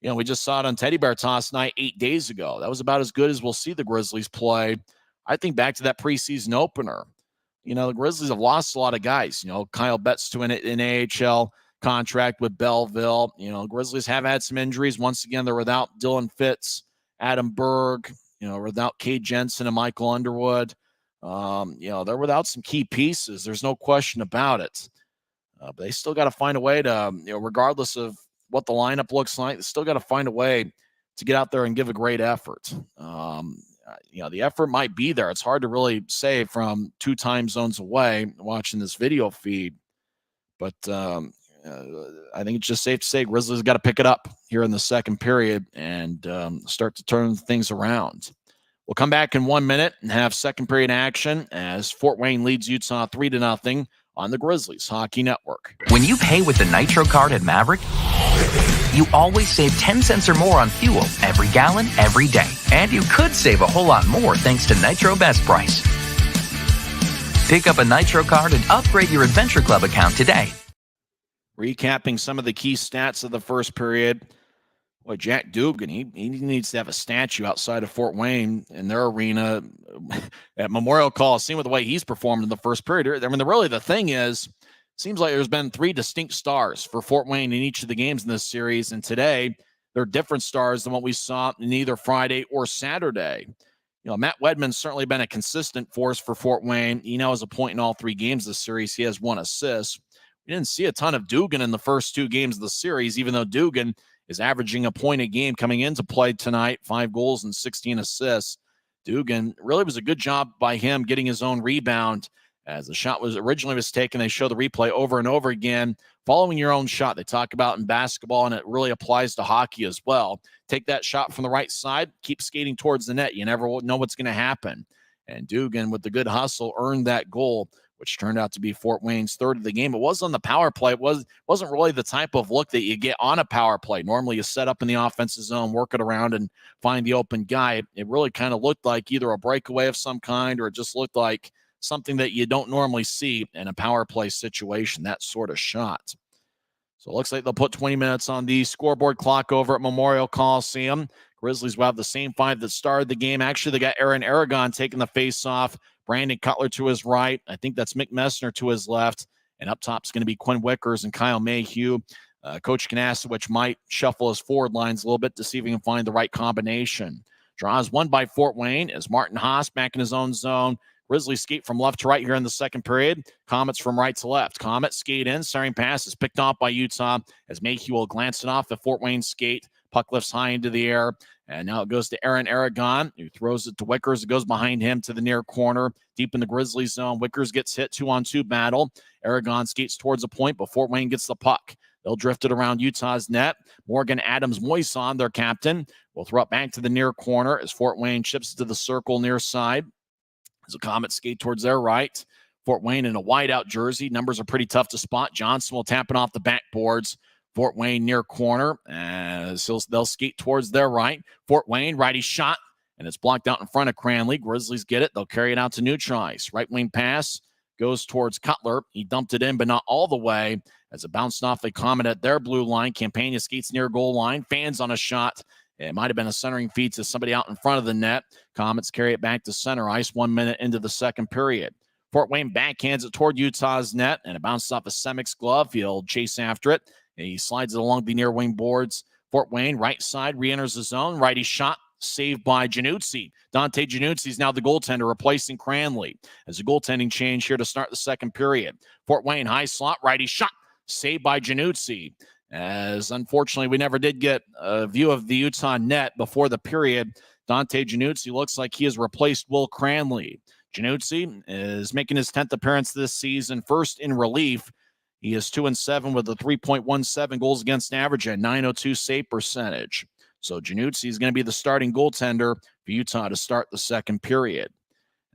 A: We just saw it on Teddy Bear Toss night 8 days ago. That was about as good as we'll see the Grizzlies play. I think back to that preseason opener. The Grizzlies have lost a lot of guys. Kyle Betts to an AHL contract with Belleville. Grizzlies have had some injuries. Once again, they're without Dylan Fitz, Adam Berg, without Cade Jensen and Michael Underwood. They're without some key pieces. There's no question about it. But they still got to find a way to, regardless of what the lineup looks like, they still got to find a way to get out there and give a great effort. The effort might be there. It's hard to really say from 2 time zones away watching this video feed. But I think it's just safe to say Grizzlies got to pick it up here in the second period and start to turn things around. We'll come back in 1 minute and have second period action as Fort Wayne leads Utah 3-0 on the Grizzlies Hockey Network.
K: When you pay with the Nitro card at Maverick, you always save 10 cents or more on fuel every gallon, every day. And you could save a whole lot more thanks to Nitro Best Price. Pick up a Nitro card and upgrade your Adventure Club account today.
A: Recapping some of the key stats of the first period. Boy, Jack Dugan, he needs to have a statue outside of Fort Wayne in their arena at Memorial Coliseum with the way he's performed in the first period. I mean, really the thing is, seems like there's been 3 distinct stars for Fort Wayne in each of the games in this series, and today they're different stars than what we saw in either Friday or Saturday. Matt Wedman's certainly been a consistent force for Fort Wayne. He now has a point in all 3 games this series. He has 1 assist. We didn't see a ton of Dugan in the first 2 games of the series, even though Dugan is averaging a point a game coming into play tonight, 5 goals and 16 assists. Dugan, really was a good job by him getting his own rebound. As the shot was originally taken, they show the replay over and over again. Following your own shot, they talk about in basketball, and it really applies to hockey as well. Take that shot from the right side, keep skating towards the net. You never know what's going to happen. And Dugan, with the good hustle, earned that goal, which turned out to be Fort Wayne's 3rd of the game. It was on the power play. It wasn't really the type of look that you get on a power play. Normally you set up in the offensive zone, work it around, and find the open guy. It really kind of looked like either a breakaway of some kind, or it just looked like something that you don't normally see in a power play situation, that sort of shot. So it looks like they'll put 20 minutes on the scoreboard clock over at Memorial Coliseum. Grizzlies will have the same 5 that started the game. Actually, they got Aaron Aragon taking the face-off. Brandon Cutler to his right. I think that's Mick Messner to his left. And up top is going to be Quinn Wickers and Kyle Mayhew. Coach Kanasowicz might shuffle his forward lines a little bit to see if he can find the right combination. Draws won by Fort Wayne as Martin Haas back in his own zone. Grizzlies skate from left to right here in the second period. Komets from right to left. Komets skate in. Centering pass is picked off by Utah as Mayhew will glance it off the Fort Wayne skate. Puck lifts high into the air. And now it goes to Aaron Aragon, who throws it to Wickers. It goes behind him to the near corner, deep in the Grizzlies zone. Wickers gets hit 2-on-2 battle. Aragon skates towards the point, but Fort Wayne gets the puck. They'll drift it around Utah's net. Morgan Adams-Moison, their captain, will throw it back to the near corner as Fort Wayne chips to the circle near side. As the Komets skate towards their right. Fort Wayne in a whiteout jersey. Numbers are pretty tough to spot. Johnson will tap it off the backboards. Fort Wayne near corner. So they'll skate towards their right. Fort Wayne, righty shot, and it's blocked out in front of Cranley. Grizzlies get it. They'll carry it out to neutral ice. Right wing pass goes towards Cutler. He dumped it in, but not all the way, as it bounced off a Komet at their blue line. Campagna skates near goal line. Fans on a shot. It might have been a centering feed to somebody out in front of the net. Komets carry it back to center ice 1 minute into the second period. Fort Wayne backhands it toward Utah's net, and it bounced off a Semik's glove. He'll chase after it. He slides it along the near wing boards. Fort Wayne, right side, re-enters the zone. Righty shot, saved by Januzzi. Dante Januzzi is now the goaltender, replacing Cranley. As a goaltending change here to start the second period. Fort Wayne, high slot, righty shot, saved by Januzzi. As unfortunately, we never did get a view of the Utah net before the period. Dante Januzzi looks like he has replaced Will Cranley. Januzzi is making his 10th appearance this season, first in relief. He is 2-7 with a 3.17 goals against average and 902 save percentage. So Januzzi is going to be the starting goaltender for Utah to start the second period.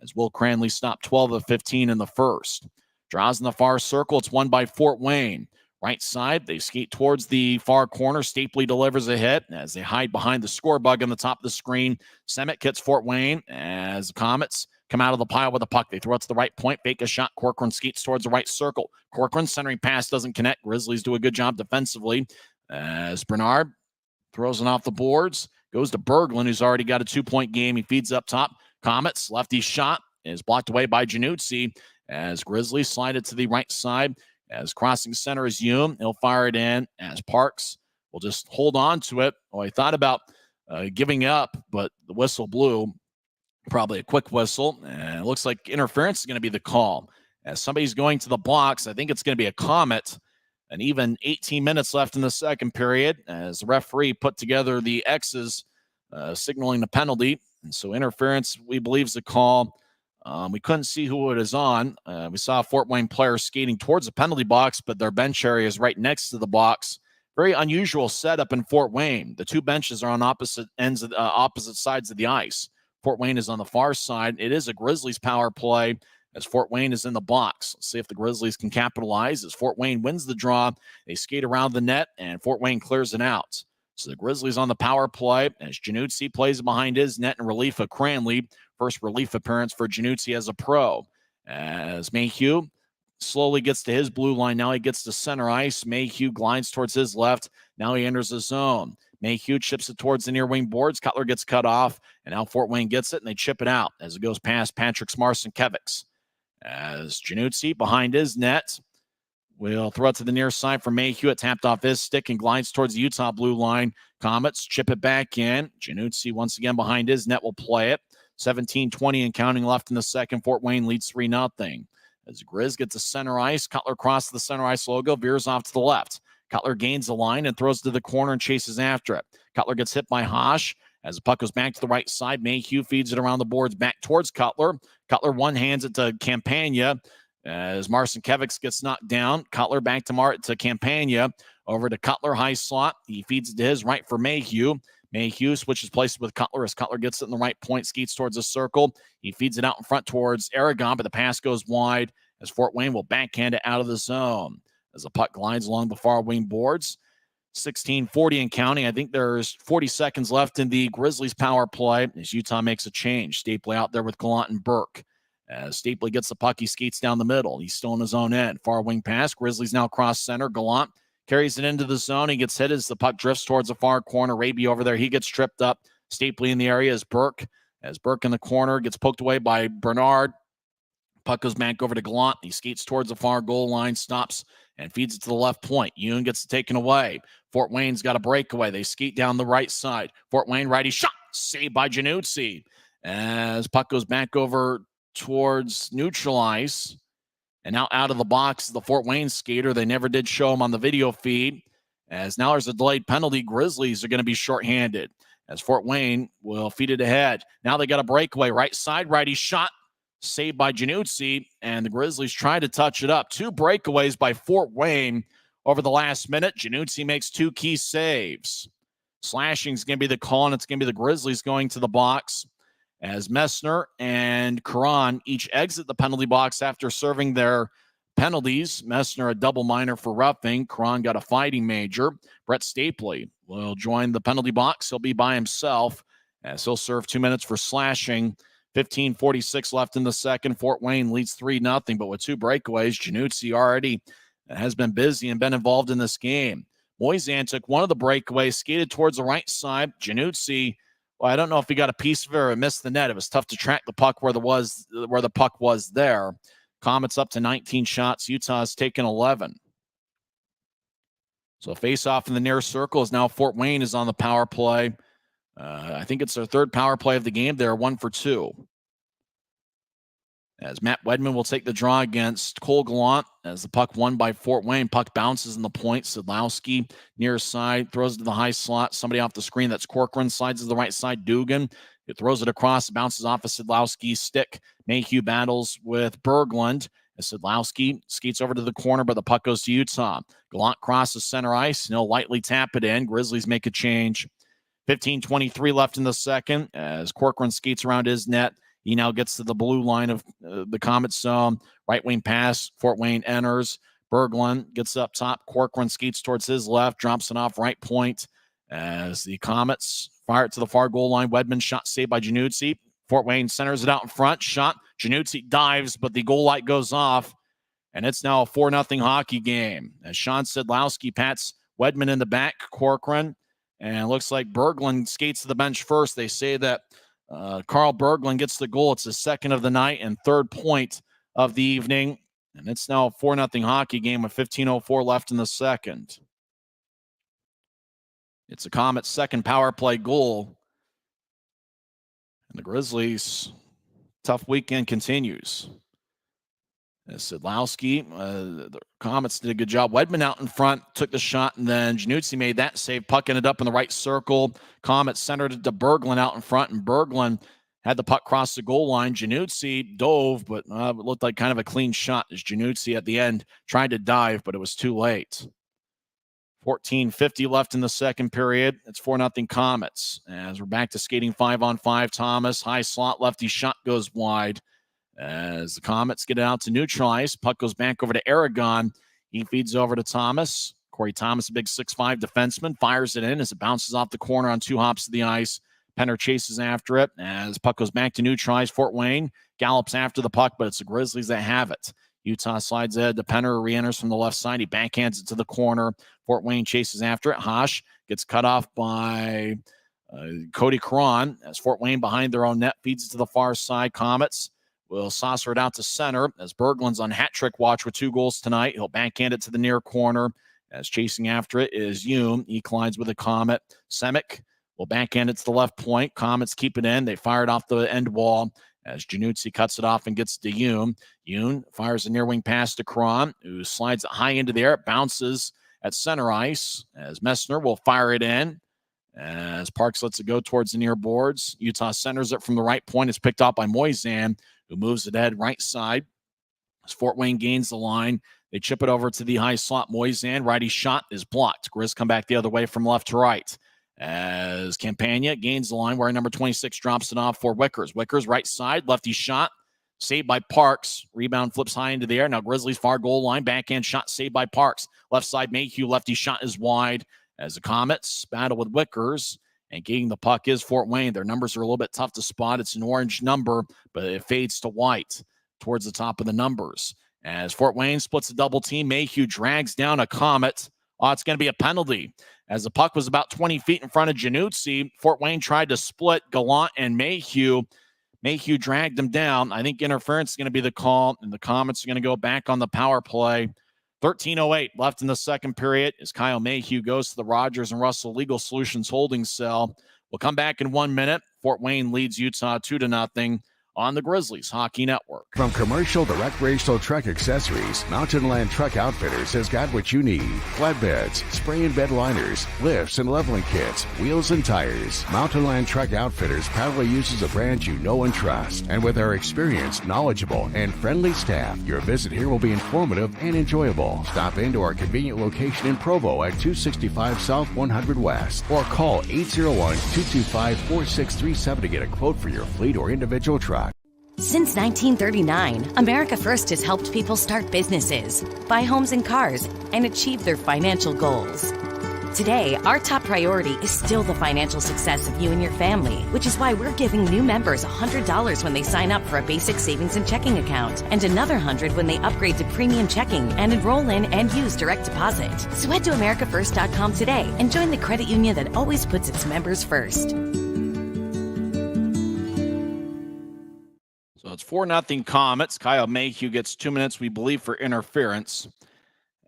A: As Will Cranley stopped 12 of 15 in the first. Draws in the far circle. It's won by Fort Wayne. Right side, they skate towards the far corner. Stapley delivers a hit as they hide behind the score bug on the top of the screen. Semick hits Fort Wayne as the Komets come out of the pile with the puck. They throw it to the right point, fake a shot. Corcoran skates towards the right circle. Corcoran's centering pass doesn't connect. Grizzlies do a good job defensively as Bernard throws it off the boards. Goes to Berglund, who's already got a 2-point game. He feeds up top. Komets, lefty shot is blocked away by Januzzi as Grizzlies slide it to the right side. As crossing center is Hume. He'll fire it in as Parks will just hold on to it. Well, he thought about giving up, but the whistle blew. Probably a quick whistle. And it looks like interference is going to be the call. As somebody's going to the box, I think it's going to be a Komet. And even 18 minutes left in the second period as the referee put together the X's signaling the penalty. And so interference, we believe, is the call. We couldn't see who it is on. We saw a Fort Wayne player skating towards the penalty box, but their bench area is right next to the box. Very unusual setup in Fort Wayne. The two benches are on opposite ends of opposite sides of the ice. Fort Wayne is on the far side. It is a Grizzlies power play as Fort Wayne is in the box. Let's see if the Grizzlies can capitalize as Fort Wayne wins the draw. They skate around the net, and Fort Wayne clears it out. So the Grizzlies on the power play as Januzzi plays behind his net in relief of Cranley. First relief appearance for Januzzi as a pro. As Mayhew slowly gets to his blue line. Now he gets to center ice. Mayhew glides towards his left. Now he enters the zone. Mayhew chips it towards the near wing boards. Cutler gets cut off, and now Fort Wayne gets it, and they chip it out as it goes past Patrick Marcinkiewicz. As Januzzi behind his net will throw it to the near side for Mayhew. It tapped off his stick and glides towards the Utah blue line. Komets chip it back in. Januzzi once again behind his net will play it. 17-20 and counting left in the second. Fort Wayne leads 3-0. As Grizz gets to center ice, Cutler crosses the center ice logo, veers off to the left. Cutler gains the line and throws to the corner and chases after it. Cutler gets hit by Hosh. As the puck goes back to the right side, Mayhew feeds it around the boards back towards Cutler. Cutler one-hands it to Campagna. As Marcinkiewicz gets knocked down, Cutler back to Campagna. Over to Cutler, high slot. He feeds it to his right for Mayhew. Mayhew switches places with Cutler as Cutler gets it in the right point, skates towards the circle. He feeds it out in front towards Aragon, but the pass goes wide as Fort Wayne will backhand it out of the zone. As the puck glides along the far wing boards. 16:40 and counting. I think there's 40 seconds left in the Grizzlies power play as Utah makes a change. Stapley out there with Gallant and Burke. As Stapley gets the puck, he skates down the middle. He's still in his own end. Far wing pass. Grizzlies now cross center. Gallant carries it into the zone. He gets hit as the puck drifts towards the far corner. Raby over there. He gets tripped up. Stapley in the area is Burke. As Burke in the corner gets poked away by Bernard. Puck goes back over to Gallant. He skates towards the far goal line, stops, and feeds it to the left point. Yoon gets it taken away. Fort Wayne's got a breakaway. They skate down the right side. Fort Wayne righty shot. Saved by Januzzi. As puck goes back over towards neutral ice. And now out of the box, the Fort Wayne skater. They never did show him on the video feed. As now there's a delayed penalty. Grizzlies are going to be shorthanded. As Fort Wayne will feed it ahead. Now they got a breakaway. Right side, righty shot. Saved by Januzzi, and the Grizzlies try to touch it up. Two breakaways by Fort Wayne over the last minute. Januzzi makes two key saves. Slashing is going to be the call, and it's going to be the Grizzlies going to the box as Messner and Karan each exit the penalty box after serving their penalties. Messner a double minor for roughing. Karan got a fighting major. Brett Stapley will join the penalty box. He'll be by himself as he'll serve 2 minutes for slashing. 15:46 left in the second. Fort Wayne leads 3-0, but with two breakaways, Januzzi already has been busy and been involved in this game. Moisan took one of the breakaways, skated towards the right side. Januzzi, well, I don't know if he got a piece of it or missed the net. It was tough to track the puck where the puck was there. Komets up to 19 shots. Utah's taken 11. So face-off in the near circle is now Fort Wayne is on the power play. I think it's their third power play of the game. They're 1 for 2. As Matt Wedman will take the draw against Cole Gallant as the puck won by Fort Wayne. Puck bounces in the point. Sedlowski near side, throws it to the high slot. Somebody off the screen. That's Corcoran. Slides to the right side. Dugan. It throws it across. Bounces off of Sedlowski's stick. Mayhew battles with Berglund. As Sedlowski skates over to the corner, but the puck goes to Utah. Gallant crosses center ice. He'll lightly tap it in. Grizzlies make a change. 15:23 left in the second as Corcoran skates around his net. He now gets to the blue line of the Komets zone. Right wing pass. Fort Wayne enters. Berglund gets up top. Corcoran skates towards his left. Drops it off right point as the Komets fire it to the far goal line. Wedman shot saved by Januzzi. Fort Wayne centers it out in front. Shot. Januzzi dives, but the goal light goes off. And it's now a 4-0 hockey game. As Sean Sedlowski pats Wedman in the back. Corcoran. And it looks like Berglund skates to the bench first. They say that Carl Berglund gets the goal. It's his second of the night and third point of the evening. And it's now a 4-0 hockey game with 15:04 left in the second. It's a Komets' second power play goal. And the Grizzlies' tough weekend continues. Sedlowski, the Komets did a good job. Wedman out in front, took the shot, and then Januzzi made that save. Puck ended up in the right circle. Komets centered it to Berglund out in front, and Berglund had the puck cross the goal line. Januzzi dove, but it looked like kind of a clean shot as Januzzi at the end tried to dive, but it was too late. 14:50 left in the second period. It's 4-0 Komets. As we're back to skating 5-on-5, Thomas, high slot, lefty shot goes wide. As the Komets get it out to neutral ice, puck goes back over to Aragon. He feeds over to Thomas. Corey Thomas, a big 6'5 defenseman, fires it in as it bounces off the corner on 2 hops of the ice. Penner chases after it as puck goes back to neutral ice. Fort Wayne gallops after the puck, but it's the Grizzlies that have it. Utah slides ahead to Penner, re-enters from the left side. He backhands it to the corner. Fort Wayne chases after it. Hosh gets cut off by Cody Cron as Fort Wayne behind their own net feeds it to the far side. Komets will saucer it out to center as Berglund's on hat trick watch with 2 goals tonight. He'll backhand it to the near corner as chasing after it is Hume. He collides with a Komet. Semick will backhand it to the left point. Komets keep it in. They fire it off the end wall as Januzzi cuts it off and gets to Hume. Hume fires a near wing pass to Cron, who slides it high into the air. It bounces at center ice as Messner will fire it in. As Parks lets it go towards the near boards. Utah centers it from the right point. It's picked up by Moisan, who moves it ahead right side. As Fort Wayne gains the line, they chip it over to the high slot. Moisan, righty shot is blocked. Grizz come back the other way from left to right. As Campagna gains the line, where number 26 drops it off for Wickers. Wickers, right side, lefty shot, saved by Parks. Rebound flips high into the air. Now Grizzlies far goal line, backhand shot saved by Parks. Left side, Mayhew, lefty shot is wide. As the Komets battle with Wickers, and getting the puck is Fort Wayne. Their numbers are a little bit tough to spot. It's an orange number, but it fades to white towards the top of the numbers. As Fort Wayne splits a double team, Mayhew drags down a Komet. Oh, it's going to be a penalty. As the puck was about 20 feet in front of Januzzi, Fort Wayne tried to split Gallant and Mayhew. Mayhew dragged them down. I think interference is going to be the call, and the Komets are going to go back on the power play. 13:08 left in the second period as Kyle Mayhew goes to the Rogers and Russell Legal Solutions holding cell. We'll come back in 1 minute. Fort Wayne leads Utah 2-0 on the Grizzlies Hockey Network.
F: From commercial to recreational truck accessories, Mountain Land Truck Outfitters has got what you need. Flatbeds, spray and bed liners, lifts and leveling kits, wheels and tires. Mountain Land Truck Outfitters proudly uses a brand you know and trust. And with our experienced, knowledgeable, and friendly staff, your visit here will be informative and enjoyable. Stop into our convenient location in Provo at 265 South 100 West or call 801-225-4637 to get a quote for your fleet or individual truck.
G: Since 1939, America First has helped people start businesses, buy homes and cars, and achieve their financial goals. Today, our top priority is still the financial success of you and your family, which is why we're giving new members $100 when they sign up for a basic savings and checking account, and another $100 when they upgrade to premium checking and enroll in and use direct deposit. So head to AmericaFirst.com today and join the credit union that always puts its members first.
A: So it's 4-0 Komets. Kyle Mayhew gets 2 minutes, we believe, for interference.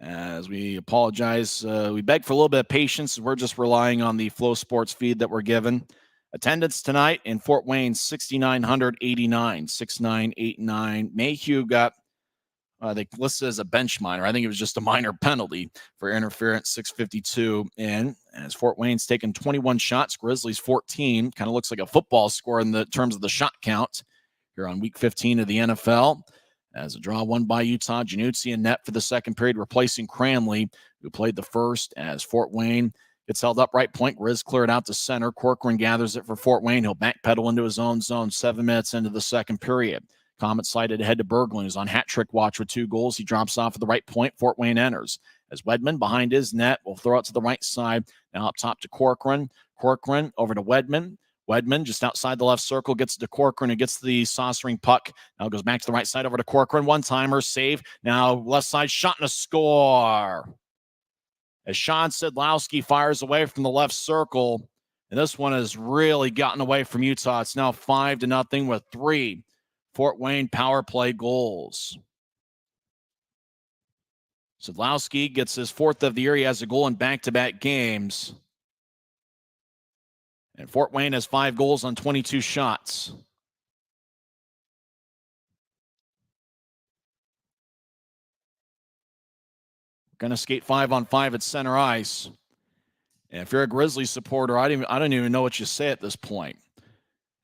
A: As we apologize, we beg for a little bit of patience. We're just relying on the Flow Sports feed that we're given. Attendance tonight in Fort Wayne, 6,989, 6,989. Mayhew got, they listed as a bench minor. I think it was just a minor penalty for interference, 652 in. As Fort Wayne's taken 21 shots, Grizzlies 14. Kind of looks like a football score in the terms of the shot count here on week 15 of the NFL. As a draw won by Utah, Januzzi in net for the second period, replacing Cranley, who played the first. As Fort Wayne gets held up right point, Grizz cleared out to center. Corcoran gathers it for Fort Wayne. He'll backpedal into his own zone 7 minutes into the second period. Komets slided ahead to Berglund, who's on hat trick watch with 2 goals. He drops off at the right point. Fort Wayne enters. As Wedman behind his net will throw it to the right side. Now up top to Corcoran. Corcoran over to Wedman. Wedman just outside the left circle gets to Corcoran and gets the saucering puck. Now goes back to the right side over to Corcoran. One-timer, save. Now left side shot and a score. As Sean Sidlowski fires away from the left circle. And this one has really gotten away from Utah. It's now 5-0 with 3 Fort Wayne power play goals. Sidlowski gets his 4th of the year. He has a goal in back-to-back games. And Fort Wayne has 5 goals on 22 shots. Going to skate 5-on-5 at center ice. And if you're a Grizzlies supporter, I don't even know what you say at this point.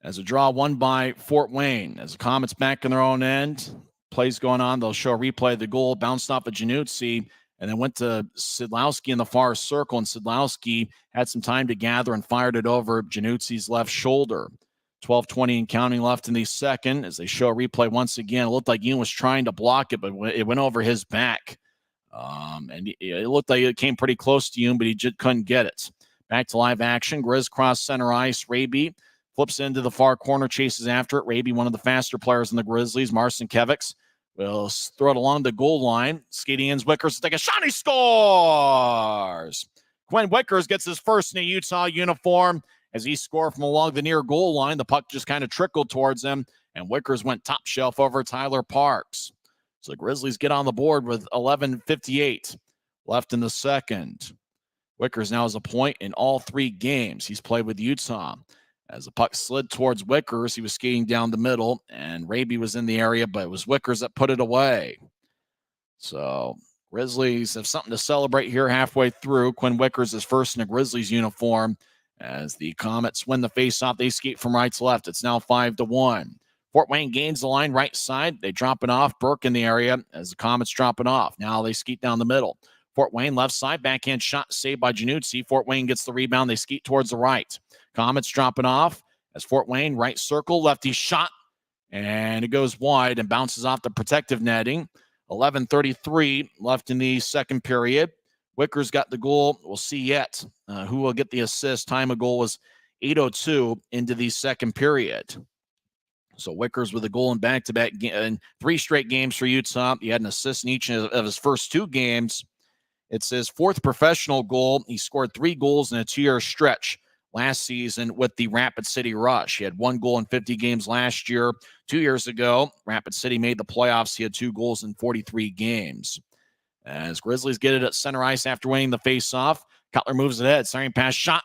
A: As a draw won by Fort Wayne. As the Komets back in their own end. Plays going on. They'll show a replay of the goal. Bounced off of Januzzi. And then went to Sidlowski in the far circle, and Sidlowski had some time to gather and fired it over Januzzi's left shoulder. 12:20 and counting left in the second. As they show a replay once again, it looked like Ian was trying to block it, but it went over his back. And it looked like it came pretty close to Ian, but he just couldn't get it. Back to live action. Grizz cross center ice. Raby flips into the far corner, chases after it. Raby, one of the faster players in the Grizzlies. Marcinkiewicz will throw it along the goal line. Skating in Wickers to take a shot. He scores! Quinn Wickers gets his first in a Utah uniform as he scored from along the near goal line. The puck just kind of trickled towards him, and Wickers went top shelf over Tyler Parks. So the Grizzlies get on the board with 11:58 left in the second. Wickers now has a point in all 3 games he's played with Utah. As the puck slid towards Wickers, he was skating down the middle, and Raby was in the area, but it was Wickers that put it away. So Grizzlies have something to celebrate here halfway through. Quinn Wickers is first in a Grizzlies uniform. As the Komets win the faceoff, they skate from right to left. It's now 5-1. Fort Wayne gains the line right side. They drop it off. Burke in the area as the Komets drop it off. Now they skate down the middle. Fort Wayne left side, backhand shot saved by Januzzi. Fort Wayne gets the rebound. They skeet towards the right. Komets dropping off as Fort Wayne, right circle, lefty shot, and it goes wide and bounces off the protective netting. 11:33 left in the second period. Wickers got the goal. We'll see yet who will get the assist. Time of goal was 8:02 into the second period. So Wickers with a goal in back-to-back in 3 straight games for Utah. He had an assist in each of his first 2 games. It's his 4th professional goal. He scored 3 goals in a 2-year stretch last season with the Rapid City Rush. He had 1 goal in 50 games last year. 2 years ago, Rapid City made the playoffs. He had 2 goals in 43 games. As Grizzlies get it at center ice after winning the faceoff, Cutler moves it ahead. Centering pass shot.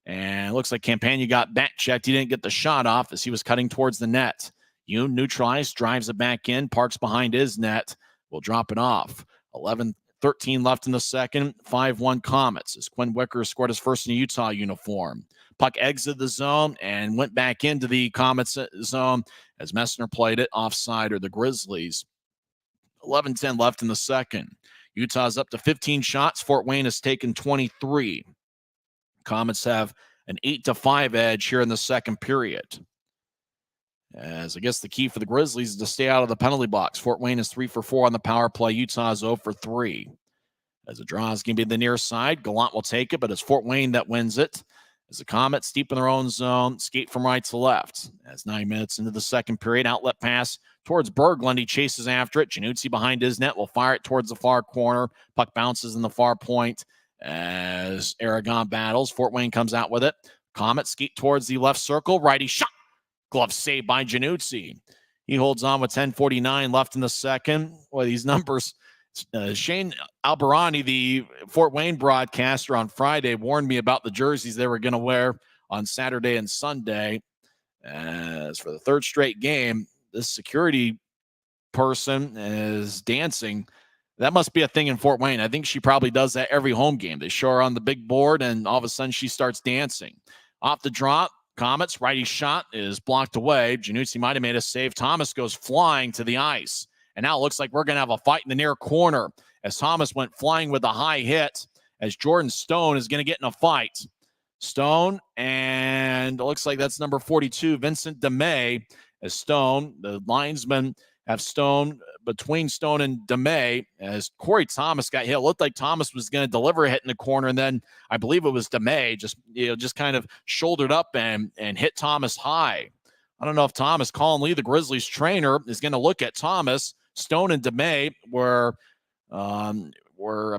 A: And it looks like Campagna got back checked. He didn't get the shot off as he was cutting towards the net. Yoon neutralized, drives it back in. Parks behind his net. Will drop it off. 11:13 left in the second. 5-1 Komets as Quinn Wickers scored his first in a Utah uniform. Puck exited the zone and went back into the Komets zone as Messner played it offside, or the Grizzlies. 11:10 left in the second. Utah's up to 15 shots. Fort Wayne has taken 23. Komets have an 8-5 edge here in the second period. As I guess the key for the Grizzlies is to stay out of the penalty box. Fort Wayne is 3 for 4 on the power play. Utah is 0 for 3. As the draw is going to be the near side, Gallant will take it, but it's Fort Wayne that wins it. As the Komets deep in their own zone, skate from right to left. As 9 minutes into the second period, outlet pass towards Berglund. He chases after it. Januzzi behind his net will fire it towards the far corner. Puck bounces in the far point as Aragon battles. Fort Wayne comes out with it. Komets skate towards the left circle. Righty shot. Glove saved by Januzzi. He holds on with 10:49 left in the second. Boy, these numbers, Shane Albarani, the Fort Wayne broadcaster on Friday, warned me about the jerseys they were going to wear on Saturday and Sunday. As for the third straight game, this security person is dancing. That must be a thing in Fort Wayne. I think she probably does that every home game. They show her on the big board, and all of a sudden she starts dancing. Off the drop, Komets, righty shot is blocked away. Januzzi might have made a save. Thomas goes flying to the ice. And now it looks like we're going to have a fight in the near corner as Thomas went flying with a high hit as Jordan Stone is going to get in a fight. Stone, and it looks like that's number 42, Vincent DeMay, as Stone, the linesmen have Stone between Stone and DeMay as Corey Thomas got hit. It looked like Thomas was going to deliver a hit in the corner, and then I believe it was DeMay just kind of shouldered up and hit Thomas high. I don't know if Thomas, Colin Lee, the Grizzlies trainer, is going to look at Thomas. Stone and DeMay were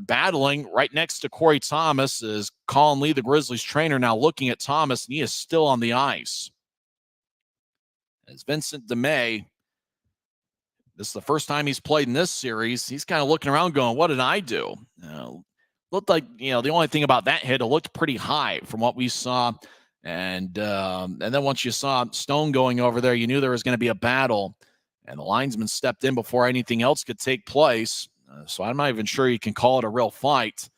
A: battling right next to Corey Thomas as Colin Lee, the Grizzlies trainer, now looking at Thomas, and he is still on the ice. As Vincent DeMay, this is the first time he's played in this series. He's kind of looking around going, what did I do? Looked like, the only thing about that hit, it looked pretty high from what we saw. And then once you saw Stone going over there, you knew there was going to be a battle. And the linesman stepped in before anything else could take place. So I'm not even sure you can call it a real fight.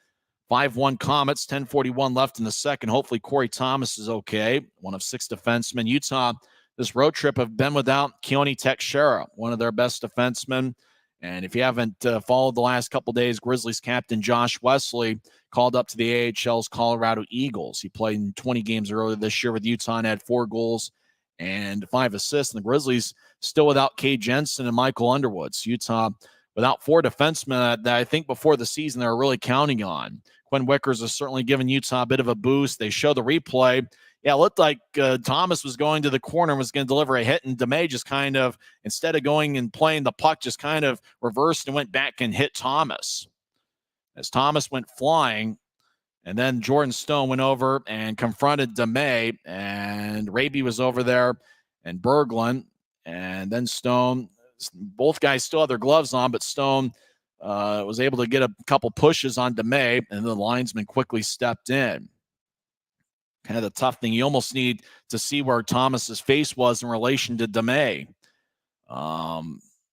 A: 5-1 Komets, 10:41 left in the second. Hopefully Corey Thomas is okay. One of 6 defensemen. Utah, this road trip, have been without Keone Teixeira, one of their best defensemen. And if you haven't followed the last couple days, Grizzlies captain Josh Wesley called up to the AHL's Colorado Eagles. He played in 20 games earlier this year with Utah and had 4 goals and 5 assists. And the Grizzlies still without Kay Jensen and Michael Underwood. So Utah without 4 defensemen that I think before the season they were really counting on. Quinn Wickers has certainly given Utah a bit of a boost. They show the replay. Yeah, it looked like Thomas was going to the corner and was going to deliver a hit, and DeMay just kind of, instead of going and playing the puck, just kind of reversed and went back and hit Thomas. As Thomas went flying, and then Jordan Stone went over and confronted DeMay, and Raby was over there, and Berglund, and then Stone. Both guys still had their gloves on, but Stone was able to get a couple pushes on DeMay, and the linesman quickly stepped in. Kind of the tough thing. You almost need to see where Thomas's face was in relation to DeMay.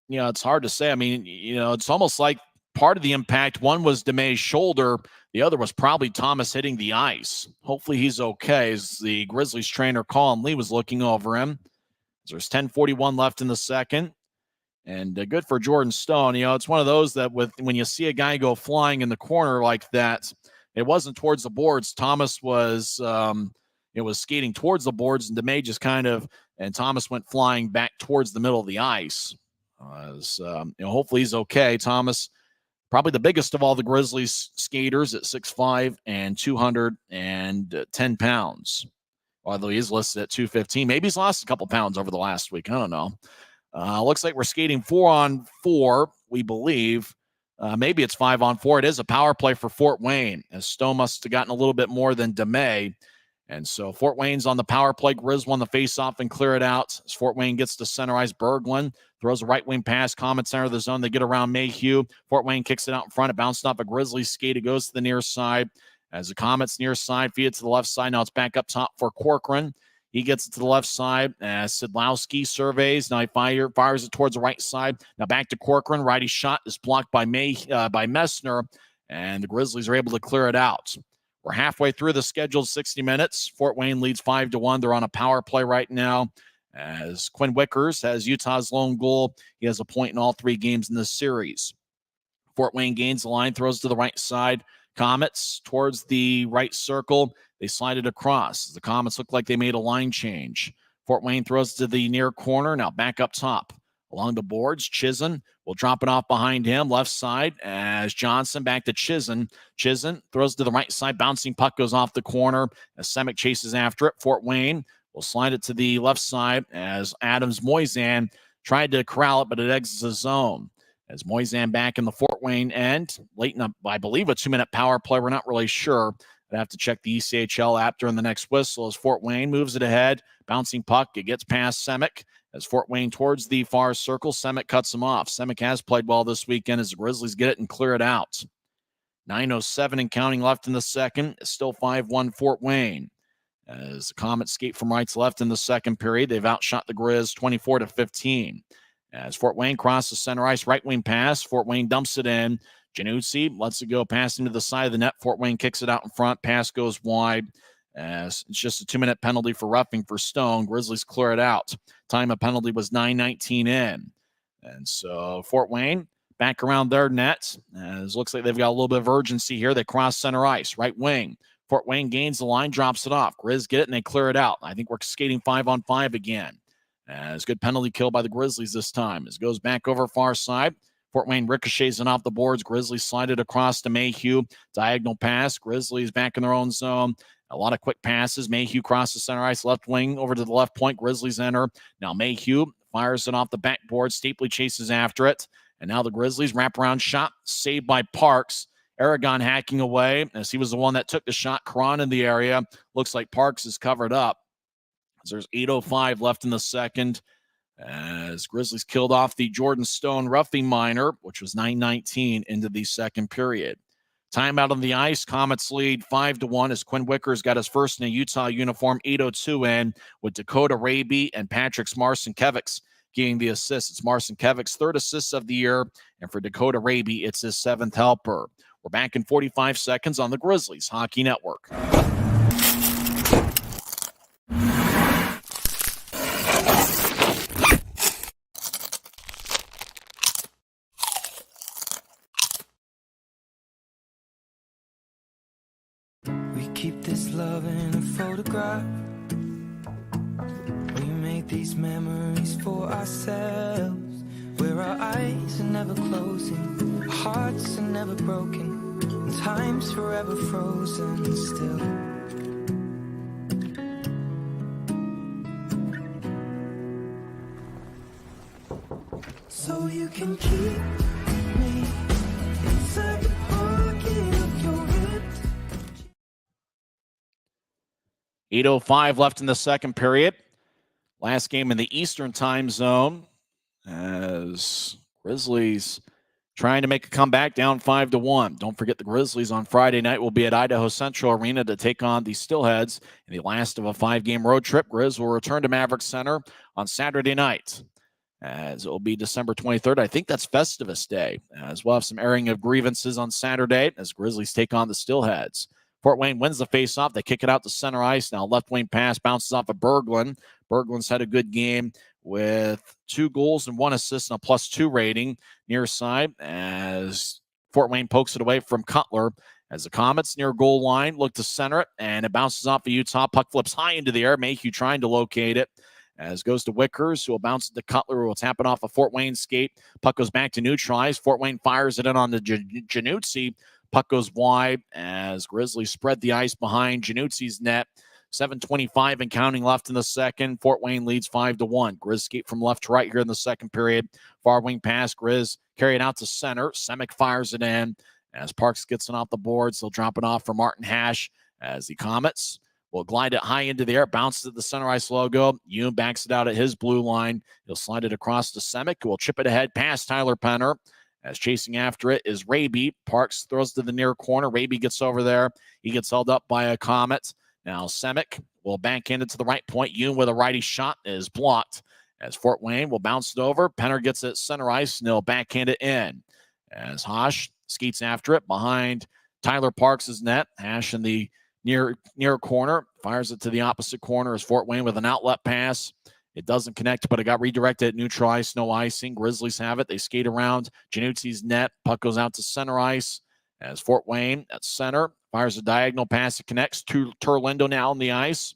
A: It's hard to say. I mean, it's almost like part of the impact, one was DeMay's shoulder. The other was probably Thomas hitting the ice. Hopefully he's okay, as the Grizzlies trainer Colin Lee was looking over him. There's 10:41 left in the second. And good for Jordan Stone. It's one of those that when you see a guy go flying in the corner like that, it wasn't towards the boards. Thomas was skating towards the boards, and DeMay just and Thomas went flying back towards the middle of the ice. Hopefully he's okay. Thomas, probably the biggest of all the Grizzlies skaters at 6'5" and 210 pounds. Although he's listed at 215. Maybe he's lost a couple pounds over the last week. I don't know. Looks like we're skating 4-on-4, we believe. Maybe it's 5-on-4. It is a power play for Fort Wayne, as Stone must have gotten a little bit more than DeMay. And so Fort Wayne's on the power play. Grizz won the faceoff and clear it out. As Fort Wayne gets to center ice, Berglund throws a right wing pass. Komets center of the zone. They get around Mayhew. Fort Wayne kicks it out in front. It bounced off a Grizzlies skate. It goes to the near side. As the Komets near side feed it to the left side. Now it's back up top for Corcoran. He gets it to the left side as Sidlowski surveys. Now he fires it towards the right side. Now back to Corcoran. Righty shot is blocked by Messner, and the Grizzlies are able to clear it out. We're halfway through the scheduled 60 minutes. Fort Wayne leads 5-1. They're on a power play right now, as Quinn Wickers has Utah's lone goal. He has a point in all 3 games in this series. Fort Wayne gains the line, throws to the right side. Komets towards the right circle. They slide it across. The Komets look like they made a line change. Fort Wayne throws to the near corner. Now back up top. Along the boards, Chizen will drop it off behind him. Left side as Johnson back to Chizen. Chizen throws to the right side. Bouncing puck goes off the corner as Semick chases after it. Fort Wayne will slide it to the left side as Adams Moisan tried to corral it, but it exits the zone. As Moisan back in the Fort Wayne end, late in I believe a 2-minute power play. We're not really sure. I'd have to check the ECHL app during the next whistle as Fort Wayne moves it ahead. Bouncing puck. It gets past Semick as Fort Wayne towards the far circle. Semick cuts him off. Semick has played well this weekend as the Grizzlies get it and clear it out. 9:07 and counting left in the second. It's still 5-1 Fort Wayne. As the Komets skate from right to left in the second period, they've outshot the Grizz 24-15. As Fort Wayne crosses center ice, right wing pass. Fort Wayne dumps it in. Januzzi lets it go past him to the side of the net. Fort Wayne kicks it out in front. Pass goes wide. As it's just a 2-minute penalty for roughing for Stone. Grizzlies clear it out. Time of penalty was 9:19 in. And so Fort Wayne back around their net. As it looks like they've got a little bit of urgency here. They cross center ice, right wing. Fort Wayne gains the line, drops it off. Grizz get it, and they clear it out. I think we're skating 5-on-5 again. As good penalty kill by the Grizzlies this time. As it goes back over far side. Fort Wayne ricochets it off the boards. Grizzlies slide it across to Mayhew. Diagonal pass. Grizzlies back in their own zone. A lot of quick passes. Mayhew crosses center ice, left wing over to the left point. Grizzlies enter. Now Mayhew fires it off the backboard. Stapley chases after it. And now the Grizzlies wraparound shot saved by Parks. Aragon hacking away as he was the one that took the shot. Cron in the area. Looks like Parks is covered up. There's 8:05 left in the second. As Grizzlies killed off the Jordan Stone roughing minor, which was 9:19 into the second period. Timeout on the ice. Komets lead 5-1 as Quinn Wickers got his first in a Utah uniform. 8:02 in with Dakota Raby and Patrick Marcinkiewicz getting the assist. It's Marcinkiewicz' third assist of the year, and for Dakota Raby, it's his seventh helper. We're back in 45 seconds on the Grizzlies Hockey Network.
H: We keep this love in a photograph. We make these memories for ourselves, where our eyes are never closing, our hearts are never broken, and time's forever frozen still. So you can keep me inside the pocket of your ripped.
A: 8:05 left in the second period. Last game in the Eastern time zone as Grizzlies trying to make a comeback down 5-1. Don't forget the Grizzlies on Friday night will be at Idaho Central Arena to take on the Steelheads in the last of a 5-game road trip. Grizz will return to Maverick Center on Saturday night as it will be December 23rd. I think that's Festivus Day, as we'll have some airing of grievances on Saturday as Grizzlies take on the Steelheads. Fort Wayne wins the faceoff. They kick it out to center ice. Now left wing pass bounces off of Berglund. Berglund's had a good game with 2 goals and 1 assist and a +2 rating near side as Fort Wayne pokes it away from Cutler as the Komets near goal line look to center it, and it bounces off of Utah. Puck flips high into the air. Mayhew trying to locate it as goes to Wickers, who will bounce it to Cutler, who will tap it off a Fort Wayne skate. Puck goes back to neutralize. Fort Wayne fires it in on the Januzzi. Puck goes wide as Grizzlies spread the ice behind Januzzi's net. 7:25 and counting left in the second. Fort Wayne leads 5-1. Grizz skate from left to right here in the second period. Far wing pass. Grizz carry it out to center. Semick fires it in as Parks gets it off the boards. He'll drop it off for Martin Hash as the Komets will glide it high into the air. Bounces at the center ice logo. Yoon backs it out at his blue line. He'll slide it across to Semick, who will chip it ahead past Tyler Penner. As chasing after it is Raby. Parks throws to the near corner. Raby gets over there. He gets held up by a Komet. Now Semick will backhand it to the right point. Yoon with a righty shot is blocked. As Fort Wayne will bounce it over. Penner gets it center ice and he'll backhand it in. As Hash skates after it behind Tyler Parks' net. Hash in the near corner. Fires it to the opposite corner as Fort Wayne with an outlet pass. It doesn't connect, but it got redirected at neutral ice. No icing. Grizzlies have it. They skate around Januzzi's net. Puck goes out to center ice as Fort Wayne at center fires a diagonal pass. It connects to Turlindo now on the ice.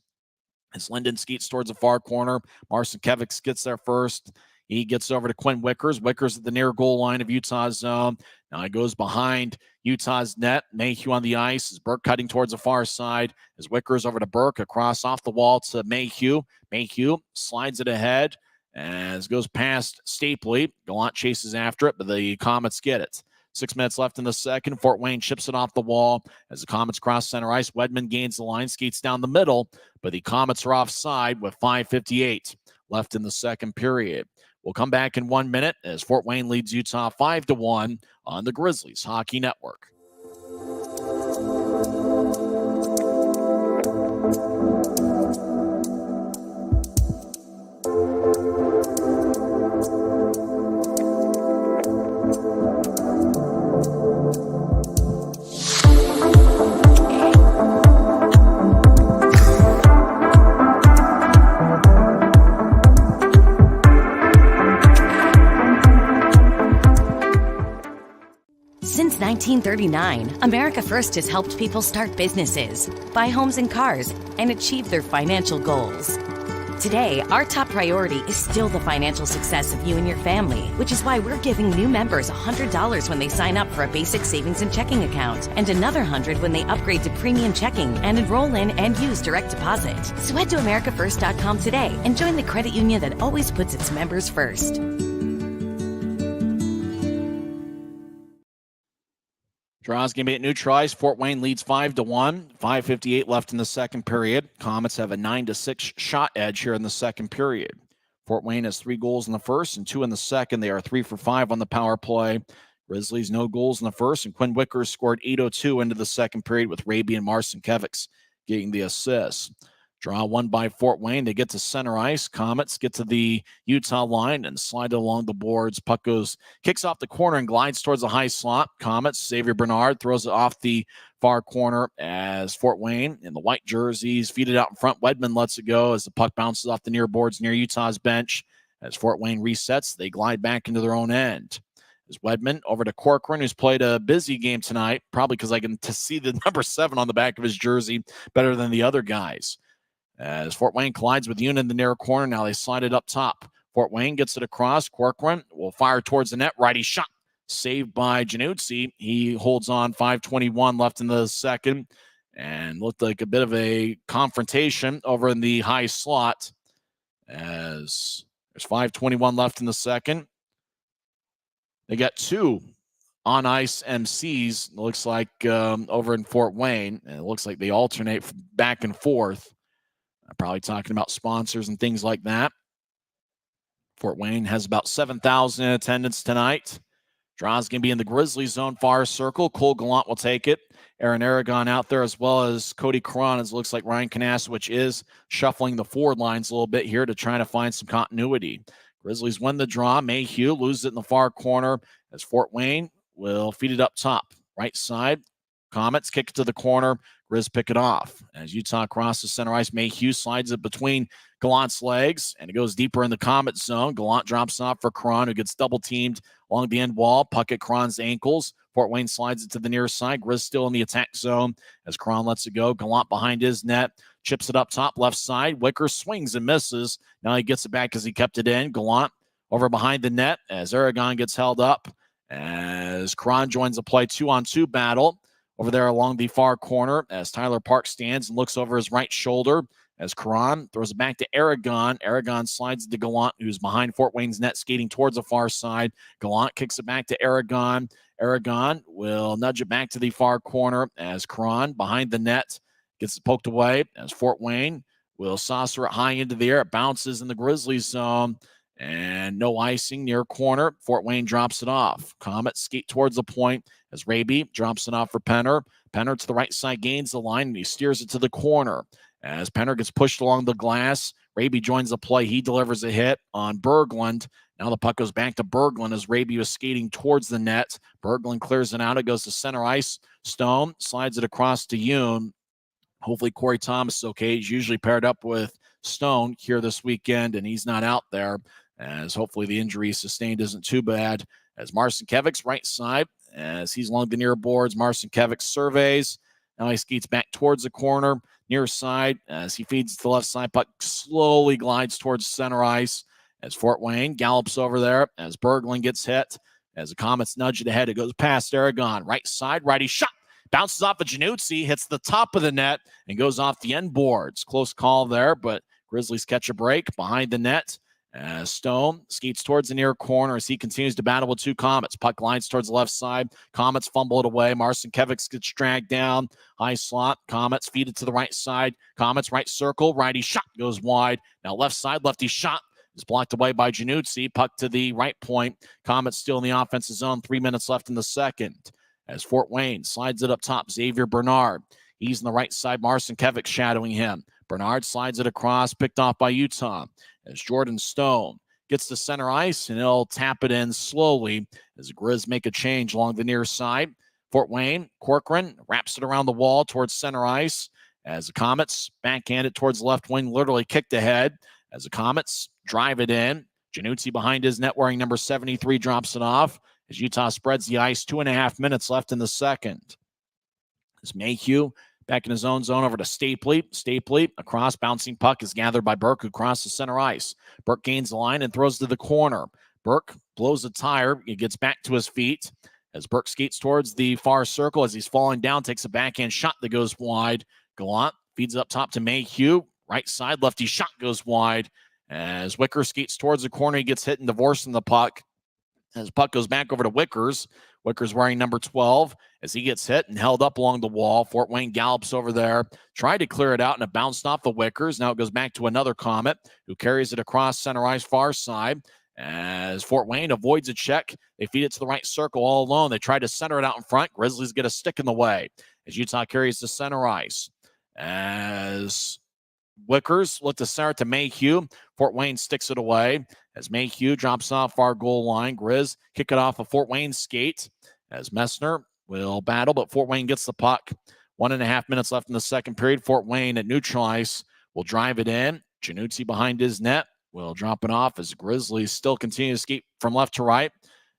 A: As Linden skates towards the far corner, Marcinkiewicz gets there first. He gets over to Quinn Wickers. Wickers at the near goal line of Utah's zone. Now he goes behind Utah's net. Mayhew on the ice as Burke cutting towards the far side. As Wickers over to Burke, across off the wall to Mayhew. Mayhew slides it ahead as goes past Stapley. Gallant chases after it, but the Komets get it. 6 minutes left in the second. Fort Wayne chips it off the wall as the Komets cross center ice. Wedman gains the line, skates down the middle, but the Komets are offside with 5:58 left in the second period. We'll come back in 1 minute as Fort Wayne leads Utah 5-1 on the Grizzlies Hockey Network.
G: Since 1939, America First has helped people start businesses, buy homes and cars, and achieve their financial goals. Today, our top priority is still the financial success of you and your family, which is why we're giving new members $100 when they sign up for a basic savings and checking account, and another $100 when they upgrade to premium checking and enroll in and use direct deposit. So head to AmericaFirst.com today and join the credit union that always puts its members first.
A: Draws game at neutralized. Fort Wayne leads 5-1. 5:58 left in the second period. Komets have a 9-6 shot edge here in the second period. Fort Wayne has 3 goals in the first and 2 in the second. They are 3 for 5 on the power play. Grizzlies no goals in the first, and Quinn Wickers scored 8:02 into the second period with Raby and Marcinkiewicz getting the assists. Draw won by Fort Wayne. They get to center ice. Komets get to the Utah line and slide along the boards. Puck kicks off the corner and glides towards the high slot. Komets, Xavier Bernard throws it off the far corner as Fort Wayne in the white jerseys feed it out in front. Wedman lets it go as the puck bounces off the near boards near Utah's bench. As Fort Wayne resets, they glide back into their own end. As Wedman over to Corcoran, who's played a busy game tonight, probably because I can see the number 7 on the back of his jersey better than the other guys. As Fort Wayne collides with Una in the near corner, now they slide it up top. Fort Wayne gets it across. Corcoran will fire towards the net. Righty shot. Saved by Januzzi. He holds on. 5:21 left in the second. And looked like a bit of a confrontation over in the high slot. As there's 5:21 left in the second. They got 2 on-ice MCs, it looks like, over in Fort Wayne. And it looks like they alternate back and forth. Probably talking about sponsors and things like that. Fort Wayne has about 7,000 in attendance tonight. Draw's going to be in the Grizzlies zone far circle. Cole Gallant will take it. Aaron Aragon out there as well as Cody Cron. It looks like Ryan Kanasowicz is shuffling the forward lines a little bit here to try to find some continuity. Grizzlies win the draw. Mayhew loses it in the far corner as Fort Wayne will feed it up top. Right side. Komets kick it to the corner. Grizz pick it off. As Utah crosses center ice, Mayhew slides it between Gallant's legs, and it goes deeper in the Komet zone. Gallant drops off for Cron, who gets double-teamed along the end wall. Puck at Cron's ankles. Fort Wayne slides it to the near side. Grizz still in the attack zone as Cron lets it go. Gallant behind his net. Chips it up top left side. Wicker swings and misses. Now he gets it back as he kept it in. Gallant over behind the net as Aragon gets held up. As Cron joins the play 2-on-2 battle over there along the far corner as Tyler Park stands and looks over his right shoulder as Karan throws it back to Aragon. Aragon slides to Gallant, who's behind Fort Wayne's net, skating towards the far side. Gallant kicks it back to Aragon. Aragon will nudge it back to the far corner as Karan behind the net gets it poked away as Fort Wayne will saucer it high into the air. It bounces in the Grizzlies zone. And no icing near corner. Fort Wayne drops it off. Komets skate towards the point as Raby drops it off for Penner. Penner to the right side gains the line, and he steers it to the corner. As Penner gets pushed along the glass, Raby joins the play. He delivers a hit on Berglund. Now the puck goes back to Berglund as Raby was skating towards the net. Berglund clears it out. It goes to center ice. Stone slides it across to Yoon. Hopefully Corey Thomas is okay. He's usually paired up with Stone here this weekend, and he's not out there. As hopefully the injury sustained isn't too bad. As Marcinkiewicz right side, as he's along the near boards, Marcinkiewicz surveys. Now he skates back towards the corner, near side, as he feeds to the left side. Puck slowly glides towards center ice as Fort Wayne gallops over there as Berglund gets hit. As the Komets nudge it ahead, it goes past Aragon. Right side, righty shot. Bounces off of Januzzi, hits the top of the net, and goes off the end boards. Close call there, but Grizzlies catch a break behind the net. As Stone skates towards the near corner as he continues to battle with two Komets. Puck lines towards the left side. Komets fumble it away. Marcinkiewicz gets dragged down. High slot. Komets feed it to the right side. Komets right circle. Righty shot goes wide. Now left side. Lefty shot is blocked away by Januzzi. Puck to the right point. Komets still in the offensive zone. 3 minutes left in the second. As Fort Wayne slides it up top. Xavier Bernard. He's on the right side. Marcinkiewicz shadowing him. Bernard slides it across. Picked off by Utah. As Jordan Stone gets to center ice, and he'll tap it in slowly as the Grizz make a change along the near side. Fort Wayne, Corcoran wraps it around the wall towards center ice as the Komets backhand it towards the left wing, literally kicked ahead as the Komets drive it in. Januzzi behind his net wearing number 73 drops it off as Utah spreads the ice. 2.5 minutes left in the second. As Mayhew back in his own zone over to Stapley. Stapley, across, bouncing puck is gathered by Burke, who crosses center ice. Burke gains the line and throws to the corner. Burke blows a tire. He gets back to his feet as Burke skates towards the far circle as he's falling down, takes a backhand shot that goes wide. Gallant feeds up top to Mayhew. Right side, lefty shot goes wide. As Wicker skates towards the corner, he gets hit and divorced from the puck. As puck goes back over to Wickers. Wickers wearing number 12 as he gets hit and held up along the wall. Fort Wayne gallops over there, tried to clear it out, and it bounced off the Wickers. Now it goes back to another Komet who carries it across center ice far side. As Fort Wayne avoids a check, they feed it to the right circle all alone. They try to center it out in front. Grizzlies get a stick in the way as Utah carries to center ice. As Wickers look to center to Mayhew. Fort Wayne sticks it away as Mayhew drops off far goal line. Grizz kick it off a Fort Wayne skate as Messner will battle, but Fort Wayne gets the puck. 1.5 minutes left in the second period. Fort Wayne at neutral ice will drive it in. Januzzi behind his net will drop it off as Grizzlies still continue to skate from left to right.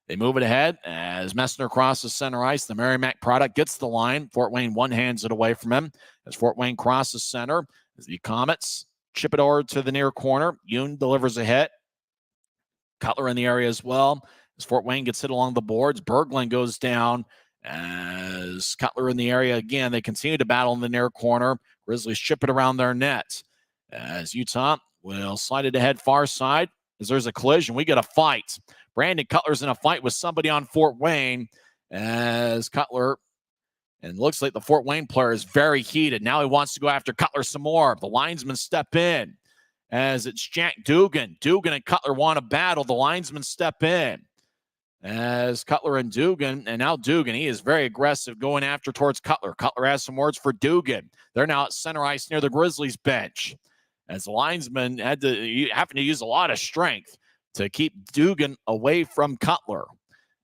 A: They move it ahead as Messner crosses center ice. The Merrimack product gets the line. Fort Wayne one-hands it away from him as Fort Wayne crosses center. As the Komets chip it over to the near corner. Yoon delivers a hit. Cutler in the area as well. As Fort Wayne gets hit along the boards, Berglund goes down. As Cutler in the area again, they continue to battle in the near corner. Grizzlies chip it around their net. As Utah will slide it ahead far side. As there's a collision, we get a fight. Brandon Cutler's in a fight with somebody on Fort Wayne. As Cutler, and looks like the Fort Wayne player is very heated. Now he wants to go after Cutler some more. The linesmen step in as it's Jack Dugan. Dugan and Cutler want to battle. The linesmen step in as Cutler and Dugan. And now Dugan, he is very aggressive going after towards Cutler. Cutler has some words for Dugan. They're now at center ice near the Grizzlies bench as the linesmen having to use a lot of strength to keep Dugan away from Cutler.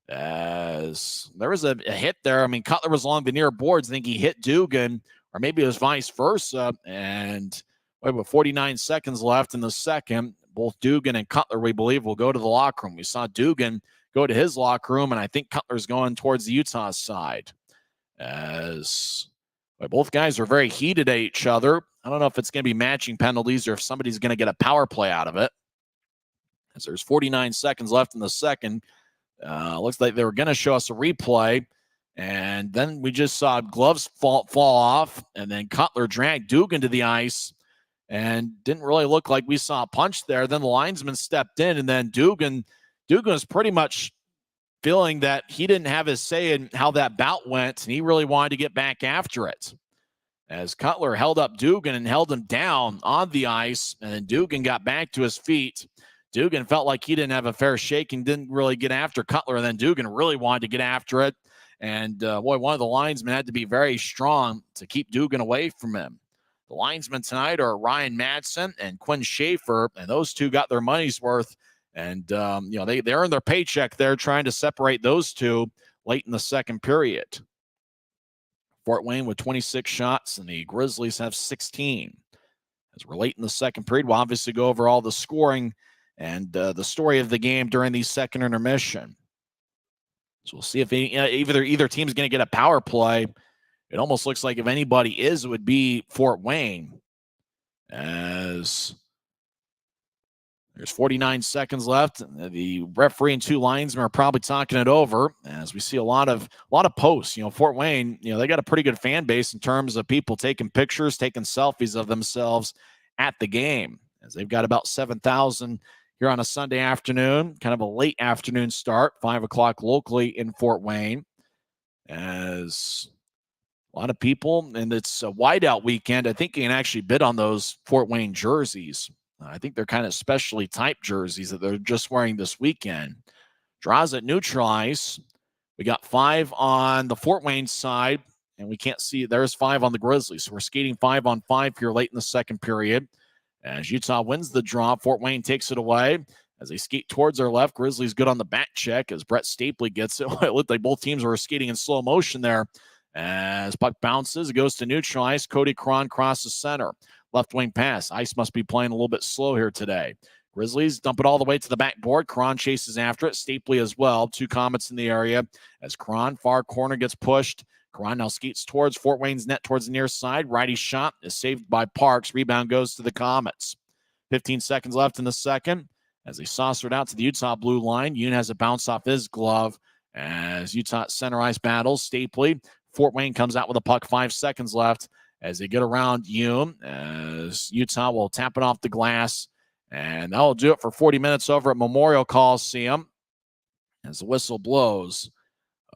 A: As there was a hit there. I mean, Cutler was along the near boards. I think he hit Dugan, or maybe it was vice versa. And with 49 seconds left in the second, both Dugan and Cutler, we believe, will go to the locker room. We saw Dugan go to his locker room, and I think Cutler's going towards the Utah side. As both guys are very heated at each other. I don't know if it's going to be matching penalties or if somebody's going to get a power play out of it. As there's 49 seconds left in the second. Looks like they were going to show us a replay, and then we just saw gloves fall off, and then Cutler dragged Dugan to the ice, and didn't really look like we saw a punch there. Then the linesman stepped in, and then Dugan was pretty much feeling that he didn't have his say in how that bout went, and he really wanted to get back after it. As Cutler held up Dugan and held him down on the ice, and then Dugan got back to his feet. Dugan felt like he didn't have a fair shake and didn't really get after Cutler. And then Dugan really wanted to get after it. And, one of the linesmen had to be very strong to keep Dugan away from him. The linesmen tonight are Ryan Madsen and Quinn Schaefer, and those two got their money's worth. And, they earned their paycheck there trying to separate those two late in the second period. Fort Wayne with 26 shots, and the Grizzlies have 16. As we're late in the second period, we'll obviously go over all the scoring and the story of the game during the second intermission. So we'll see if either team's going to get a power play. It almost looks like if anybody is, it would be Fort Wayne. As there's 49 seconds left, the referee and two linesmen are probably talking it over. As we see a lot of posts, Fort Wayne, they got a pretty good fan base in terms of people taking pictures, taking selfies of themselves at the game. As they've got about 7,000 here on a Sunday afternoon, kind of a late afternoon start, 5 o'clock locally in Fort Wayne, as a lot of people, and it's a whiteout weekend. I think you can actually bid on those Fort Wayne jerseys. I think they're kind of specially typed jerseys that they're just wearing this weekend. Draws at neutral ice. We got 5 on the Fort Wayne side, and we can't see, there's 5 on the Grizzlies. So we're skating 5-on-5 here late in the second period. As Utah wins the draw, Fort Wayne takes it away. As they skate towards their left, Grizzlies good on the back check as Brett Stapley gets it. It looked like both teams were skating in slow motion there. As puck bounces, it goes to neutral ice. Cody Cron crosses center. Left wing pass. Ice must be playing a little bit slow here today. Grizzlies dump it all the way to the backboard. Cron chases after it. Stapley as well. 2 Komets in the area. As Cron, far corner, gets pushed. Cron now skates towards Fort Wayne's net towards the near side. Righty shot is saved by Parks. Rebound goes to the Komets. 15 seconds left in the second. As they saucer it out to the Utah blue line, Yoon has a bounce off his glove. As Utah center ice battles, Stapley. Fort Wayne comes out with a puck, 5 seconds left. As they get around Yoon, as Utah will tap it off the glass. And that will do it for 40 minutes over at Memorial Coliseum. As the whistle blows.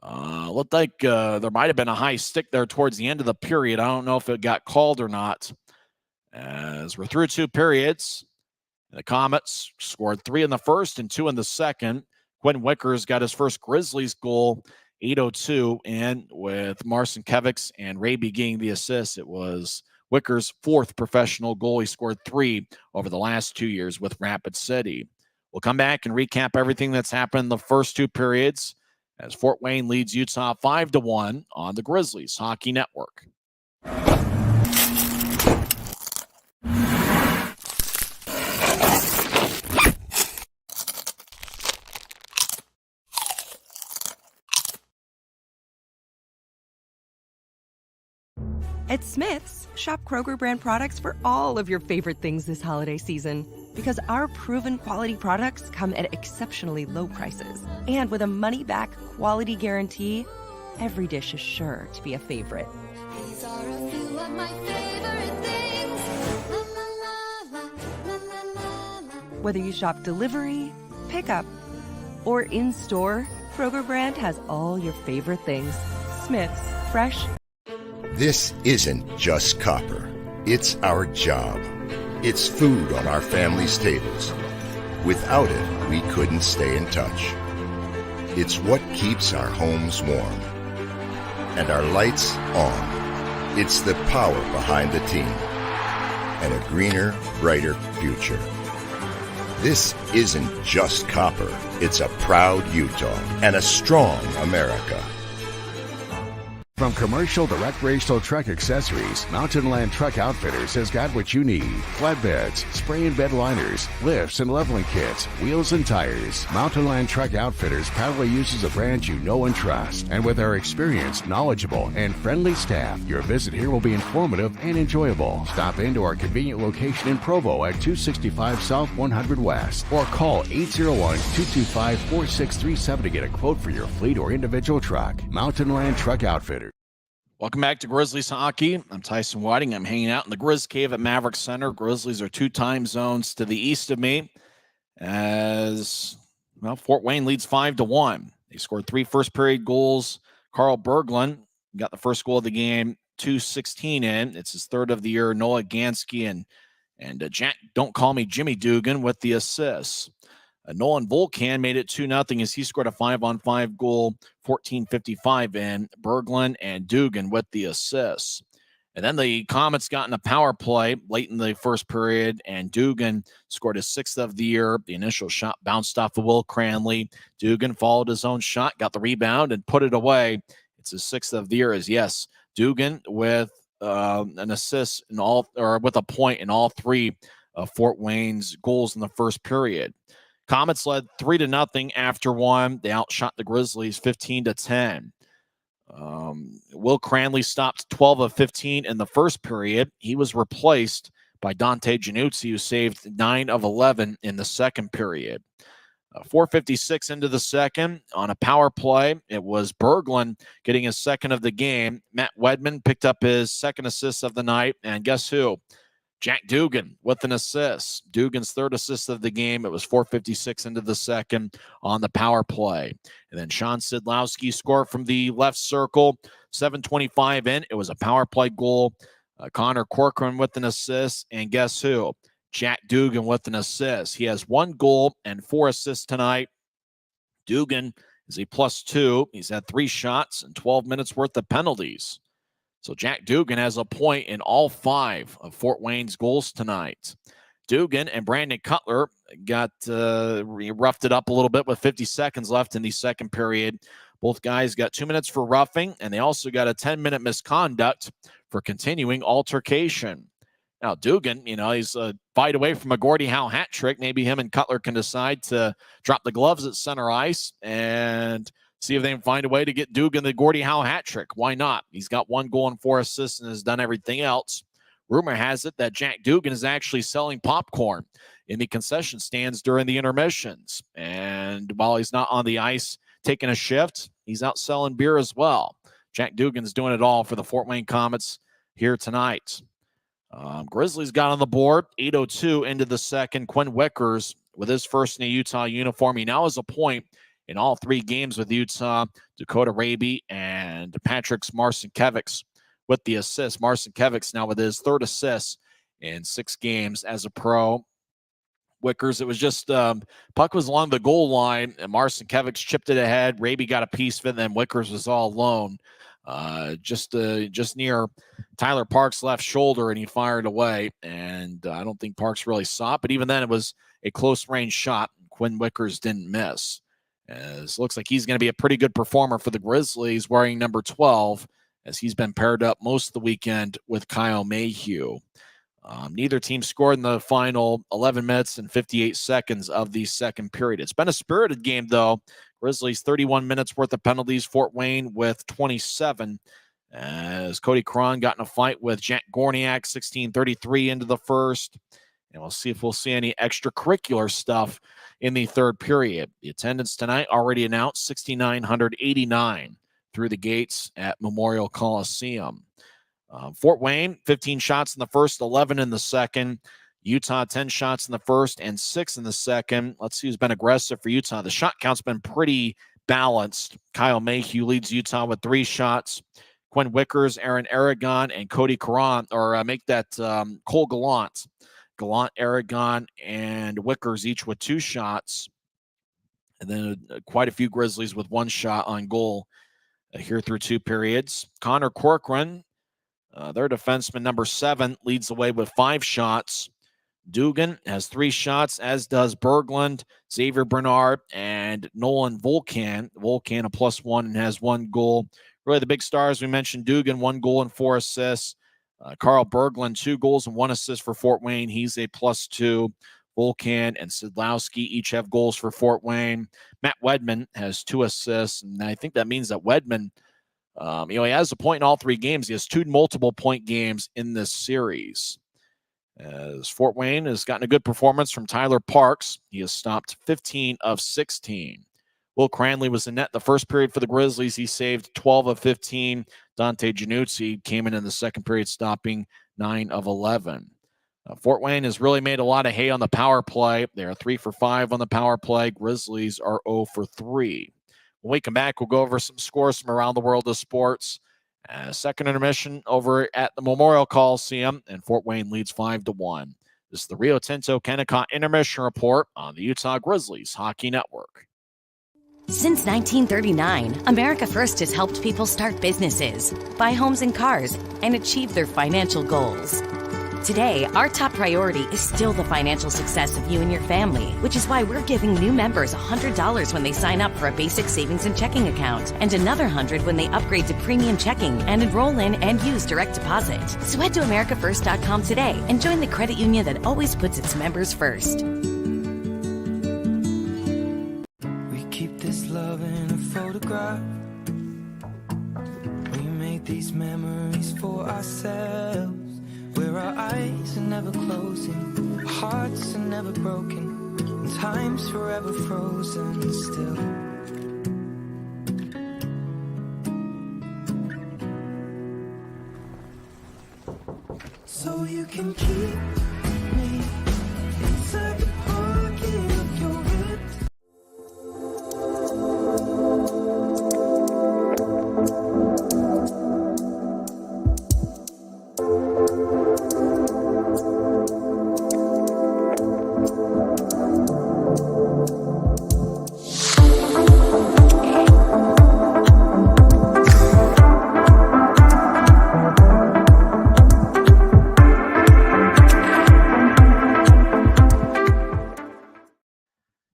A: Looked like there might have been a high stick there towards the end of the period. I don't know if it got called or not. As we're through 2 periods, the Komets scored 3 in the first and 2 in the second. Quinn Wickers got his first Grizzlies goal, 8:02, and with Marcin Kevics and Raby getting the assist, it was Wickers' 4th professional goal. He scored 3 over the last 2 years with Rapid City. We'll come back and recap everything that's happened in the first 2 periods as Fort Wayne leads Utah 5-1 on the Grizzlies Hockey Network.
C: At Smith's, shop Kroger brand products for all of your favorite things this holiday season. Because our proven quality products come at exceptionally low prices. And with a money-back quality guarantee, every dish is sure to be a favorite.
D: These are a few of my favorite things. La la la la, la la la la.
C: Whether you shop delivery, pickup, or in-store, Kroger brand has all your favorite things. Smith's, fresh.
E: This isn't just copper. It's our job. It's food on our family's tables. Without it, we couldn't stay in touch. It's what keeps our homes warm and our lights on. It's the power behind the team and a greener, brighter future. This isn't just copper. It's a proud Utah and a strong America.
F: From commercial to recreational truck accessories, Mountain Land Truck Outfitters has got what you need. Flatbeds, spray and bed liners, lifts and leveling kits, wheels and tires. Mountain Land Truck Outfitters proudly uses a brand you know and trust. And with our experienced, knowledgeable, and friendly staff, your visit here will be informative and enjoyable. Stop into our convenient location in Provo at 265 South 100 West or call 801-225-4637 to get a quote for your fleet or individual truck. Mountain Land Truck Outfitters.
A: Welcome back to Grizzlies Hockey. I'm Tyson Whiting. I'm hanging out in the Grizz Cave at Maverick Center. Grizzlies are 2 time zones to the east of me as, well, Fort Wayne leads 5-1. They scored 3 first-period goals. Carl Berglund got the first goal of the game, 2:16 in. It's his 3rd of the year. Noah Gansky and Jack, don't call me Jimmy Dugan, with the assists. Nolan Volkan made it 2-0 as he scored a 5-on-5 goal, 14:55 in. Berglund and Dugan with the assists. And then the Komets got in a power play late in the first period, and Dugan scored his 6th of the year. The initial shot bounced off of Will Cranley. Dugan followed his own shot, got the rebound, and put it away. It's his 6th of the year. As yes, Dugan with an assist in all, or with a point in all 3 of Fort Wayne's goals in the first period. Komets led 3-0 after 1. They outshot the Grizzlies 15-10. Will Cranley stopped 12 of 15 in the first period. He was replaced by Dante Januzzi, who saved 9 of 11 in the second period. 4:56 into the second, on a power play, it was Berglund getting his 2nd of the game. Matt Wedman picked up his 2nd assist of the night, and guess who? Jack Dugan with an assist. Dugan's third assist of the game. It was 4:56 into the second on the power play. And then Sean Sidlowski scored from the left circle, 7:25 in. It was a power play goal. Connor Corcoran with an assist. And guess who? Jack Dugan with an assist. He has 1 goal and 4 assists tonight. Dugan is a +2. He's had 3 shots and 12 minutes worth of penalties. So Jack Dugan has a point in all 5 of Fort Wayne's goals tonight. Dugan and Brandon Cutler got roughed it up a little bit with 50 seconds left in the second period. Both guys got 2 minutes for roughing, and they also got a 10-minute misconduct for continuing altercation. Now, Dugan, he's a fight away from a Gordie Howe hat trick. Maybe him and Cutler can decide to drop the gloves at center ice and see if they can find a way to get Dugan the Gordie Howe hat trick. Why not? He's got 1 goal and 4 assists and has done everything else. Rumor has it that Jack Dugan is actually selling popcorn in the concession stands during the intermissions. And while he's not on the ice taking a shift, he's out selling beer as well. Jack Dugan's doing it all for the Fort Wayne Komets here tonight. Grizzlies got on the board, 8:02 into the second. Quinn Wickers with his first in a Utah uniform. He now has a point in all 3 games with Utah. Dakota Raby and Patrick Marcinkiewicz with the assist. Marcinkiewicz now with his 3rd assist in 6 games as a pro. Wickers, it was just puck was along the goal line, and Marcinkiewicz chipped it ahead. Raby got a piece of it, and then Wickers was all alone. Just near Tyler Parks' left shoulder, and he fired away. And I don't think Parks really saw it, but even then it was a close-range shot. Quinn Wickers didn't miss. As looks like he's going to be a pretty good performer for the Grizzlies, wearing number 12, as he's been paired up most of the weekend with Kyle Mayhew. Neither team scored in the final 11 minutes and 58 seconds of the second period. It's been a spirited game, though. Grizzlies 31 minutes worth of penalties. Fort Wayne with 27. As Cody Cron got in a fight with Jack Gorniak, 16:33 into the first. And we'll see if we'll see any extracurricular stuff in the third period. The attendance tonight already announced, 6,989 through the gates at Memorial Coliseum. Fort Wayne, 15 shots in the first, 11 in the second. Utah, 10 shots in the first and 6 in the second. Let's see who's been aggressive for Utah. The shot count's been pretty balanced. Kyle Mayhew leads Utah with 3 shots. Quinn Wickers, Aaron Aragon, and Cody Caron, or make that Cole Gallant. Gallant, Aragon, and Wickers each with 2 shots. And then quite a few Grizzlies with 1 shot on goal here through 2 periods. Connor Corcoran, their defenseman, number 7, leads the way with 5 shots. Dugan has 3 shots, as does Berglund, Xavier Bernard, and Nolan Volcan. Volcan a +1 and has 1 goal. Really the big stars, we mentioned Dugan, 1 goal and 4 assists. Carl Berglund, 2 goals and 1 assist for Fort Wayne. He's a +2. Volcan and Sidlowski each have goals for Fort Wayne. Matt Wedman has 2 assists, and I think that means that Wedman, he has a point in all 3 games. He has 2 multiple-point games in this series. As Fort Wayne has gotten a good performance from Tyler Parks. He has stopped 15 of 16. Will Cranley was in net the first period for the Grizzlies. He saved 12 of 15. Dante Januzzi came in the second period, stopping 9 of 11. Fort Wayne has really made a lot of hay on the power play. They are 3 for 5 on the power play. Grizzlies are 0 for 3. When we come back, we'll go over some scores from around the world of sports. Second intermission over at the Memorial Coliseum, and Fort Wayne leads 5-1. This is the Rio Tinto Kennecott Intermission Report on the Utah Grizzlies Hockey Network.
G: Since 1939, America First has helped people start businesses, buy homes and cars, and achieve their financial goals. Today, our top priority is still the financial success of you and your family, which is why we're giving new members $100 when they sign up for a basic savings and checking account, and another $100 when they upgrade to premium checking and enroll in and use direct deposit. So head to AmericaFirst.com today and join the credit union that always puts its members first.
H: We keep this love in a photograph. We make these memories for ourselves. Where our eyes are never closing, our hearts are never broken, and time's forever frozen still. So you can keep me inside the pocket of your head.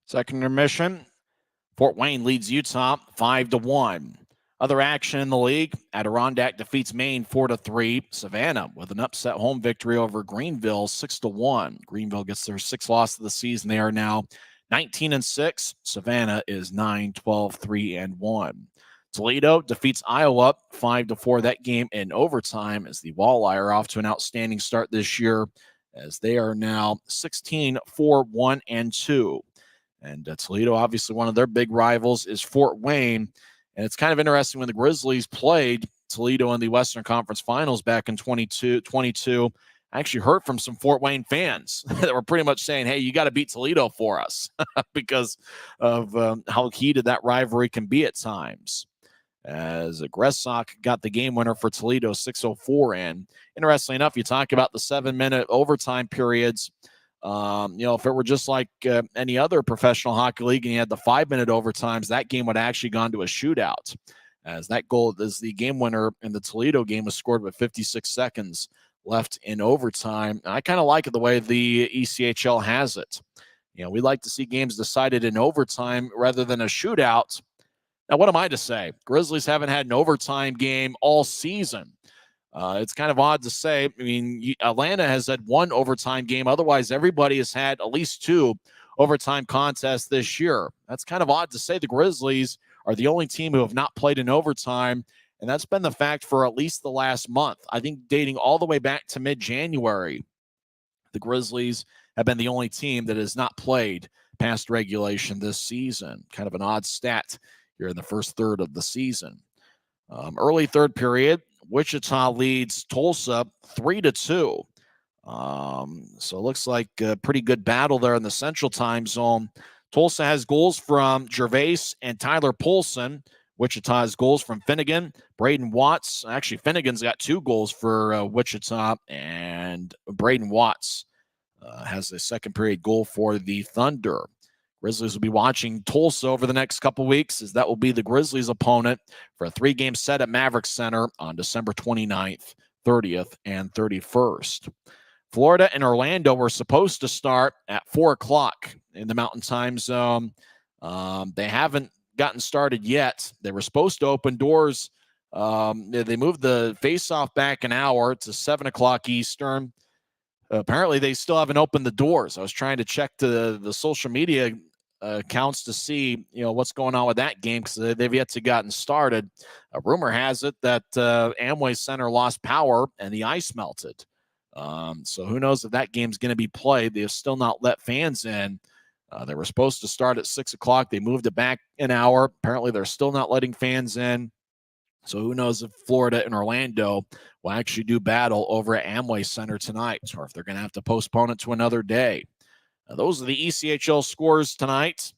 A: Second intermission, Fort Wayne leads Utah 5-1. Other action in the league, Adirondack defeats Maine 4-3. Savannah with an upset home victory over Greenville 6-1. Greenville gets their sixth loss of the season. They are now 19-6. Savannah is 9-12-3-1. Toledo defeats Iowa 5-4. That game in overtime as the Walleye are off to an outstanding start this year as they are now 16-4-1-2. And Toledo, obviously one of their big rivals is Fort Wayne. And it's kind of interesting when the Grizzlies played Toledo in the Western Conference Finals back in 2022. I actually heard from some Fort Wayne fans that were pretty much saying, hey, you got to beat Toledo for us because of how heated that rivalry can be at times. As Gressok got the game winner for Toledo 6-04. And interestingly enough, you talk about the 7-minute overtime periods. If it were just like any other professional hockey league and you had the 5-minute overtimes, that game would have actually gone to a shootout. As that goal is the game winner in the Toledo game was scored with 56 seconds left in overtime. And I kind of like it the way the ECHL has it. We like to see games decided in overtime rather than a shootout. Now, what am I to say? Grizzlies haven't had an overtime game all season. It's kind of odd to say. I mean, Atlanta has had one overtime game. Otherwise, everybody has had at least two overtime contests this year. That's kind of odd to say. The Grizzlies are the only team who have not played in overtime, and that's been the fact for at least the last month. I think dating all the way back to mid-January, the Grizzlies have been the only team that has not played past regulation this season. Kind of an odd stat here in the first third of the season. Early third period, Wichita leads Tulsa 3-2. So it looks like a pretty good battle there in the Central Time Zone. Tulsa has goals from Gervais and Tyler Poulsen. Wichita has goals from Finnegan, Braden Watts. Actually, Finnegan's got 2 goals for Wichita, and Braden Watts has a second period goal for the Thunder. Grizzlies will be watching Tulsa over the next couple weeks as that will be the Grizzlies' opponent for a 3-game set at Maverick Center on December 29th, 30th, and 31st. Florida and Orlando were supposed to start at 4 o'clock in the Mountain Time Zone. They haven't gotten started yet. They were supposed to open doors. They moved the face-off back an hour to 7 o'clock Eastern. Apparently, they still haven't opened the doors. I was trying to check the social media accounts to see, what's going on with that game because they've yet to gotten started. A rumor has it that Amway Center lost power and the ice melted. So who knows if that game's going to be played. They have still not let fans in. They were supposed to start at 6 o'clock. They moved it back an hour. Apparently, they're still not letting fans in. So who knows if Florida and Orlando will actually do battle over at Amway Center tonight, or if they're going to have to postpone it to another day. Now, those are the ECHL scores tonight.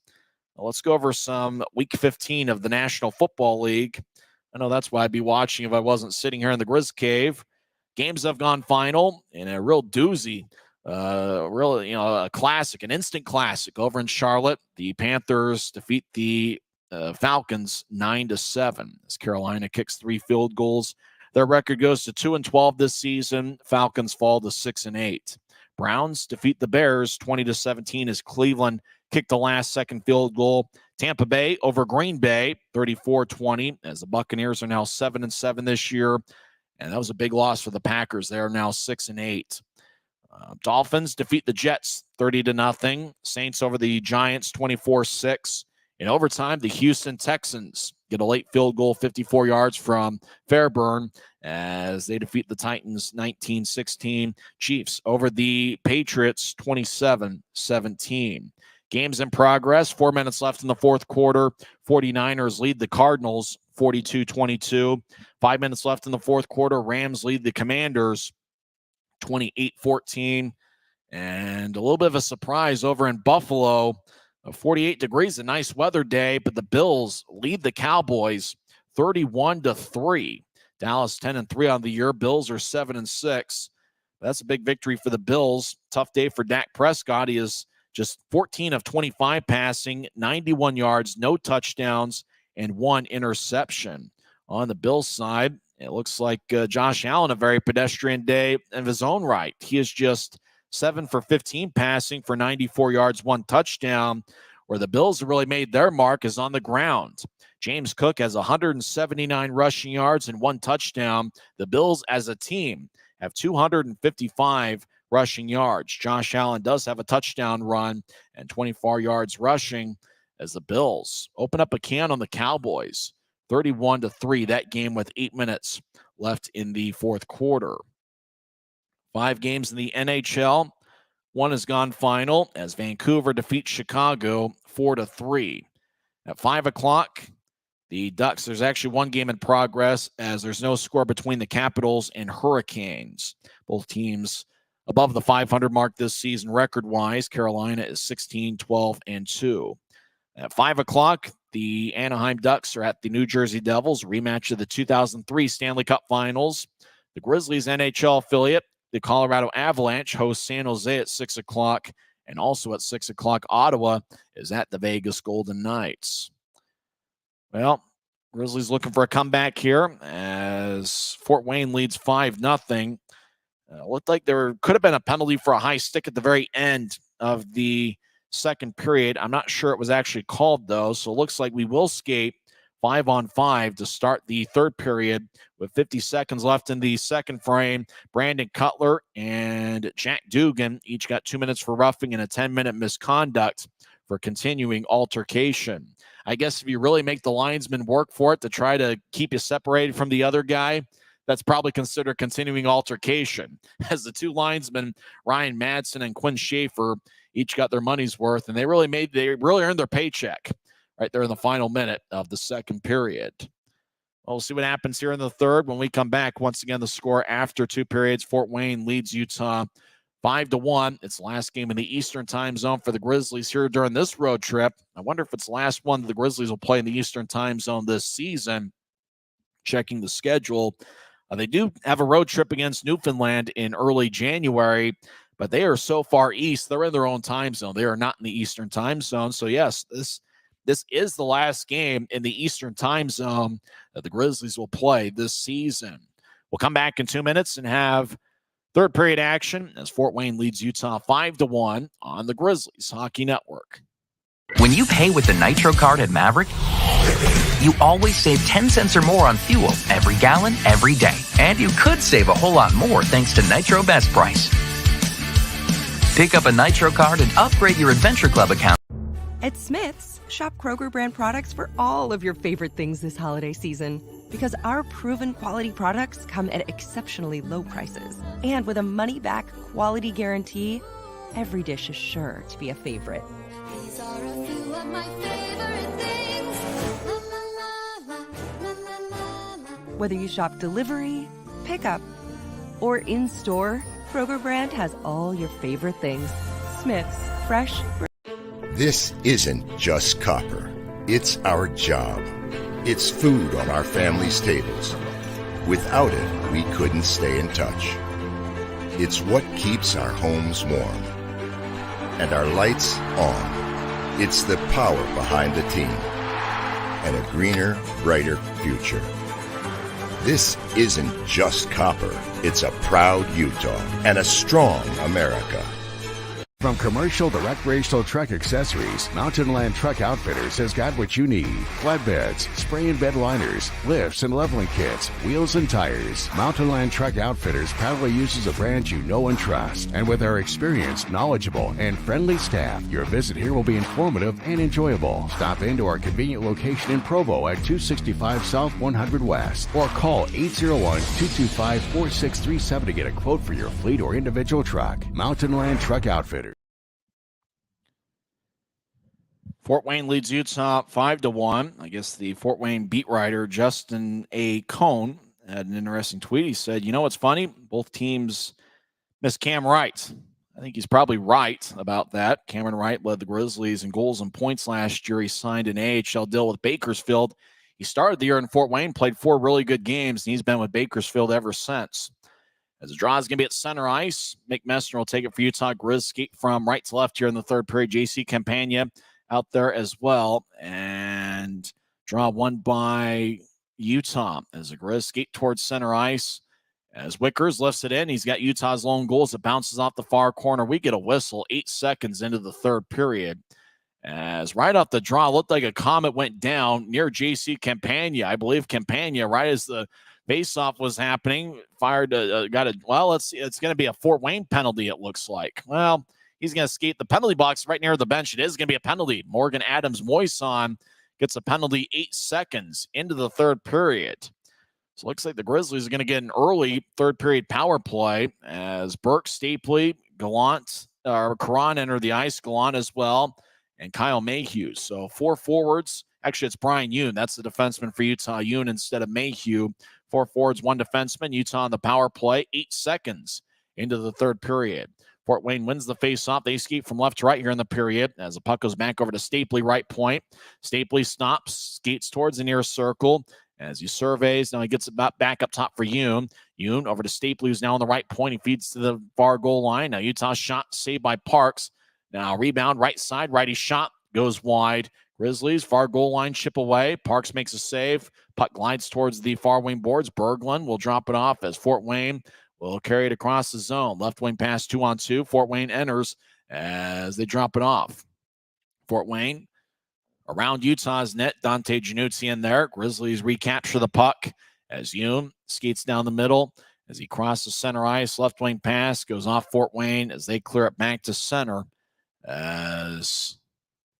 A: Now, let's go over some Week 15 of the National Football League. I know that's why I'd be watching if I wasn't sitting here in the Grizz Cave. Games have gone final in a real doozy. A classic, an instant classic over in Charlotte. The Panthers defeat the Falcons 9-7 as Carolina kicks 3 field goals. Their record goes to 2-12 this season. Falcons fall to 6-8. Browns defeat the Bears 20-17 as Cleveland kicked the last second field goal. Tampa Bay over Green Bay 34-20 as the Buccaneers are now 7-7 this year. And that was a big loss for the Packers. They are now 6-8. Dolphins defeat the Jets 30-0. Saints over the Giants 24-6. In overtime, the Houston Texans get a late field goal, 54 yards from Fairburn, as they defeat the Titans 19-16. Chiefs over the Patriots 27-17. Games in progress, 4 minutes left in the fourth quarter. 49ers lead the Cardinals 42-22. 5 minutes left in the fourth quarter. Rams lead the Commanders 28-14. And a little bit of a surprise over in Buffalo, 48 degrees, a nice weather day, but the Bills lead the Cowboys 31-3. Dallas 10-3 on the year. Bills are 7-6. That's a big victory for the Bills. Tough day for Dak Prescott. He is just 14 of 25 passing, 91 yards, no touchdowns, and 1 interception. On the Bills side, it looks like Josh Allen, a very pedestrian day of his own right. He is just 7 for 15 passing for 94 yards, 1 touchdown. Where the Bills have really made their mark is on the ground. James Cook has 179 rushing yards and 1 touchdown. The Bills as a team have 255 rushing yards. Josh Allen does have a touchdown run and 24 yards rushing as the Bills open up a can on the Cowboys. 31-3, that game with 8 minutes left in the fourth quarter. 5 games in the NHL. One has gone final as Vancouver defeats Chicago 4-3. At 5 o'clock, the Ducks, there's actually one game in progress as there's no score between the Capitals and Hurricanes. Both teams above the 500 mark this season record-wise. Carolina is 16-12-2. At 5 o'clock, the Anaheim Ducks are at the New Jersey Devils, rematch of the 2003 Stanley Cup Finals. The Grizzlies NHL affiliate, the Colorado Avalanche, hosts San Jose at 6 o'clock. And also at 6 o'clock, Ottawa is at the Vegas Golden Knights. Well, Grizzlies looking for a comeback here as Fort Wayne leads 5-0. Looked like there could have been a penalty for a high stick at the very end of the second period. I'm not sure it was actually called, though, so it looks like we will skate 5-on-5 to start the third period with 50 seconds left in the second frame. Brandon Cutler and Jack Dugan each got 2 minutes for roughing and a 10-minute misconduct for continuing altercation. I guess if you really make the linesman work for it to try to keep you separated from the other guy, that's probably considered continuing altercation, as the two linesmen, Ryan Madsen and Quinn Schaefer, each got their money's worth, and they really earned their paycheck right there in the final minute of the second period. We'll see what happens here in the third when we come back. Once again, the score after 2 periods, Fort Wayne leads Utah 5-1. It's the last game in the Eastern time zone for the Grizzlies here during this road trip. I wonder if it's the last one that the Grizzlies will play in the Eastern time zone this season. Checking the schedule, they do have a road trip against Newfoundland in early January, but they are so far east, they're in their own time zone. They are not in the Eastern time zone. So, yes, this is the last game in the Eastern time zone that the Grizzlies will play this season. We'll come back in 2 minutes and have third period action as Fort Wayne leads Utah 5-1 on the Grizzlies Hockey Network.
K: When you pay with the Nitro card at Maverick, you always save 10 cents or more on fuel every gallon, every day. And you could save a whole lot more thanks to Nitro Best Price. Pick up a Nitro card and upgrade your Adventure Club account.
C: At Smith's, shop Kroger brand products for all of your favorite things this holiday season. Because our proven quality products come at exceptionally low prices. And with a money-back quality guarantee, every dish is sure to be a favorite.
D: These are a few of my favorite things. La la la la, la la la la.
C: Whether you shop delivery, pickup, or in-store, Kroger brand has all your favorite things. Smith's, fresh.
E: This isn't just copper. It's our job. It's food on our family's tables. Without it, we couldn't stay in touch. It's what keeps our homes warm. And our lights on. It's the power behind the team. And a greener, brighter future. This isn't just copper. It's a proud Utah and a strong America.
F: From commercial to recreational truck accessories, Mountain Land Truck Outfitters has got what you need. Flatbeds, spray and bed liners, lifts and leveling kits, wheels and tires. Mountain Land Truck Outfitters proudly uses a brand you know and trust. And with our experienced, knowledgeable, and friendly staff, your visit here will be informative and enjoyable. Stop into our convenient location in Provo at 265 South 100 West or call 801-225-4637 to get a quote for your fleet or individual truck. Mountain Land Truck Outfitters.
A: Fort Wayne leads Utah 5-1. I guess the Fort Wayne beat writer, Justin A. Cohn, had an interesting tweet. He said, you know what's funny? Both teams Miss Cam Wright. I think he's probably right about that. Cameron Wright led the Grizzlies in goals and points last year. He signed an AHL deal with Bakersfield. He started the year in Fort Wayne, played 4 really good games, and he's been with Bakersfield ever since. As the draw is going to be at center ice, Mick Messner will take it for Utah Grizz. Skate from right to left here in the third period. J.C. Campagna out there as well. And draw won by Utah as the Grizz skate towards center ice. As Wickers lifts it in, he's got Utah's lone goal as it bounces off the far corner. We get a whistle 8 seconds into the third period. As right off the draw, looked like a Comet went down near J.C. Campagna. I believe Campagna, right as the faceoff was happening, fired, got it. Well, let's see. It's going to be a Fort Wayne penalty, it looks like. Well, he's going to skate the penalty box right near the bench. It is going to be a penalty. Morgan Adams Moison gets a penalty 8 seconds into the third period. So it looks like the Grizzlies are going to get an early third period power play as Burke, Stapley, Gallant, Karan enter the ice, Gallant as well, and Kyle Mayhew. So 4 forwards. Actually, it's Brian Yoon. That's the defenseman for Utah, Yoon instead of Mayhew. 4 forwards, 1 defenseman. Utah on the power play, 8 seconds into the third period. Fort Wayne wins the faceoff. They skate from left to right here in the period as the puck goes back over to Stapley, right point. Stapley stops, skates towards the near circle. As he surveys, now he gets it back up top for Yoon. Yoon over to Stapley, who's now on the right point. He feeds to the far goal line. Now Utah shot saved by Parks. Now rebound right side, righty shot goes wide. Grizzlies far goal line chip away. Parks makes a save. Puck glides towards the far wing boards. Berglund will drop it off as Fort Wayne will carry it across the zone. Left wing pass 2-on-2. Fort Wayne enters as they drop it off. Fort Wayne around Utah's net, Dante Januzzi in there. Grizzlies recapture the puck as Yoon skates down the middle as he crosses center ice. Left wing pass goes off Fort Wayne as they clear it back to center. As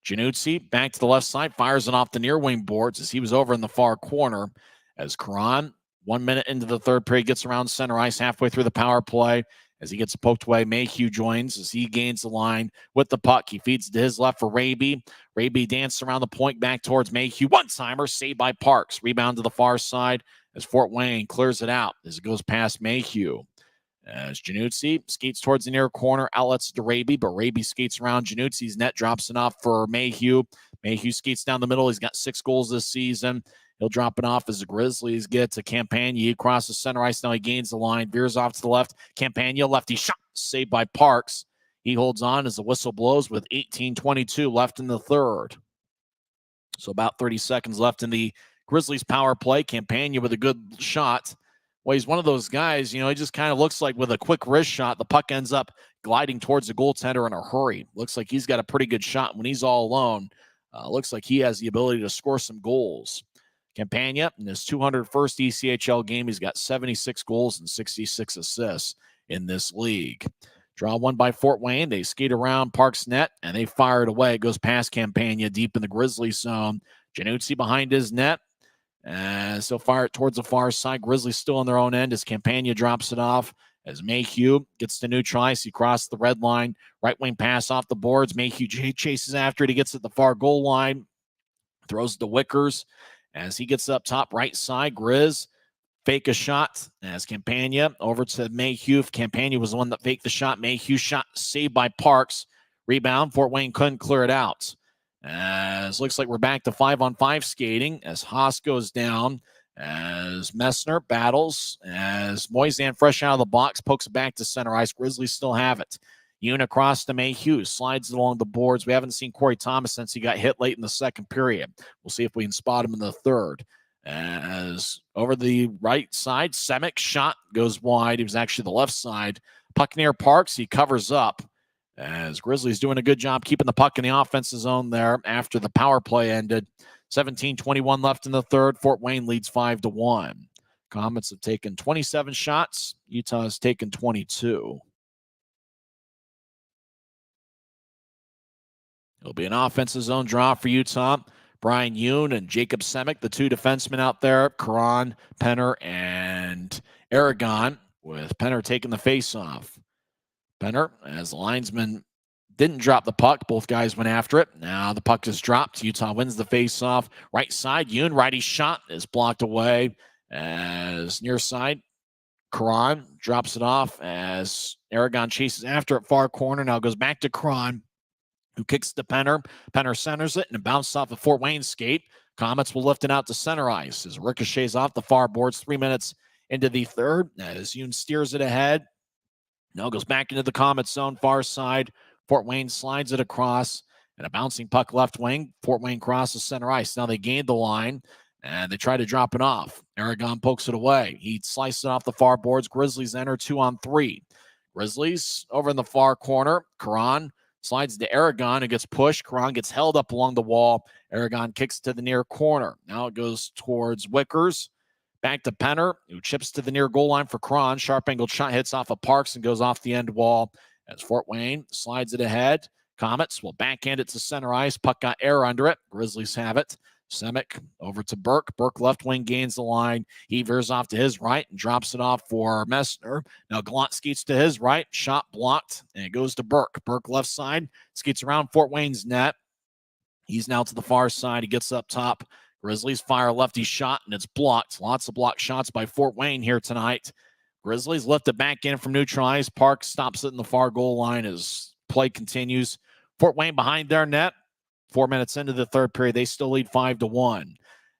A: Januzzi back to the left side, fires it off the near wing boards as he was over in the far corner. As Karan, 1 minute into the third period, gets around center ice halfway through the power play. As he gets poked away, Mayhew joins as he gains the line with the puck. He feeds to his left for Raby. Raby dances around the point back towards Mayhew. One-timer saved by Parks. Rebound to the far side as Fort Wayne clears it out as it goes past Mayhew. As Januzzi skates towards the near corner, outlets to Raby, but Raby skates around Januzzi's net, drops it off for Mayhew. Mayhew skates down the middle. He's got 6 goals this season. He'll drop it off as the Grizzlies get to Campagna. Across the center ice. Now he gains the line. Veers off to the left. Campagna, lefty shot. Saved by Parks. He holds on as the whistle blows with 18:22 left in the third. So about 30 seconds left in the Grizzlies power play. Campagna with a good shot. Well, he's one of those guys, he just kind of looks like with a quick wrist shot, the puck ends up gliding towards the goaltender in a hurry. Looks like he's got a pretty good shot when he's all alone. Looks like he has the ability to score some goals. Campagna, in his 201st ECHL game, he's got 76 goals and 66 assists in this league. Draw one by Fort Wayne. They skate around Parks' net, and they fire it away. It goes past Campagna deep in the Grizzlies zone. Januzzi behind his net. So he'll fire it towards the far side. Grizzlies still on their own end as Campagna drops it off. As Mayhew gets to neutral ice, he crosses the red line. Right wing pass off the boards. Mayhew chases after it. He gets at the far goal line. Throws it to Wickers. As he gets up top right side, Grizz fake a shot as Campagna over to Mayhew. Campagna was the one that faked the shot. Mayhew shot saved by Parks. Rebound. Fort Wayne couldn't clear it out. As looks like we're back to 5-on-5 skating as Haas goes down. As Messner battles. As Moisan fresh out of the box pokes it back to center ice. Grizzlies still have it. Yoon across to Mayhew, slides along the boards. We haven't seen Corey Thomas since he got hit late in the second period. We'll see if we can spot him in the third. As over the right side, Semick shot goes wide. He was actually the left side. Puck near Parks. He covers up. As Grizzlies doing a good job keeping the puck in the offensive zone there after the power play ended. 17:21 left in the third. Fort Wayne leads 5-1. Komets have taken 27 shots. Utah has taken 22. It'll be an offensive zone draw for Utah. Brian Yoon and Jacob Semick, the 2 defensemen out there. Karan, Penner, and Aragon, with Penner taking the face-off. Penner, as the linesman didn't drop the puck. Both guys went after it. Now the puck is dropped. Utah wins the face-off. Right side, Yoon, righty shot is blocked away. As near side, Karan drops it off as Aragon chases after it far corner. Now goes back to Cron, who kicks to Penner. Penner centers it and it bounces off the Fort Wayne skate. Komets will lift it out to center ice as it ricochets off the far boards 3 minutes into the third. As Yoon steers it ahead. Now goes back into the Komets zone, far side. Fort Wayne slides it across. And a bouncing puck left wing. Fort Wayne crosses center ice. Now they gained the line, and they try to drop it off. Aragon pokes it away. He slices it off the far boards. Grizzlies enter 2-on-3. Grizzlies over in the far corner. Karan slides to Aragon, who gets pushed. Karan gets held up along the wall. Aragon kicks to the near corner. Now it goes towards Wickers. Back to Penner, who chips to the near goal line for Karan. Sharp angled shot hits off of Parks and goes off the end wall as Fort Wayne slides it ahead. Komets will backhand it to center ice. Puck got air under it. Grizzlies have it. Semick over to Burke. Burke left wing gains the line. He veers off to his right and drops it off for Messner. Now Gallant skates to his right. Shot blocked, and it goes to Burke. Burke left side. Skates around Fort Wayne's net. He's now to the far side. He gets up top. Grizzlies fire a lefty shot, and it's blocked. Lots of blocked shots by Fort Wayne here tonight. Grizzlies lift it back in from neutral ice. Park stops it in the far goal line as play continues. Fort Wayne behind their net. 4 minutes into the third period, they still lead 5-1.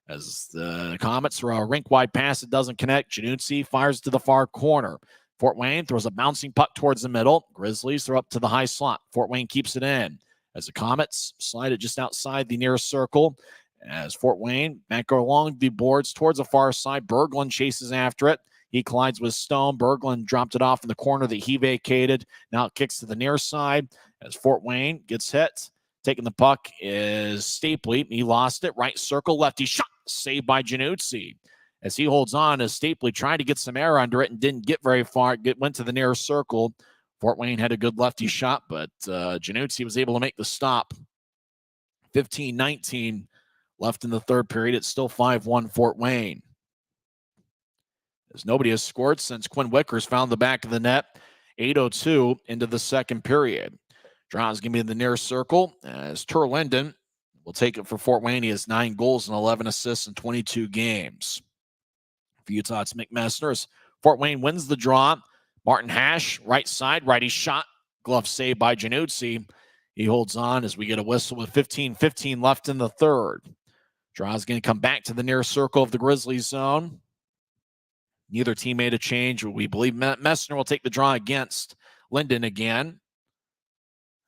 A: As the Komets throw a rink-wide pass that doesn't connect, Januzzi fires to the far corner. Fort Wayne throws a bouncing puck towards the middle. Grizzlies throw up to the high slot. Fort Wayne keeps it in. As the Komets slide it just outside the nearest circle. As Fort Wayne back along the boards towards the far side, Berglund chases after it. He collides with Stone. Berglund dropped it off in the corner that he vacated. Now it kicks to the near side as Fort Wayne gets hit. Taking the puck is Stapley. He lost it. Right circle, lefty shot. Saved by Januzzi. As he holds on, as Stapley tried to get some air under it and didn't get very far. Went to the near circle. Fort Wayne had a good lefty shot, but Januzzi was able to make the stop. 15-19 left in the third period. It's still 5-1 Fort Wayne. As nobody has scored since Quinn Wickers found the back of the net. 8:02 into the second period. Draws going to be in the near circle as Tur Linden will take it for Fort Wayne. He has 9 goals and 11 assists in 22 games. For Utah, it's McMessner as Fort Wayne wins the draw. Martin Hash, right side, righty shot. Glove saved by Januzzi. He holds on as we get a whistle with 15-15 left in the third. Draw's going to come back to the near circle of the Grizzlies zone. Neither team made a change. We believe Messner will take the draw against Linden again.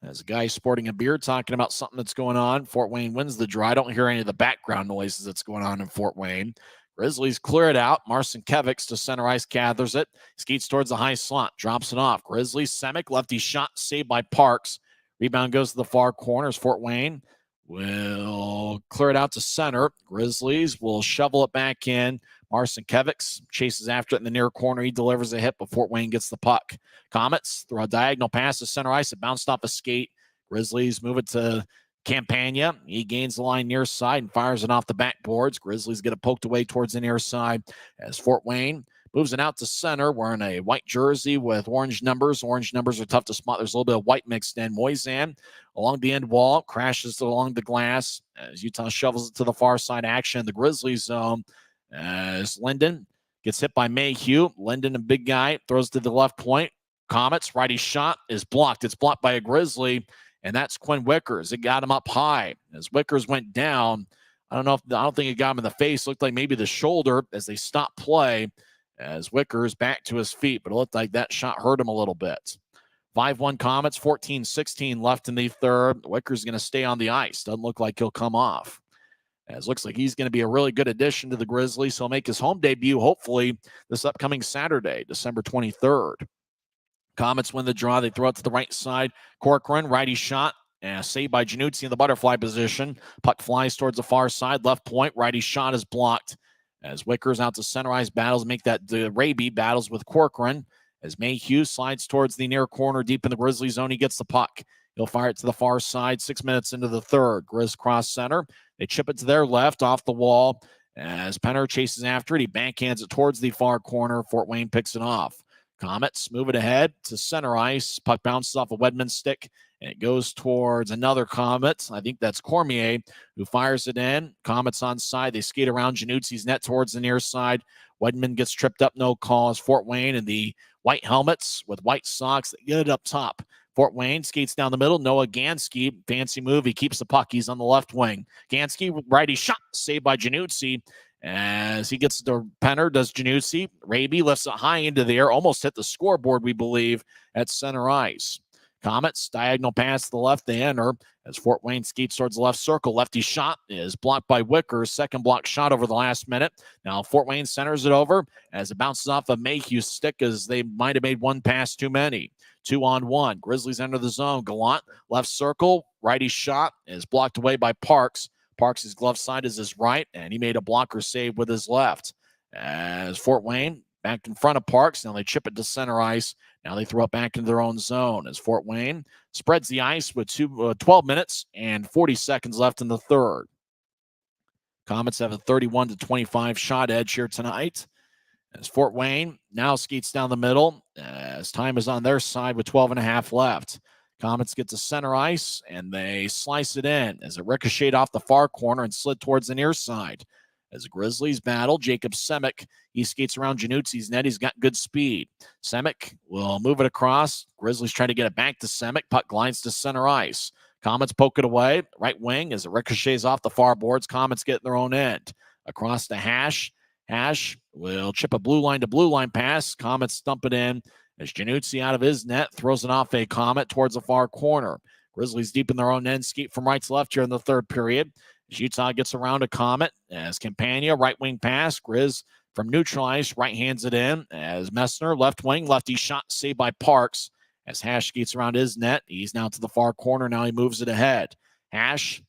A: As a guy sporting a beard talking about something that's going on. Fort Wayne wins the draw. I don't hear any of the background noises that's going on in Fort Wayne. Grizzlies clear it out. Marcin Kevics to center ice, gathers it. Skates towards the high slot. Drops it off. Grizzlies, Semick, lefty shot, saved by Parks. Rebound goes to the far corner as Fort Wayne will clear it out to center. Grizzlies will shovel it back in. Marcin Kevics chases after it in the near corner. He delivers a hit, but Fort Wayne gets the puck. Komets throw a diagonal pass to center ice. It bounced off a skate. Grizzlies move it to Campagna. He gains the line near side and fires it off the backboards. Grizzlies get it poked away towards the near side as Fort Wayne moves it out to center, wearing a white jersey with orange numbers. Orange numbers are tough to spot. There's a little bit of white mixed in. Moisan along the end wall, crashes along the glass as Utah shovels it to the far side action in the Grizzlies zone. As Linden gets hit by Mayhew. Linden, a big guy, throws to the left point. Komets, righty shot is blocked. It's blocked by a Grizzly, and that's Quinn Wickers. It got him up high. As Wickers went down, I don't think it got him in the face. Looked like maybe the shoulder as they stopped play. As Wickers back to his feet, but it looked like that shot hurt him a little bit. 5-1 Komets, 14-16 left in the third. Wickers going to stay on the ice. Doesn't look like he'll come off. As looks like he's going to be a really good addition to the Grizzlies. He'll make his home debut, hopefully, this upcoming Saturday, December 23rd. Komets win the draw. They throw it to the right side. Corcoran, righty shot. Saved by Januzzi in the butterfly position. Puck flies towards the far side. Left point. Righty shot is blocked. As Wickers out to center ice battles, make that Raby battles with Corcoran. As Mayhew slides towards the near corner deep in the Grizzly zone, he gets the puck. He'll fire it to the far side 6 minutes into the third. Grizz cross center. They chip it to their left off the wall. As Penner chases after it, he backhands it towards the far corner. Fort Wayne picks it off. Komets move it ahead to center ice. Puck bounces off a Wedman stick, and it goes towards another Komet. I think that's Cormier, who fires it in. Komets on side. They skate around Januzzi's net towards the near side. Wedman gets tripped up, no call. As Fort Wayne and the white helmets with white socks, they get it up top. Fort Wayne skates down the middle. Noah Gansky, fancy move. He keeps the puck. He's on the left wing. Gansky, righty shot, saved by Januzzi. As he gets the penner, does Januzzi. Raby lifts it high into the air, almost hit the scoreboard, we believe, at center ice. Komets, diagonal pass to the left, they enter. As Fort Wayne skates towards the left circle, lefty shot is blocked by Wickers. Second block shot over the last minute. Now Fort Wayne centers it over as it bounces off of Mayhew's stick as they might have made one pass too many. 2-on-1. Grizzlies enter the zone. Gallant, left circle, righty shot is blocked away by Parks. Parks' glove side is his right, and he made a blocker save with his left. As Fort Wayne back in front of Parks, now they chip it to center ice. Now they throw it back into their own zone as Fort Wayne spreads the ice with 12 minutes and 40 seconds left in the third. Komets have a 31-25 shot edge here tonight. As Fort Wayne now skates down the middle as time is on their side with 12 and a half left. Komets get to center ice, and they slice it in as it ricocheted off the far corner and slid towards the near side. As the Grizzlies battle, Jacob Semick, he skates around Januzzi's net. He's got good speed. Semick will move it across. Grizzlies try to get it back to Semick. Puck glides to center ice. Komets poke it away. Right wing as it ricochets off the far boards. Komets get their own end. Across to Hash. Hash will chip a blue line to blue line pass. Komets dump it in as Januzzi out of his net throws it off a Komet towards the far corner. Grizzlies deep in their own end, skate from right to left here in the third period. As Utah gets around a Komet as Campagna, right wing pass. Grizz from neutral ice, right hands it in as Messner, left wing, lefty shot saved by Parks. As Hash skates around his net, he's now to the far corner. Now he moves it ahead. Hash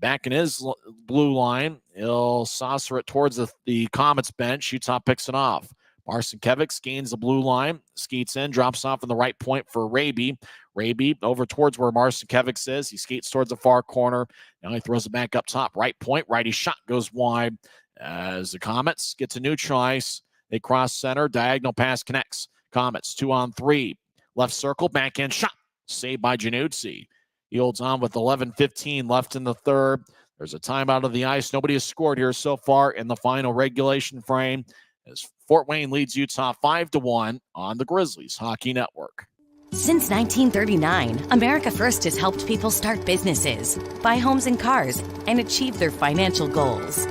A: back in his blue line. He'll saucer it towards the Komets bench. Utah picks it off. Marcinkiewicz gains the blue line, skates in, drops off in the right point for Raby. Raby over towards where Marcinkiewicz is. He skates towards the far corner. Now he throws it back up top. Right point, righty shot goes wide as the Komets get to neutral ice. They cross center. Diagonal pass connects. Komets 2-on-3. Left circle, backhand shot. Saved by Januzzi. He holds on with 11:15 left in the third. There's a timeout of the ice. Nobody has scored here so far in the final regulation frame as Fort Wayne leads Utah 5-1 on the Grizzlies Hockey Network.
G: Since 1939, America First has helped people start businesses, buy homes and cars, and achieve their financial goals.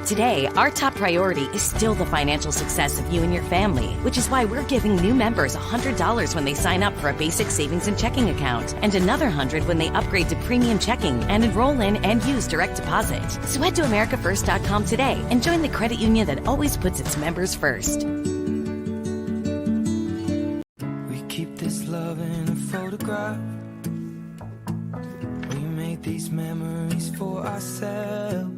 G: Today, our top priority is still the financial success of you and your family, which is why we're giving new members $100 when they sign up for a basic savings and checking account, and another $100 when they upgrade to premium checking and enroll in and use direct deposit. So head to americafirst.com today and join the credit union that always puts its members first.
H: We keep this love in a photograph. We made these memories for ourselves.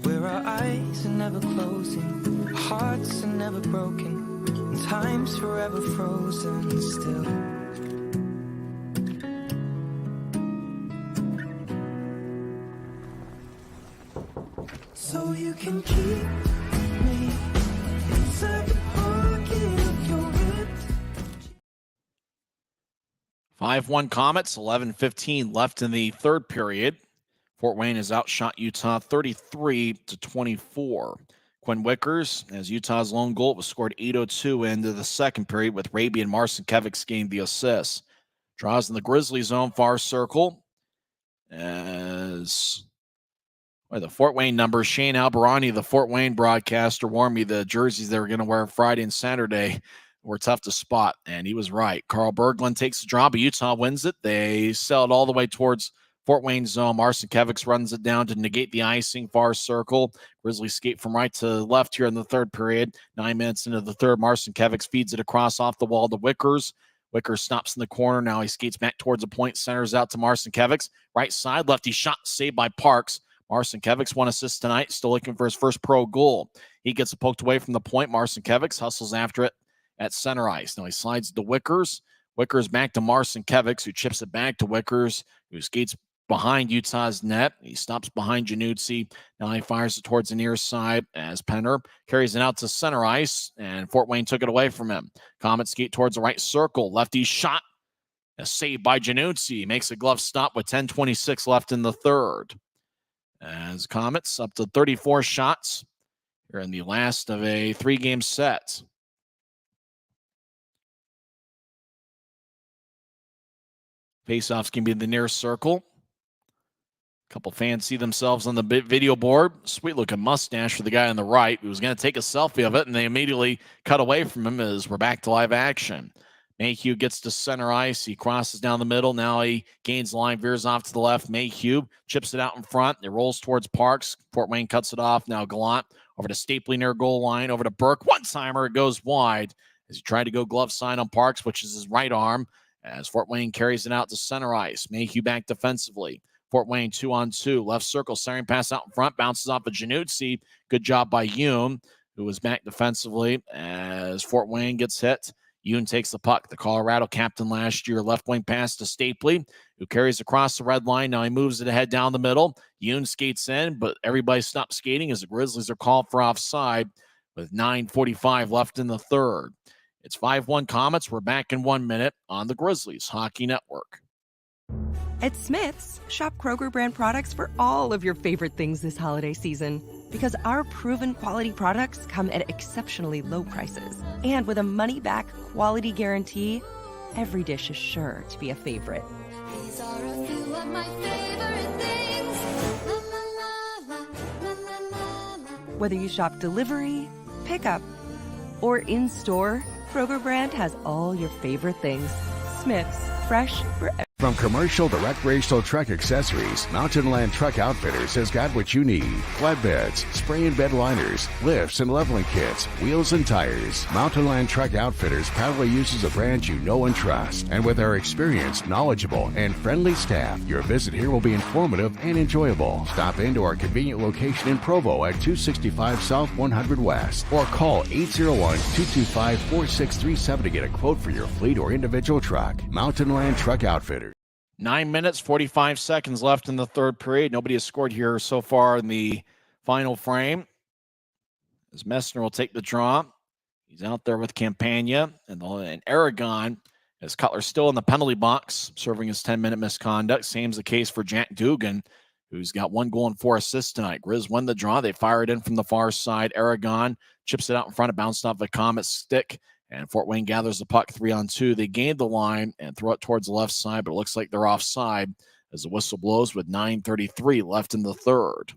H: Where our eyes are never closing, our hearts are never broken, and time's forever frozen still. So you can keep me inside the pocket of your ripped.
A: 5-1 Komets, 11:15 left in the third period. Fort Wayne has outshot Utah 33-24. Quinn Wickers, as Utah's lone goal, was scored 8:02 into the second period with Raby and Marcinkiewicz getting the assists. Draws in the Grizzlies' zone far circle as the Fort Wayne numbers. Shane Albarani, the Fort Wayne broadcaster, warned me the jerseys they were going to wear Friday and Saturday were tough to spot, and he was right. Carl Berglund takes the draw, but Utah wins it. They sell it all the way towards Fort Wayne zone. Marcinkiewicz runs it down to negate the icing, far circle. Grizzlies skate from right to left here in the third period. 9 minutes into the third, Marcinkiewicz feeds it across off the wall to Wickers. Wickers stops in the corner. Now he skates back towards the point, centers out to Marcinkiewicz. Right side, lefty shot, saved by Parks. Marcinkiewicz, 1 assist tonight, still looking for his first pro goal. He gets it poked away from the point. Marcinkiewicz hustles after it at center ice. Now he slides to Wickers. Wickers back to Marcinkiewicz, who chips it back to Wickers, who skates behind Utah's net. He stops behind Januzzi. Now he fires it towards the near side as Penner carries it out to center ice, and Fort Wayne took it away from him. Komets skate towards the right circle. Lefty shot. A save by Januzzi. Makes a glove stop with 10:26 left in the third. As Komets up to 34 shots here in the last of a 3-game set. Faceoffs can be in the near circle. A couple fans see themselves on the video board. Sweet looking mustache for the guy on the right who was going to take a selfie of it, and they immediately cut away from him as we're back to live action. Mayhew gets to center ice. He crosses down the middle. Now he gains the line, veers off to the left. Mayhew chips it out in front. It rolls towards Parks. Fort Wayne cuts it off. Now Gallant over to Stapley near goal line. Over to Burke. One-timer. It goes wide as he tried to go glove sign on Parks, which is his right arm, as Fort Wayne carries it out to center ice. Mayhew back defensively. Fort Wayne 2-on-2. Left circle. Centering pass out in front. Bounces off of Januzzi. Good job by Yoon, who was back defensively as Fort Wayne gets hit. Yoon takes the puck. The Colorado captain last year. Left wing pass to Stapley, who carries across the red line. Now he moves it ahead down the middle. Yoon skates in, but everybody stops skating as the Grizzlies are called for offside with 9:45 left in the third. It's 5-1 Komets. We're back in 1 minute on the Grizzlies Hockey Network.
C: At Smith's, shop Kroger brand products for all of your favorite things this holiday season. Because our proven quality products come at exceptionally low prices. And with a money-back quality guarantee, every dish is sure to be a favorite.
D: These are a few of my favorite things. La la la la, la la la la.
C: Whether you shop delivery, pickup, or in-store, Kroger brand has all your favorite things. Smith's, fresh for
F: From commercial to recreational truck accessories, Mountain Land Truck Outfitters has got what you need. Flatbeds, spray and bed liners, lifts and leveling kits, wheels and tires. Mountain Land Truck Outfitters proudly uses a brand you know and trust. And with our experienced, knowledgeable, and friendly staff, your visit here will be informative and enjoyable. Stop into our convenient location in Provo at 265 South 100 West or call 801-225-4637 to get a quote for your fleet or individual truck. Mountain Land Truck Outfitters.
A: 9 minutes, 45 seconds left in the third period. Nobody has scored here so far in the final frame. As Messner will take the draw. He's out there with Campagna and Aragon, as Cutler still in the penalty box, serving his 10-minute misconduct. Same's the case for Jack Dugan, who's got 1 goal and 4 assists tonight. Grizz win the draw. They fire it in from the far side. Aragon chips it out in front. It bounced off the Comet stick. And Fort Wayne gathers the puck 3-on-2. They gain the line and throw it towards the left side, but it looks like they're offside as the whistle blows with 9:33 left in the third.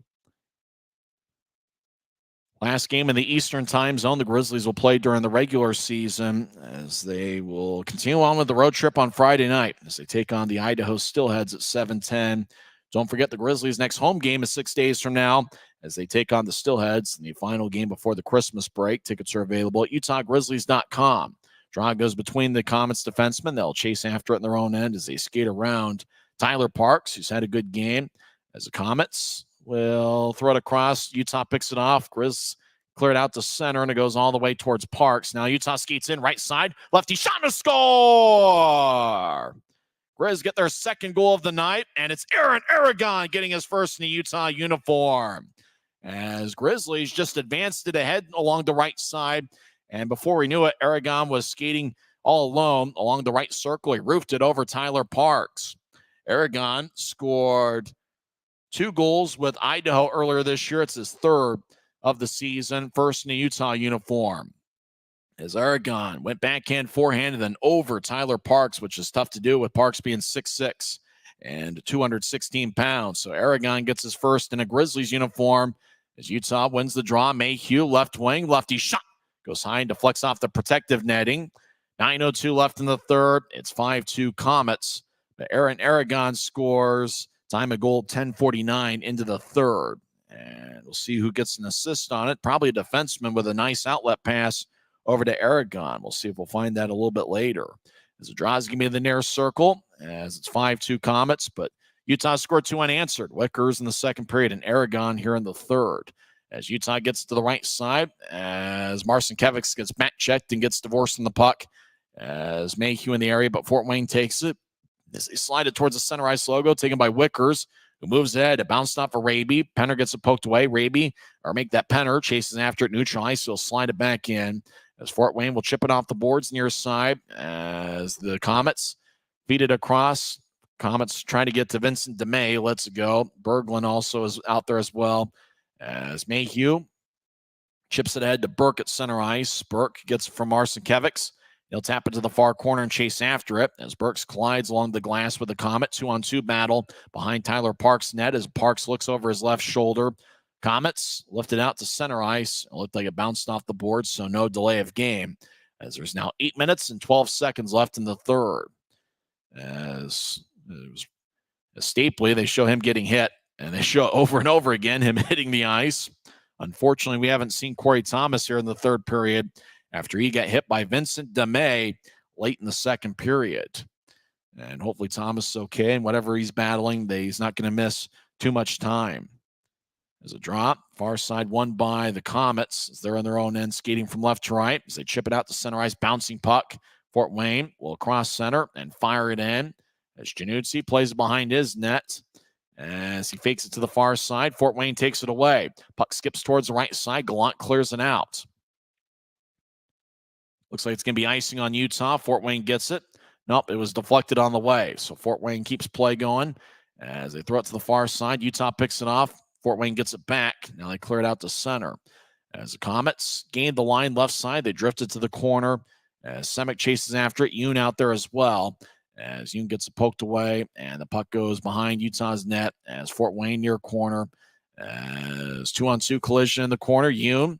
A: Last game in the Eastern time zone the Grizzlies will play during the regular season, as they will continue on with the road trip on Friday night as they take on the Idaho Steelheads at 7:10. Don't forget the Grizzlies' next home game is 6 days from now as they take on the Steelheads in the final game before the Christmas break. Tickets are available at UtahGrizzlies.com. Draw goes between the Komets defensemen. They'll chase after it in their own end as they skate around Tyler Parks, who's had a good game, as the Komets will throw it across. Utah picks it off. Grizz cleared out to center, and it goes all the way towards Parks. Now Utah skates in right side. Lefty shot and a score! Grizz get their second goal of the night, and it's Aaron Aragon getting his first in the Utah uniform. As Grizzlies just advanced it ahead along the right side, and before we knew it, Aragon was skating all alone along the right circle. He roofed it over Tyler Parks. Aragon scored 2 goals with Idaho earlier this year. It's his third of the season, first in the Utah uniform. As Aragon went backhand, forehand, and then over Tyler Parks, which is tough to do with Parks being 6'6" and 216 pounds. So Aragon gets his first in a Grizzlies uniform as Utah wins the draw. Mayhew, left wing, lefty shot. Goes high and deflects off the protective netting. 9:02 left in the third. It's 5-2 Komets. But Aaron Aragon scores. Time of goal 10:49 into the third. And we'll see who gets an assist on it. Probably a defenseman with a nice outlet pass over to Aragon. We'll see if we'll find that a little bit later. As the draw is going to be in the near circle, as it's 5-2 Komets, but Utah scored 2 unanswered. Wickers in the second period and Aragon here in the third. As Utah gets to the right side, as Marcinkiewicz gets back checked and gets divorced in the puck, as Mayhew in the area, but Fort Wayne takes it. As they slide it towards the center ice logo, taken by Wickers, who moves ahead. It bounced off of Raby. Penner gets it poked away. Raby, or make that Penner, chases after it, neutral ice. He'll slide it back in. As Fort Wayne will chip it off the boards near side. As the Komets feed it across. Komets trying to get to Vincent DeMay. Let's go. Berglund also is out there as well. As Mayhew chips it ahead to Burke at center ice. Burke gets it from Marcinkiewicz. He'll tap it to the far corner and chase after it as Burks collides along the glass with the Komet. 2-on-2 battle behind Tyler Parks' net as Parks looks over his left shoulder. Komets lifted out to center ice. It looked like it bounced off the board, so no delay of game as there's now 8 minutes and 12 seconds left in the third. As Stapley, they show him getting hit, and they show over and over again him hitting the ice. Unfortunately, we haven't seen Corey Thomas here in the third period after he got hit by Vincent DeMay late in the second period. And hopefully Thomas is okay, and whatever he's battling, he's not going to miss too much time. There's a drop, far side won by the Komets as they're on their own end, skating from left to right as they chip it out to center ice, bouncing puck. Fort Wayne will cross center and fire it in as Januzzi plays behind his net. As he fakes it to the far side, Fort Wayne takes it away. Puck skips towards the right side. Gallant clears it out. Looks like it's going to be icing on Utah. Fort Wayne gets it. Nope, it was deflected on the way. So Fort Wayne keeps play going as they throw it to the far side. Utah picks it off. Fort Wayne gets it back. Now they clear it out to center. As the Komets gained the line left side, they drifted to the corner. As Semick chases after it, Yoon out there as well. As Yoon gets it poked away, and the puck goes behind Utah's net as Fort Wayne near corner. As 2-on-2 collision in the corner, Yoon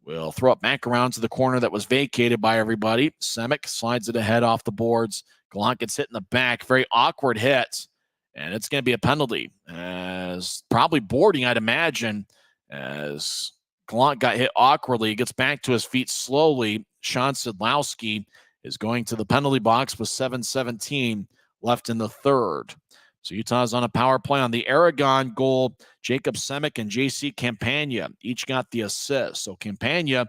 A: will throw it back around to the corner that was vacated by everybody. Semick slides it ahead off the boards. Gallant gets hit in the back. Very awkward hit, and it's going to be a penalty. As probably boarding, I'd imagine, as Gallant got hit awkwardly. He gets back to his feet slowly. Sean Sidlowski is going to the penalty box with 7:17 left in the third. So Utah's on a power play on the Aragon goal. Jacob Semick and J.C. Campagna each got the assist. So Campagna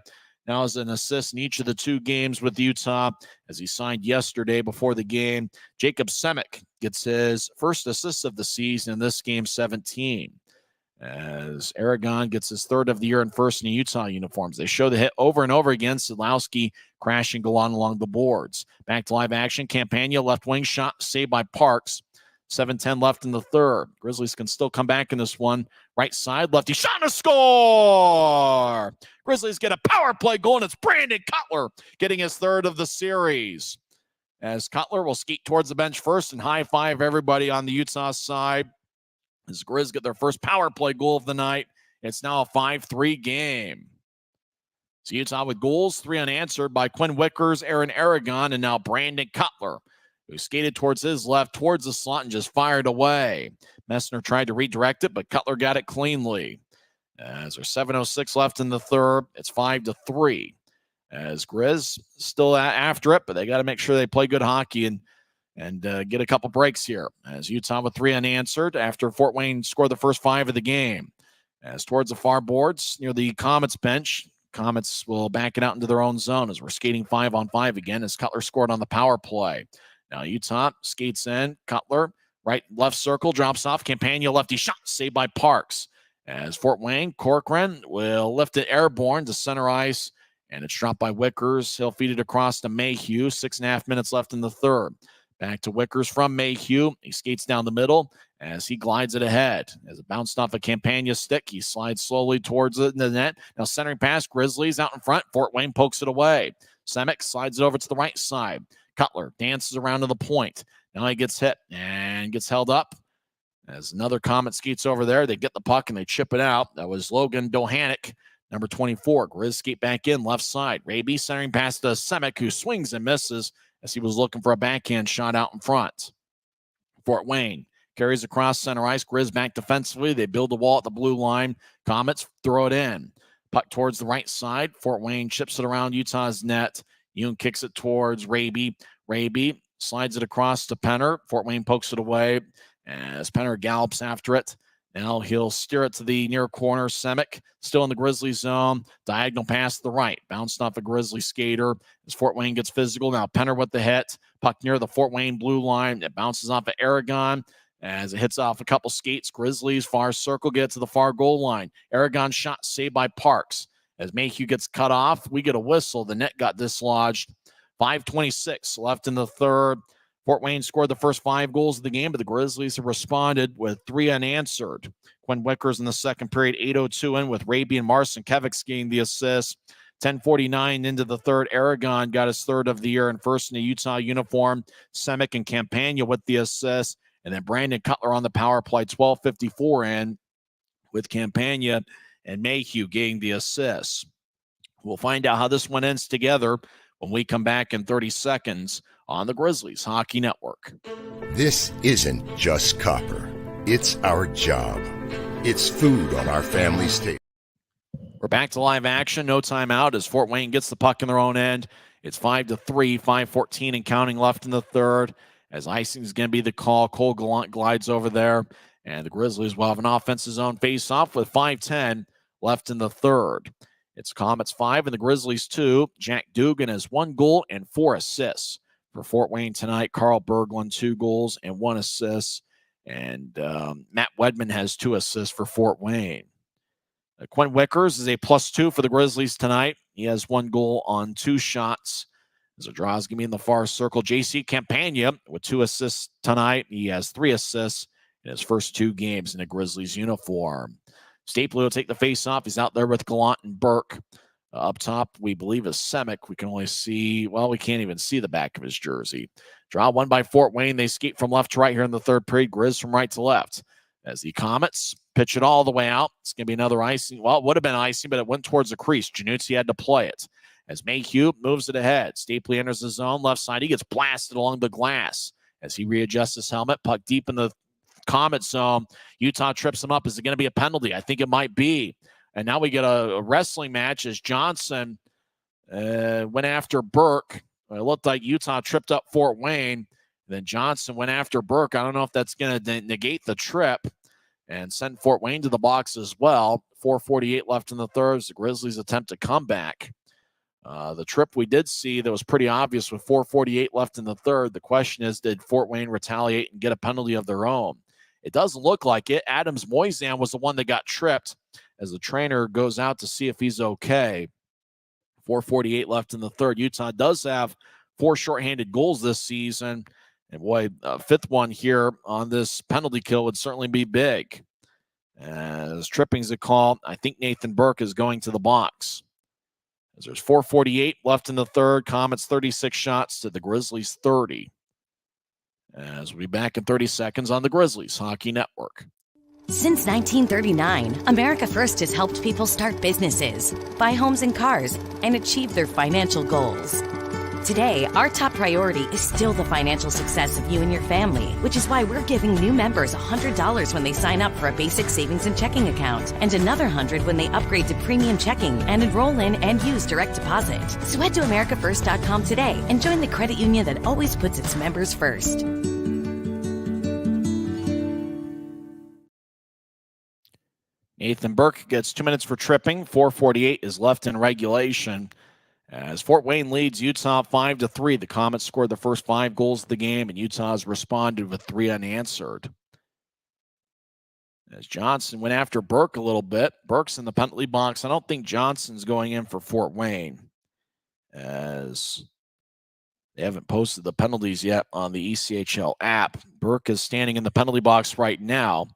A: now has an assist in each of the two games with Utah as he signed yesterday before the game. Jacob Semick gets his first assist of the season in this game, 17. As Aragon gets his third of the year and first in the Utah uniforms. They show the hit over and over again. Sadlowski crashing Gallant along the boards. Back to live action. Campagna left wing shot saved by Parks. 7:10 left in the third. Grizzlies can still come back in this one. Right side, lefty shot and a score! Grizzlies get a power play goal, and it's Brandon Cutler getting his third of the series. As Cutler will skate towards the bench first and high-five everybody on the Utah side. As Grizz get their first power play goal of the night. It's now a 5-3 game. So Utah with goals, 3 unanswered by Quinn Wickers, Aaron Aragon, and now Brandon Cutler, who skated towards his left, towards the slot, and just fired away. Messner tried to redirect it, but Cutler got it cleanly. As there's 7:06 left in the third, it's 5-3. As Grizz still after it, but they got to make sure they play good hockey and get a couple breaks here. As Utah with 3 unanswered after Fort Wayne scored the first 5 of the game. As towards the far boards near the Komets bench, Komets will back it out into their own zone as we're skating 5-on-5 again as Cutler scored on the power play. Now Utah skates in. Cutler, right, left circle, drops off. Campagna lefty shot, saved by Parks. As Fort Wayne, Corcoran will lift it airborne to center ice, and it's dropped by Wickers. He'll feed it across to Mayhew. 6.5 minutes left in the third. Back to Wickers from Mayhew. He skates down the middle as he glides it ahead. As it bounced off a Campagna stick, he slides slowly towards the net. Now centering pass, Grizzlies out in front. Fort Wayne pokes it away. Semick slides it over to the right side. Cutler dances around to the point. Now he gets hit and gets held up. As another Komet skates over there, they get the puck and they chip it out. That was Logan Dohanik, number 24. Grizz skate back in, left side. Raby centering pass to Semick, who swings and misses as he was looking for a backhand shot out in front. Fort Wayne carries across center ice. Grizz back defensively. They build the wall at the blue line. Komets throw it in. Puck towards the right side. Fort Wayne chips it around Utah's net. Yoon kicks it towards Raby. Raby slides it across to Penner. Fort Wayne pokes it away as Penner gallops after it. Now he'll steer it to the near corner. Semick still in the Grizzly zone. Diagonal pass to the right. Bounced off a Grizzly skater as Fort Wayne gets physical. Now Penner with the hit. Puck near the Fort Wayne blue line. It bounces off of Aragon as it hits off a couple skates. Grizzlies far circle, get to the far goal line. Aragon shot saved by Parks. As Mayhew gets cut off, we get a whistle. The net got dislodged. 5:26 left in the third. Fort Wayne scored the first 5 goals of the game, but the Grizzlies have responded with 3 unanswered. Quinn Wickers in the second period, 8:02 in with Raby and Marcin Kevics getting the assist. 10:49 into the third, Aragon got his third of the year and first in a Utah uniform. Semick and Campagna with the assist, and then Brandon Cutler on the power play, 12:54 in with Campagna and Mayhew getting the assists. We'll find out how this one ends together when we come back in 30 seconds on the Grizzlies Hockey Network.
E: This isn't just copper. It's our job. It's food on our family's table.
A: We're back to live action. No timeout as Fort Wayne gets the puck in their own end. It's 5-3, 5:14 and counting left in the third. As icing is going to be the call, Cole Gallant glides over there. And the Grizzlies will have an offensive zone face-off with 5:10 left in the third. It's Komets 5 and the Grizzlies 2. Jack Dugan has 1 goal and 4 assists for Fort Wayne tonight. Carl Berglund 2 goals and 1 assist. And Matt Wedman has 2 assists for Fort Wayne. Quinn Wickers is a +2 for the Grizzlies tonight. He has 1 goal on 2 shots. As a draw is going to be in the far circle. J.C. Campagna with 2 assists tonight. He has 3 assists in his first 2 games in a Grizzlies uniform. Stapley will take the face-off. He's out there with Gallant and Burke. Up top, we believe is Semick. We can only see, well, we can't even see the back of his jersey. Draw won by Fort Wayne. They skate from left to right here in the third period. Grizz from right to left. As the Komets pitch it all the way out. It's going to be another icing. Well, it would have been icing, but it went towards the crease. Januzzi had to play it. As Mayhew moves it ahead. Stapley enters the zone left side. He gets blasted along the glass. As he readjusts his helmet, puck deep in the Komet zone. Utah trips him up. Is it going to be a penalty? I think it might be. And now we get a wrestling match as Johnson went after Burke. It looked like Utah tripped up Fort Wayne. Then Johnson went after Burke. I don't know if that's going to negate the trip and send Fort Wayne to the box as well. 4:48 left in the third. The Grizzlies attempt to come back. The trip we did see that was pretty obvious with 4:48 left in the third. The question is, did Fort Wayne retaliate and get a penalty of their own? It doesn't look like it. Adams Moisan was the one that got tripped as the trainer goes out to see if he's okay. 4:48 left in the third. Utah does have 4 shorthanded goals this season. And boy, a 5th one here on this penalty kill would certainly be big. As tripping's a call, I think Nathan Burke is going to the box. As there's 4:48 left in the third. Komets 36 shots to the Grizzlies 30. As we'll be back in 30 seconds on the Grizzlies Hockey Network.
G: Since 1939, America First has helped people start businesses, buy homes and cars, and achieve their financial goals. Today, our top priority is still the financial success of you and your family, which is why we're giving new members $100 when they sign up for a basic savings and checking account, and another $100 when they upgrade to premium checking and enroll in and use direct deposit. So head to americafirst.com today and join the credit union that always puts its members first.
A: Nathan Burke gets 2 minutes for tripping. 4:48 is left in regulation. As Fort Wayne leads Utah 5-3, the Komets scored the first 5 goals of the game, and Utah's responded with 3 unanswered. As Johnson went after Burke a little bit. Burke's in the penalty box. I don't think Johnson's going in for Fort Wayne, as they haven't posted the penalties yet on the ECHL app. Burke is standing in the penalty box right now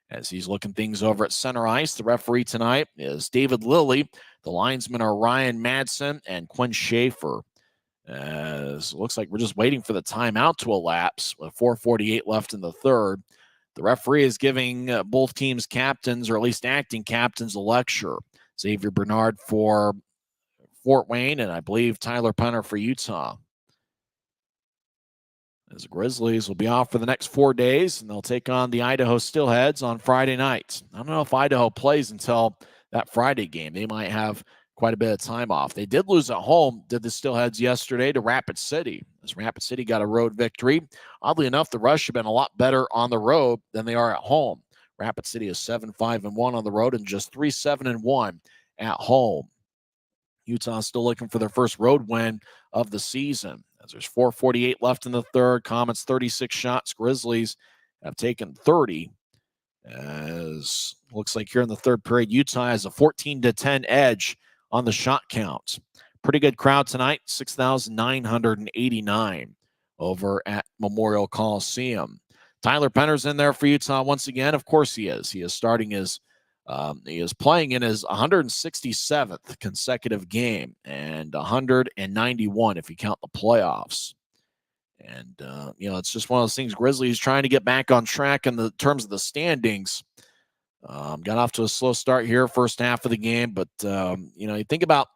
A: as he's looking things over at center ice. The referee tonight is David Lilly. The linesmen are Ryan Madsen and Quinn Schaefer. As it looks like we're just waiting for the timeout to elapse with 4:48 left in the third. The referee is giving both teams' captains, or at least acting captains, a lecture. Xavier Bernard for Fort Wayne, and I believe Tyler Penner for Utah. As the Grizzlies will be off for the next 4 days, and they'll take on the Idaho Steelheads on Friday night. I don't know if Idaho plays until that Friday game. They might have quite a bit of time off. They did lose at home, did the Steelheads yesterday, to Rapid City, as Rapid City got a road victory. Oddly enough, the Rush have been a lot better on the road than they are at home. Rapid City is 7-5-1 on the road and just 3-7-1 at home. Utah still looking for their first road win of the season. As there's 4:48 left in the third, Komets 36 shots. Grizzlies have taken 30. As looks like here in the third period, Utah has a 14-10 edge on the shot count. Pretty good crowd tonight, 6,989 over at Memorial Coliseum. Tyler Penner's in there for Utah once again. Of course he is. He is starting his he is playing in his 167th consecutive game and 191 if you count the playoffs. And, it's just one of those things. Grizzlies trying to get back on track in the terms of the standings. Got off to a slow start here, first half of the game. But, you think about,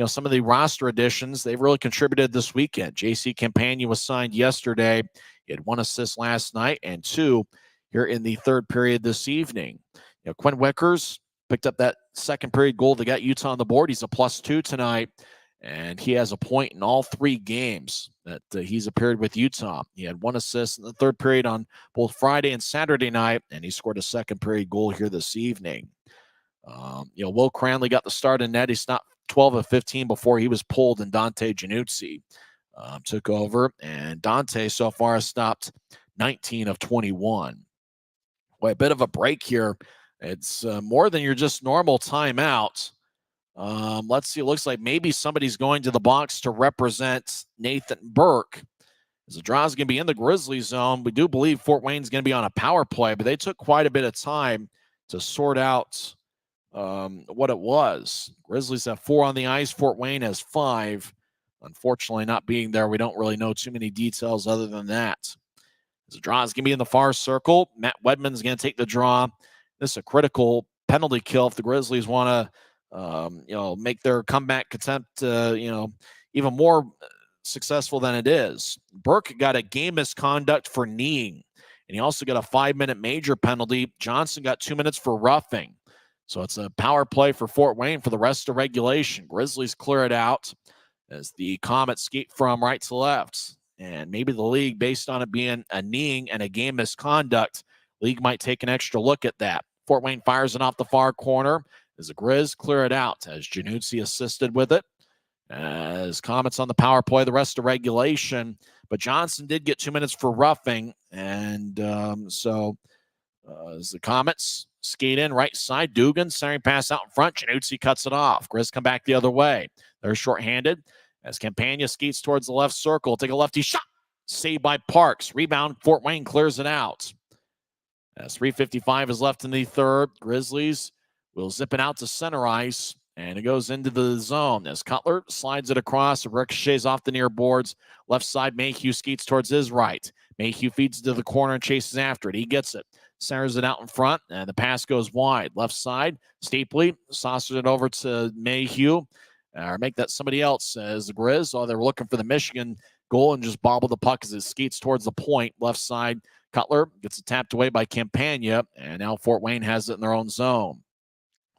A: some of the roster additions. They've really contributed this weekend. J.C. Campagna was signed yesterday. He had 1 assist last night and 2 here in the third period this evening. Quinn Wickers picked up that second period goal that got Utah on the board. He's a +2 tonight, and he has a point in all 3 games that he's appeared with Utah. He had 1 assist in the third period on both Friday and Saturday night, and he scored a second period goal here this evening. Will Cranley got the start in net. He stopped 12 of 15 before he was pulled, and Dante Januzzi took over, and Dante so far has stopped 19 of 21. Boy, a bit of a break here. It's more than your just normal timeout. Let's see. It looks like maybe somebody's going to the box to represent Nathan Burke. As the draw is going to be in the Grizzlies zone, we do believe Fort Wayne's going to be on a power play, but they took quite a bit of time to sort out what it was. Grizzlies have 4 on the ice. Fort Wayne has 5. Unfortunately, not being there, we don't really know too many details other than that. As the draw is going to be in the far circle, Matt Wedman's going to take the draw. This is a critical penalty kill if the Grizzlies want to, make their comeback attempt, even more successful than it is. Burke got a game misconduct for kneeing, and he also got a 5-minute major penalty. Johnson got 2 minutes for roughing. So it's a power play for Fort Wayne for the rest of regulation. Grizzlies clear it out as the Komets skate from right to left. And maybe the league, based on it being a kneeing and a game misconduct, league might take an extra look at that. Fort Wayne fires it off the far corner as the Grizz clear it out as Januzzi assisted with it. As Komets on the power play the rest of regulation. But Johnson did get 2 minutes for roughing. And as the Komets skate in right side, Dugan, centering pass out in front. Januzzi cuts it off. Grizz come back the other way. They're shorthanded as Campagna skates towards the left circle. Take a lefty shot. Saved by Parks. Rebound. Fort Wayne clears it out. As 3:55 is left in the third, Grizzlies will zip it out to center ice, and it goes into the zone as Cutler slides it across. It ricochets off the near boards. Left side, Mayhew skates towards his right. Mayhew feeds to the corner and chases after it. He gets it. Centers it out in front, and the pass goes wide. Left side, Stapley saucers it over to Mayhew. Or make that somebody else as the Grizz. They were looking for the Michigan goal and just bobble the puck as it skates towards the point. Left side, Cutler gets it tapped away by Campagna, and now Fort Wayne has it in their own zone.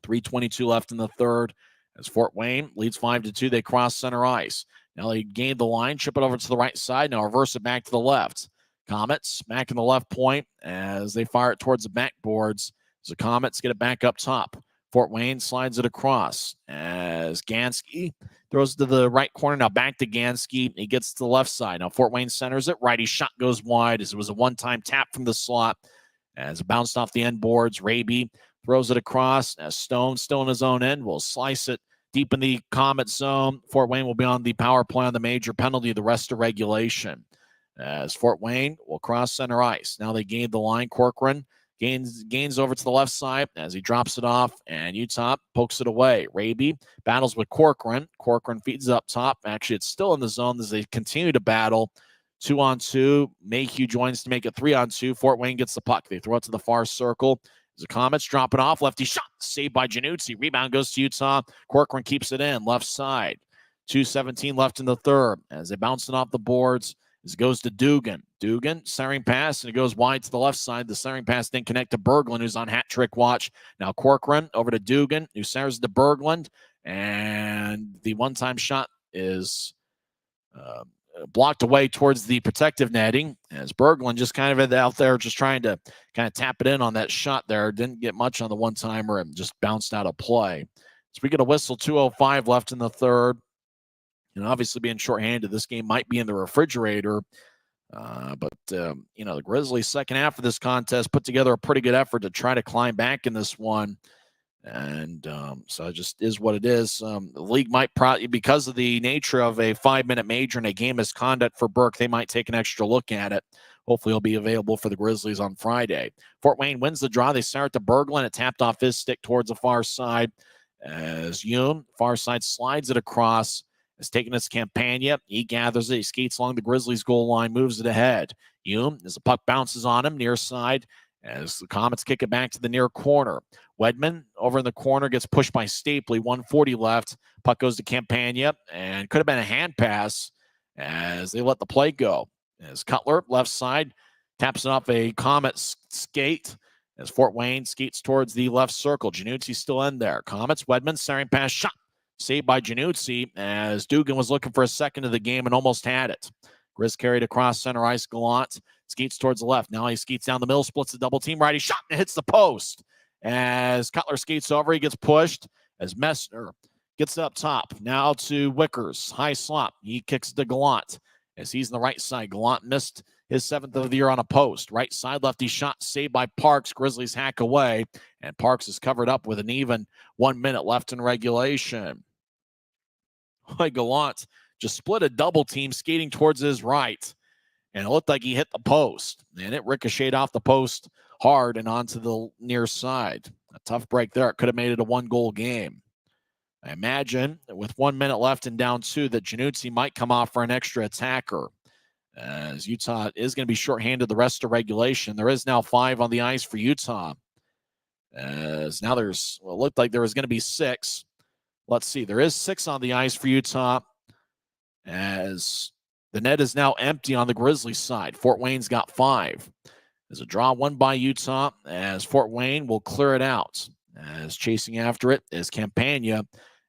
A: 3:22 left in the third as Fort Wayne leads 5-2. They cross center ice. Now they gain the line, chip it over to the right side. Now reverse it back to the left. Komets back in the left point as they fire it towards the backboards. As the Komets get it back up top. Fort Wayne slides it across as Gansky throws to the right corner. Now back to Gansky. He gets to the left side. Now Fort Wayne centers it. Righty shot goes wide as it was a one-time tap from the slot. As it bounced off the end boards, Raby throws it across as Stone still in his own end will slice it deep in the Komet zone. Fort Wayne will be on the power play on the major penalty the rest of regulation. As Fort Wayne will cross center ice. Now they gain the line. Corcoran gains over to the left side as he drops it off, and Utah pokes it away. Raby battles with Corcoran. Corcoran feeds it up top. Actually, it's still in the zone as they continue to battle. 2-on-2. Mayhew joins to make it 3-on-2. Fort Wayne gets the puck. They throw it to the far circle. As the Komets drop it off. Lefty shot. Saved by Januzzi. Rebound goes to Utah. Corcoran keeps it in. Left side. 2:17 left in the third. As they bounce it off the boards. As it goes to Dugan. Dugan, centering pass, and it goes wide to the left side. The centering pass didn't connect to Berglund, who's on hat trick watch. Now Corcoran over to Dugan, who centers to Berglund. And the one-time shot is blocked away towards the protective netting as Berglund just kind of out there just trying to kind of tap it in on that shot there. Didn't get much on the one-timer and just bounced out of play. So we get a whistle, 2:05 left in the third. And obviously being shorthanded, this game might be in the refrigerator. But the Grizzlies second half of this contest put together a pretty good effort to try to climb back in this one. And so it just is what it is. The league might probably, because of the nature of a 5-minute major and a game misconduct for Burke, they might take an extra look at it. Hopefully it'll be available for the Grizzlies on Friday. Fort Wayne wins the draw. They start to Berglund. It tapped off his stick towards the far side as Yoon, far side, slides it across. Is taking his Campagna. He gathers it. He skates along the Grizzlies goal line, moves it ahead. Yoon, as the puck bounces on him, near side, as the Komets kick it back to the near corner. Wedman over in the corner gets pushed by Stapley. 1:40 left. Puck goes to Campagna, and could have been a hand pass as they let the play go. As Cutler, left side, taps it off a Komet skate as Fort Wayne skates towards the left circle. Januzzi's still in there. Komets, Wedman, centering pass, shot. Saved by Januzzi as Dugan was looking for a second of the game and almost had it. Grizz carried across center ice. Gallant skates towards the left. Now he skates down the middle, splits the double team right. He shot and hits the post. As Cutler skates over, he gets pushed as Messner gets up top. Now to Wickers. High slot. He kicks to Gallant as he's on the right side. Gallant missed his 7th of the year on a post. Right side lefty shot saved by Parks. Grizzlies hack away, and Parks is covered up with an even 1 minute left in regulation. Gallant just split a double team skating towards his right, and it looked like he hit the post, and it ricocheted off the post hard and onto the near side. A tough break there. It could have made it a 1-goal game. I imagine that with 1 minute left and down 2 that Januzzi might come off for an extra attacker, as Utah is going to be shorthanded the rest of regulation. There is now 5 on the ice for Utah, as now it looked like there was going to be 6. Let's see. There is 6 on the ice for Utah, as the net is now empty on the Grizzlies side. Fort Wayne's got 5. There's a draw won by Utah, as Fort Wayne will clear it out. As chasing after it is Campagna,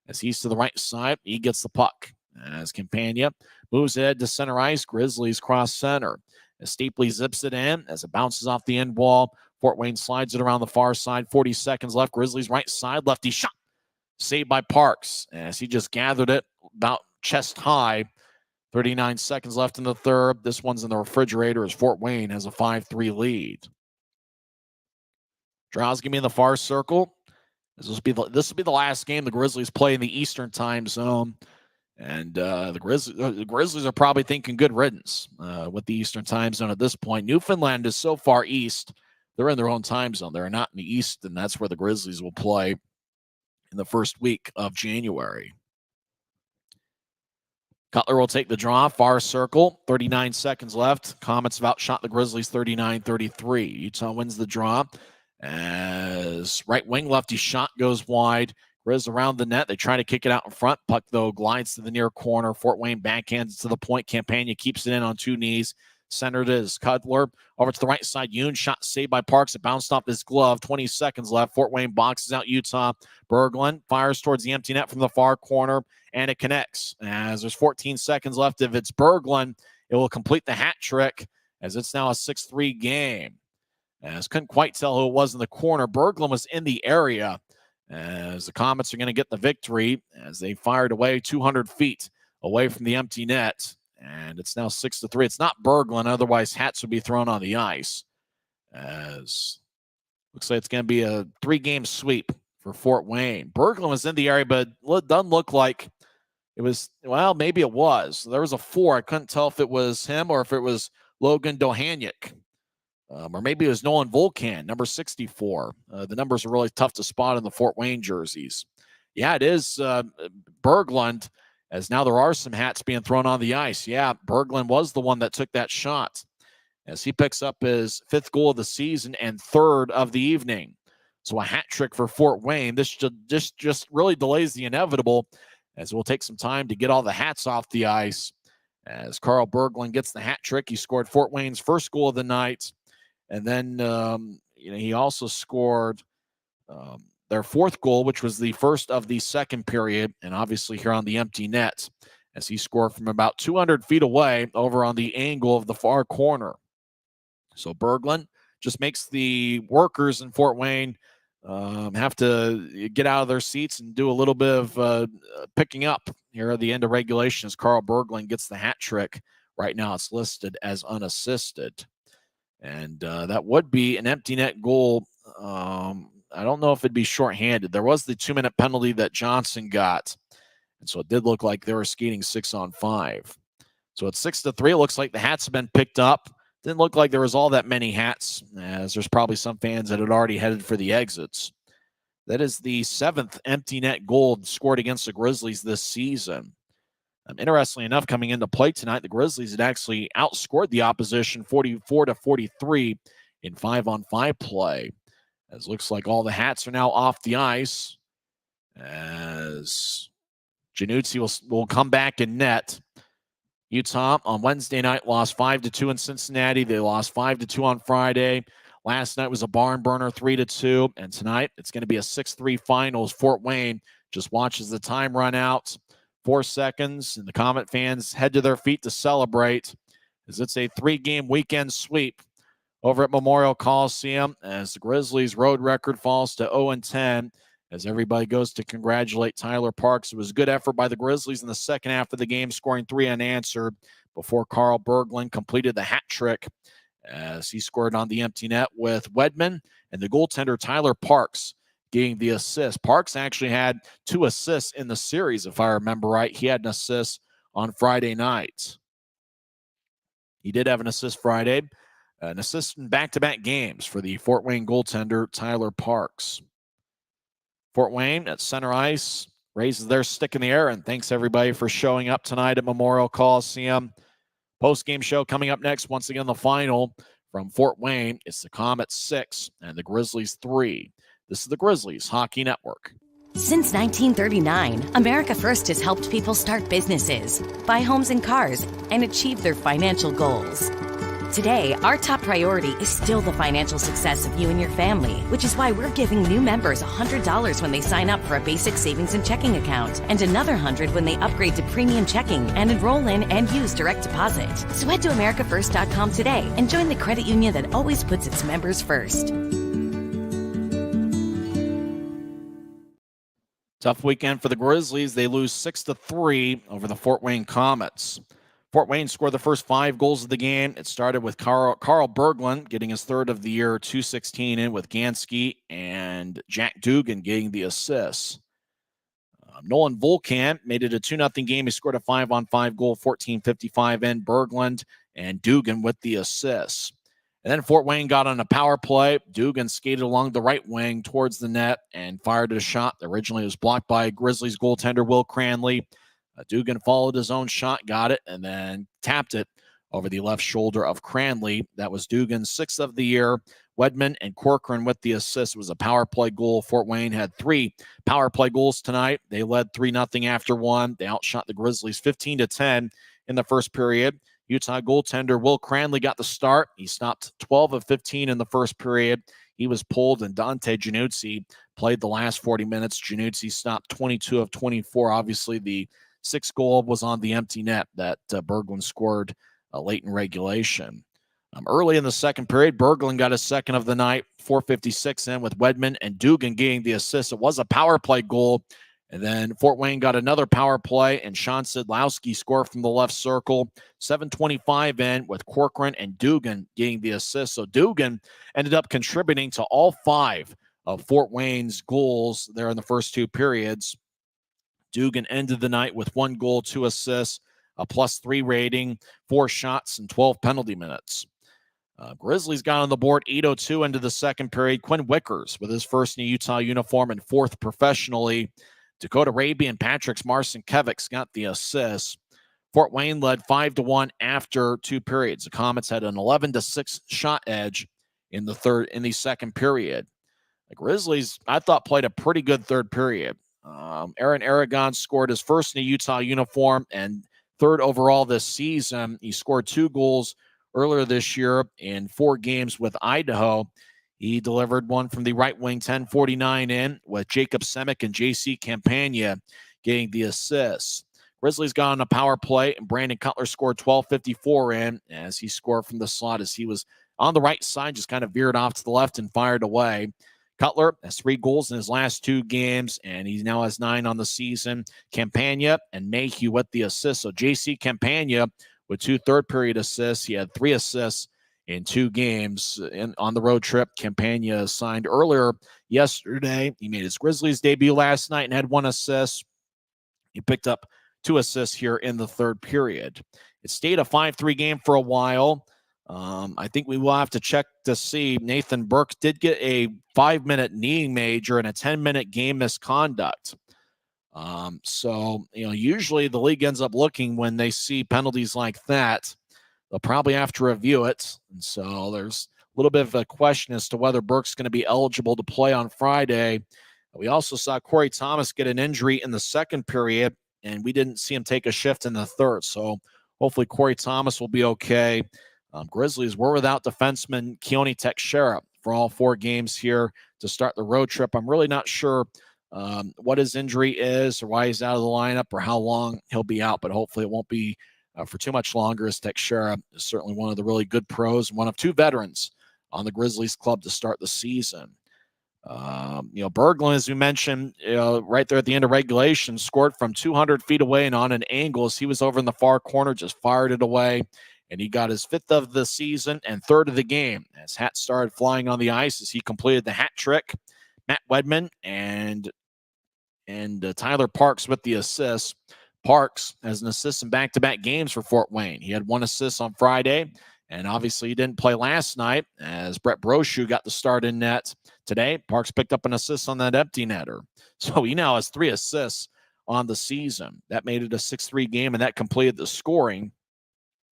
A: as he's to the right side. He gets the puck. As Campagna moves ahead to center ice, Grizzlies cross center. As Stapley zips it in, as it bounces off the end wall, Fort Wayne slides it around the far side. 40 seconds left. Grizzlies right side, lefty shot. Saved by Parks as he just gathered it about chest high. 39 seconds left in the third. This one's in the refrigerator as Fort Wayne has a 5-3 lead. Draw's going to be in the far circle. This will be the last game the Grizzlies play in the Eastern time zone. And the Grizzlies are probably thinking good riddance with the Eastern time zone at this point. Newfoundland is so far east. They're in their own time zone. They're not in the East, and that's where the Grizzlies will play in the first week of January. Cutler will take the draw, far circle, 39 seconds left. Komets have outshot the Grizzlies 39-33. Utah wins the draw as right wing lefty shot goes wide. Grizz around the net. They try to kick it out in front. Puck, though, glides to the near corner. Fort Wayne backhands to the point. Campagna keeps it in on 2 knees. Centered is Cutler. Over to the right side. Yoon shot saved by Parks. It bounced off his glove. 20 seconds left. Fort Wayne boxes out Utah. Berglund fires towards the empty net from the far corner, and it connects. As there's 14 seconds left, if it's Berglund, it will complete the hat trick as it's now a 6-3 game. As couldn't quite tell who it was in the corner. Berglund was in the area as the Komets are going to get the victory as they fired away 200 feet away from the empty net. And it's now 6-3. It's not Berglund, otherwise hats would be thrown on the ice. As looks like it's going to be a 3-game sweep for Fort Wayne. Berglund was in the area, but it doesn't look like it was. Well, maybe it was. There was a 4. I couldn't tell if it was him or if it was Logan Dohanyuk. Or maybe it was Nolan Volkan, number 64. The numbers are really tough to spot in the Fort Wayne jerseys. Yeah, it is Berglund. As now there are some hats being thrown on the ice. Yeah, Berglund was the one that took that shot as he picks up his 5th goal of the season and 3rd of the evening. So a hat trick for Fort Wayne. This just really delays the inevitable as it will take some time to get all the hats off the ice. As Carl Berglund gets the hat trick, he scored Fort Wayne's 1st goal of the night. And then he also scored their 4th goal, which was the first of the second period, and obviously here on the empty net, as he scored from about 200 feet away over on the angle of the far corner. So Berglund just makes the workers in Fort Wayne have to get out of their seats and do a little bit of picking up here at the end of regulation as Carl Berglund gets the hat trick. Right now it's listed as unassisted. And that would be an empty net goal. I don't know if it'd be shorthanded. There was the 2-minute penalty that Johnson got. And so it did look like they were skating 6-on-5. So it's 6-3. It looks like the hats have been picked up. Didn't look like there was all that many hats, as there's probably some fans that had already headed for the exits. That is the 7th empty net goal scored against the Grizzlies this season. Interestingly enough, coming into play tonight, the Grizzlies had actually outscored the opposition 44-43 in 5-on-5 play. As it looks like all the hats are now off the ice, as Januzzi will come back in net. Utah on Wednesday night lost 5-2 in Cincinnati. They lost 5-2 on Friday. Last night was a barn burner, 3-2. And tonight it's going to be a 6-3 finals. Fort Wayne just watches the time run out. 4 seconds, and the Komet fans head to their feet to celebrate, as it's a 3-game weekend sweep over at Memorial Coliseum, as the Grizzlies' road record falls to 0-10. As everybody goes to congratulate Tyler Parks. It was a good effort by the Grizzlies in the second half of the game, scoring 3 unanswered before Carl Berglund completed the hat trick as he scored on the empty net with Wedman and the goaltender Tyler Parks getting the assist. Parks actually had 2 assists in the series, if I remember right. He had an assist on Friday night. He did have an assist Friday, an assist in back-to-back games for the Fort Wayne goaltender Tyler Parks. Fort Wayne at center ice raises their stick in the air, and thanks everybody for showing up tonight at Memorial Coliseum. Post-game show coming up next. Once again, the final from Fort Wayne. It's the Komets 6 and the Grizzlies 3. This is the Grizzlies Hockey Network.
G: Since 1939, America First has helped people start businesses, buy homes and cars, and achieve their financial goals. Today, our top priority is still the financial success of you and your family, which is why we're giving new members $100 when they sign up for a basic savings and checking account, and another $100 when they upgrade to premium checking and enroll in and use direct deposit. So head to AmericaFirst.com today and join the credit union that always puts its members first.
A: Tough weekend for the Grizzlies. They lose 6-3 over the Fort Wayne Komets. Fort Wayne scored the first 5 goals of the game. It started with Carl Berglund getting his 3rd of the year, 2:16 in with Gansky, and Jack Dugan getting the assists. Nolan Volkan made it a 2-0 game. He scored a 5-on-5 goal, 14:55 in. Berglund and Dugan with the assists. And then Fort Wayne got on a power play. Dugan skated along the right wing towards the net and fired a shot. Originally, it was blocked by Grizzlies goaltender Will Cranley. Dugan followed his own shot, got it, and then tapped it over the left shoulder of Cranley. That was Dugan's 6th of the year. Wedman and Corcoran with the assist. It was a power play goal. Fort Wayne had 3 power play goals tonight. They led 3-0 after 1. They outshot the Grizzlies 15-10 in the first period. Utah goaltender Will Cranley got the start. He stopped 12 of 15 in the first period. He was pulled, and Dante Januzzi played the last 40 minutes. Januzzi stopped 22 of 24. Obviously, the 6th goal was on the empty net that Berglund scored late in regulation. Early in the second period, Berglund got his 2nd of the night, 4:56 in with Wedman and Dugan getting the assist. It was a power play goal. And then Fort Wayne got another power play, and Sean Sidlowski scored from the left circle, 7:25 in with Corcoran and Dugan getting the assist. So Dugan ended up contributing to all 5 of Fort Wayne's goals there in the first 2 periods. Dugan ended the night with 1 goal, 2 assists, a +3 rating, 4 shots, and 12 penalty minutes. Grizzlies got on the board 8:02 into the second period. Quinn Wickers with his first in a Utah uniform and 4th professionally. Dakota Raby and Patrick's Marcinkiewicz got the assists. Fort Wayne led 5-1 after 2 periods. The Komets had an 11-6 shot edge in the second period. The Grizzlies, I thought, played a pretty good third period. Aaron Aragon scored his first in a Utah uniform and 3rd overall this season. He scored 2 goals earlier this year in 4 games with Idaho. He delivered one from the right wing, 10:49 in, with Jacob Semick and J.C. Campagna getting the assists. Grizzlies got on a power play, and Brandon Cutler scored 12:54 in as he scored from the slot as he was on the right side, just kind of veered off to the left and fired away. Cutler has 3 goals in his last 2 games, and he now has 9 on the season. Campagna and Mayhew with the assists. So J.C. Campagna with 2 third-period assists. He had 3 assists in 2 games on the road trip. Campagna signed earlier yesterday. He made his Grizzlies debut last night and had 1 assist. He picked up 2 assists here in the third period. It stayed a 5-3 game for a while. I think we will have to check to see. Nathan Burke did get a 5-minute kneeing major and a 10-minute game misconduct. So, usually the league ends up looking when they see penalties like that. They'll probably have to review it. And so there's a little bit of a question as to whether Burke's going to be eligible to play on Friday. We also saw Corey Thomas get an injury in the second period, and we didn't see him take a shift in the third. So hopefully Corey Thomas will be okay. Grizzlies were without defenseman Keone Teixeira for all 4 games here to start the road trip. I'm really not sure what his injury is or why he's out of the lineup or how long he'll be out, but hopefully it won't be for too much longer, as Teixeira is certainly one of the really good pros and one of 2 veterans on the Grizzlies club to start the season. Berglund, as we mentioned, right there at the end of regulation, scored from 200 feet away and on an angle as he was over in the far corner, just fired it away. And he got his 5th of the season and 3rd of the game as hats started flying on the ice as he completed the hat trick. Matt Wedman and Tyler Parks with the assists. Parks has an assist in back-to-back games for Fort Wayne. He had 1 assist on Friday, and obviously he didn't play last night as Brett Brochu got the start in net today. Parks picked up an assist on that empty netter. So he now has 3 assists on the season. That made it a 6-3 game, and that completed the scoring.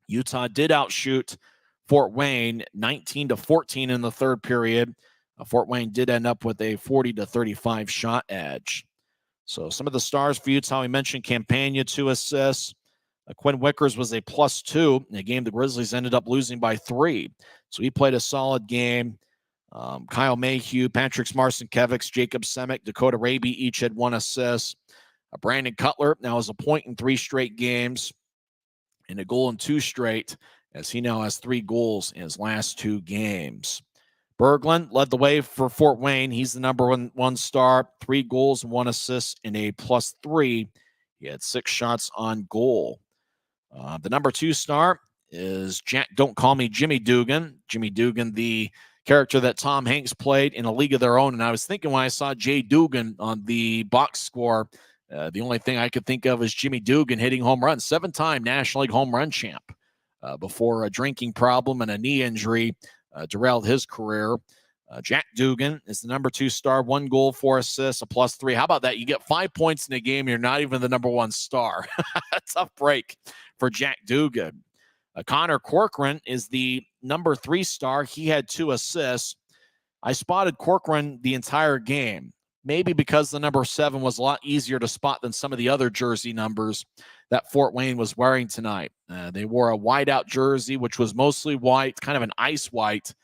A: Utah did outshoot Fort Wayne 19-14 in the third period. Fort Wayne did end up with a 40-35 shot edge. So some of the stars for Utah, we mentioned Campagna, 2 assists. Quinn Wickers was a +2 in a game the Grizzlies ended up losing by 3. So he played a solid game. Kyle Mayhew, Patrick Marcinkiewicz, Jacob Semick, Dakota Raby each had 1 assist. Brandon Cutler now has a point in 3 straight games and a goal in 2 straight, as he now has 3 goals in his last 2 games. Berglund led the way for Fort Wayne. He's the number 1 star, 3 goals and 1 assist and a +3. He had 6 shots on goal. The number 2 star is Jack, don't call me Jimmy Dugan. Jimmy Dugan, the character that Tom Hanks played in A League of Their Own. And I was thinking when I saw Jay Dugan on the box score, the only thing I could think of is Jimmy Dugan hitting home runs, 7-time National League home run champ before a drinking problem and a knee injury derailed his career. Jack Dugan is the number 2 star, 1 goal, 4 assists, a +3. How about that? You get 5 points in a game. You're not even the number 1 star. Tough break for Jack Dugan. Connor Corcoran is the number 3 star. He had 2 assists. I spotted Corcoran the entire game, maybe because the number 7 was a lot easier to spot than some of the other jersey numbers that Fort Wayne was wearing tonight. They wore a whiteout jersey, which was mostly white, kind of an ice white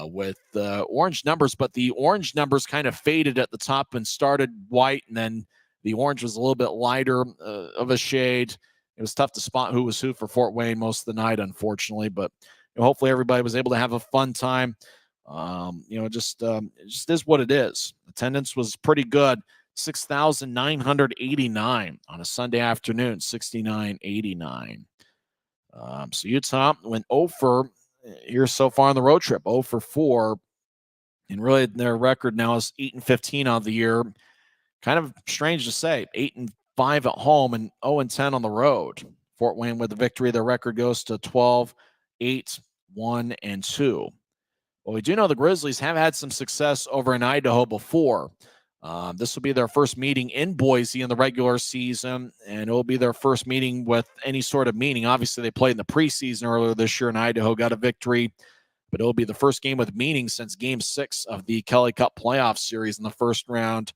A: with orange numbers, but the orange numbers kind of faded at the top and started white, and then the orange was a little bit lighter of a shade. It was tough to spot who was who for Fort Wayne most of the night, unfortunately, but hopefully everybody was able to have a fun time. It just is what it is. Attendance was pretty good. 6,989 on a Sunday afternoon, 69-89. So Utah went 0 for here so far on the road trip, 0 for 4. And really their record now is 8-15 on the year. Kind of strange to say, 8-5 at home and 0-10 on the road. Fort Wayne with the victory, their record goes to 12-8-1-2. Well, we do know the Grizzlies have had some success over in Idaho before. This will be their first meeting in Boise in the regular season, and it will be their first meeting with any sort of meaning. Obviously, they played in the preseason earlier this year in Idaho, got a victory, but it will be the first game with meaning since Game 6 of the Kelly Cup playoff series in the first round.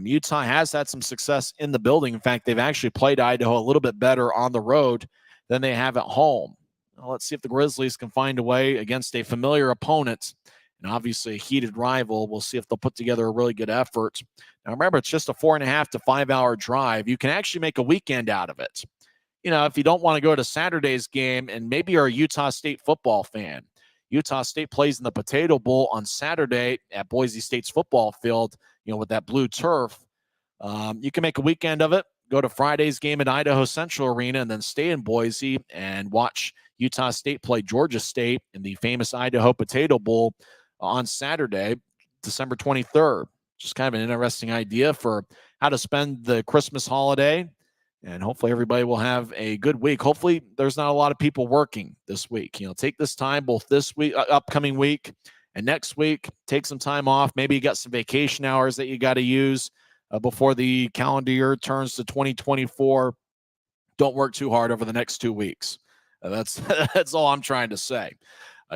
A: Utah has had some success in the building. In fact, they've actually played Idaho a little bit better on the road than they have at home. Well, let's see if the Grizzlies can find a way against a familiar opponent and obviously a heated rival. We'll see if they'll put together a really good effort. Now, remember, it's just a 4.5 to 5 hour drive. You can actually make a weekend out of it. If you don't want to go to Saturday's game, and maybe you're a Utah State football fan, Utah State plays in the Potato Bowl on Saturday at Boise State's football field, with that blue turf. You can make a weekend of it, go to Friday's game at Idaho Central Arena, and then stay in Boise and watch Utah State play Georgia State in the famous Idaho Potato Bowl on Saturday, December 23rd. Just kind of an interesting idea for how to spend the Christmas holiday. And hopefully everybody will have a good week. Hopefully there's not a lot of people working this week. Take this time, both this week, upcoming week, and next week. Take some time off. Maybe you got some vacation hours that you got to use before the calendar year turns to 2024. Don't work too hard over the next 2 weeks. That's all I'm trying to say.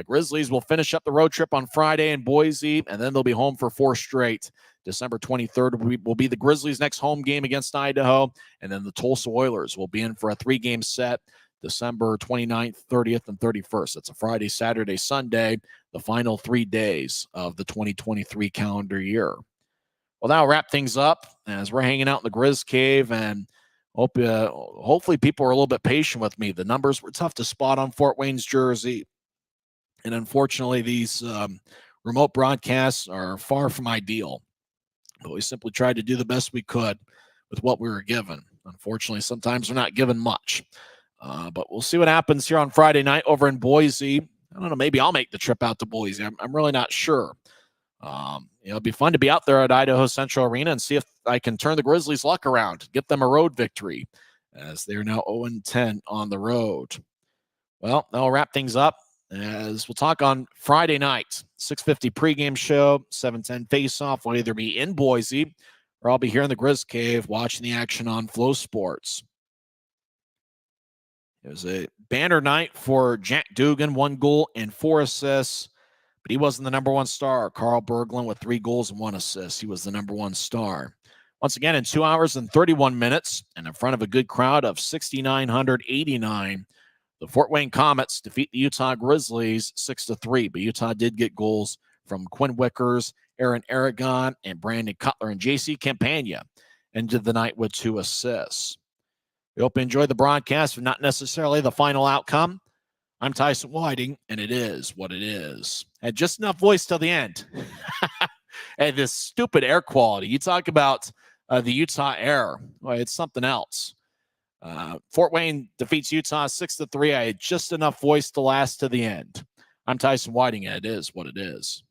A: Grizzlies will finish up the road trip on Friday in Boise, and then they'll be home for 4 straight. December 23rd will be the Grizzlies' next home game against Idaho, and then the Tulsa Oilers will be in for a 3-game set December 29th, 30th, and 31st. That's a Friday, Saturday, Sunday, the final 3 days of the 2023 calendar year. Well, that'll wrap things up as we're hanging out in the Grizz Cave, and hopefully people are a little bit patient with me. The numbers were tough to spot on Fort Wayne's jersey, and unfortunately these remote broadcasts are far from ideal. But we simply tried to do the best we could with what we were given. Unfortunately, sometimes we're not given much. But we'll see what happens here on Friday night over in Boise. I don't know, maybe I'll make the trip out to Boise. I'm really not sure. It'd be fun to be out there at Idaho Central Arena and see if I can turn the Grizzlies' luck around, get them a road victory, as they're now 0-10 on the road. Well, that'll wrap things up, as we'll talk on Friday night, 6:50 pregame show, 7:10 face-off. We'll either be in Boise or I'll be here in the Grizz Cave watching the action on Flow Sports. It was a banner night for Jack Dugan, 1 goal and 4 assists, but he wasn't the number one star. Carl Berglund with 3 goals and 1 assist. He was the number one star. Once again, in 2 hours and 31 minutes, and in front of a good crowd of 6,989, the Fort Wayne Komets defeat the Utah Grizzlies 6-3, but Utah did get goals from Quinn Wickers, Aaron Aragon, and Brandon Cutler, and J.C. Campagna ended the night with 2 assists. We hope you enjoyed the broadcast, but not necessarily the final outcome. I'm Tyson Whiting, and it is what it is. Had just enough voice till the end. And this stupid air quality. You talk about the Utah air. Well, it's something else. Fort Wayne defeats Utah 6-3. I had just enough voice to last to the end. I'm Tyson Whiting, and it is what it is.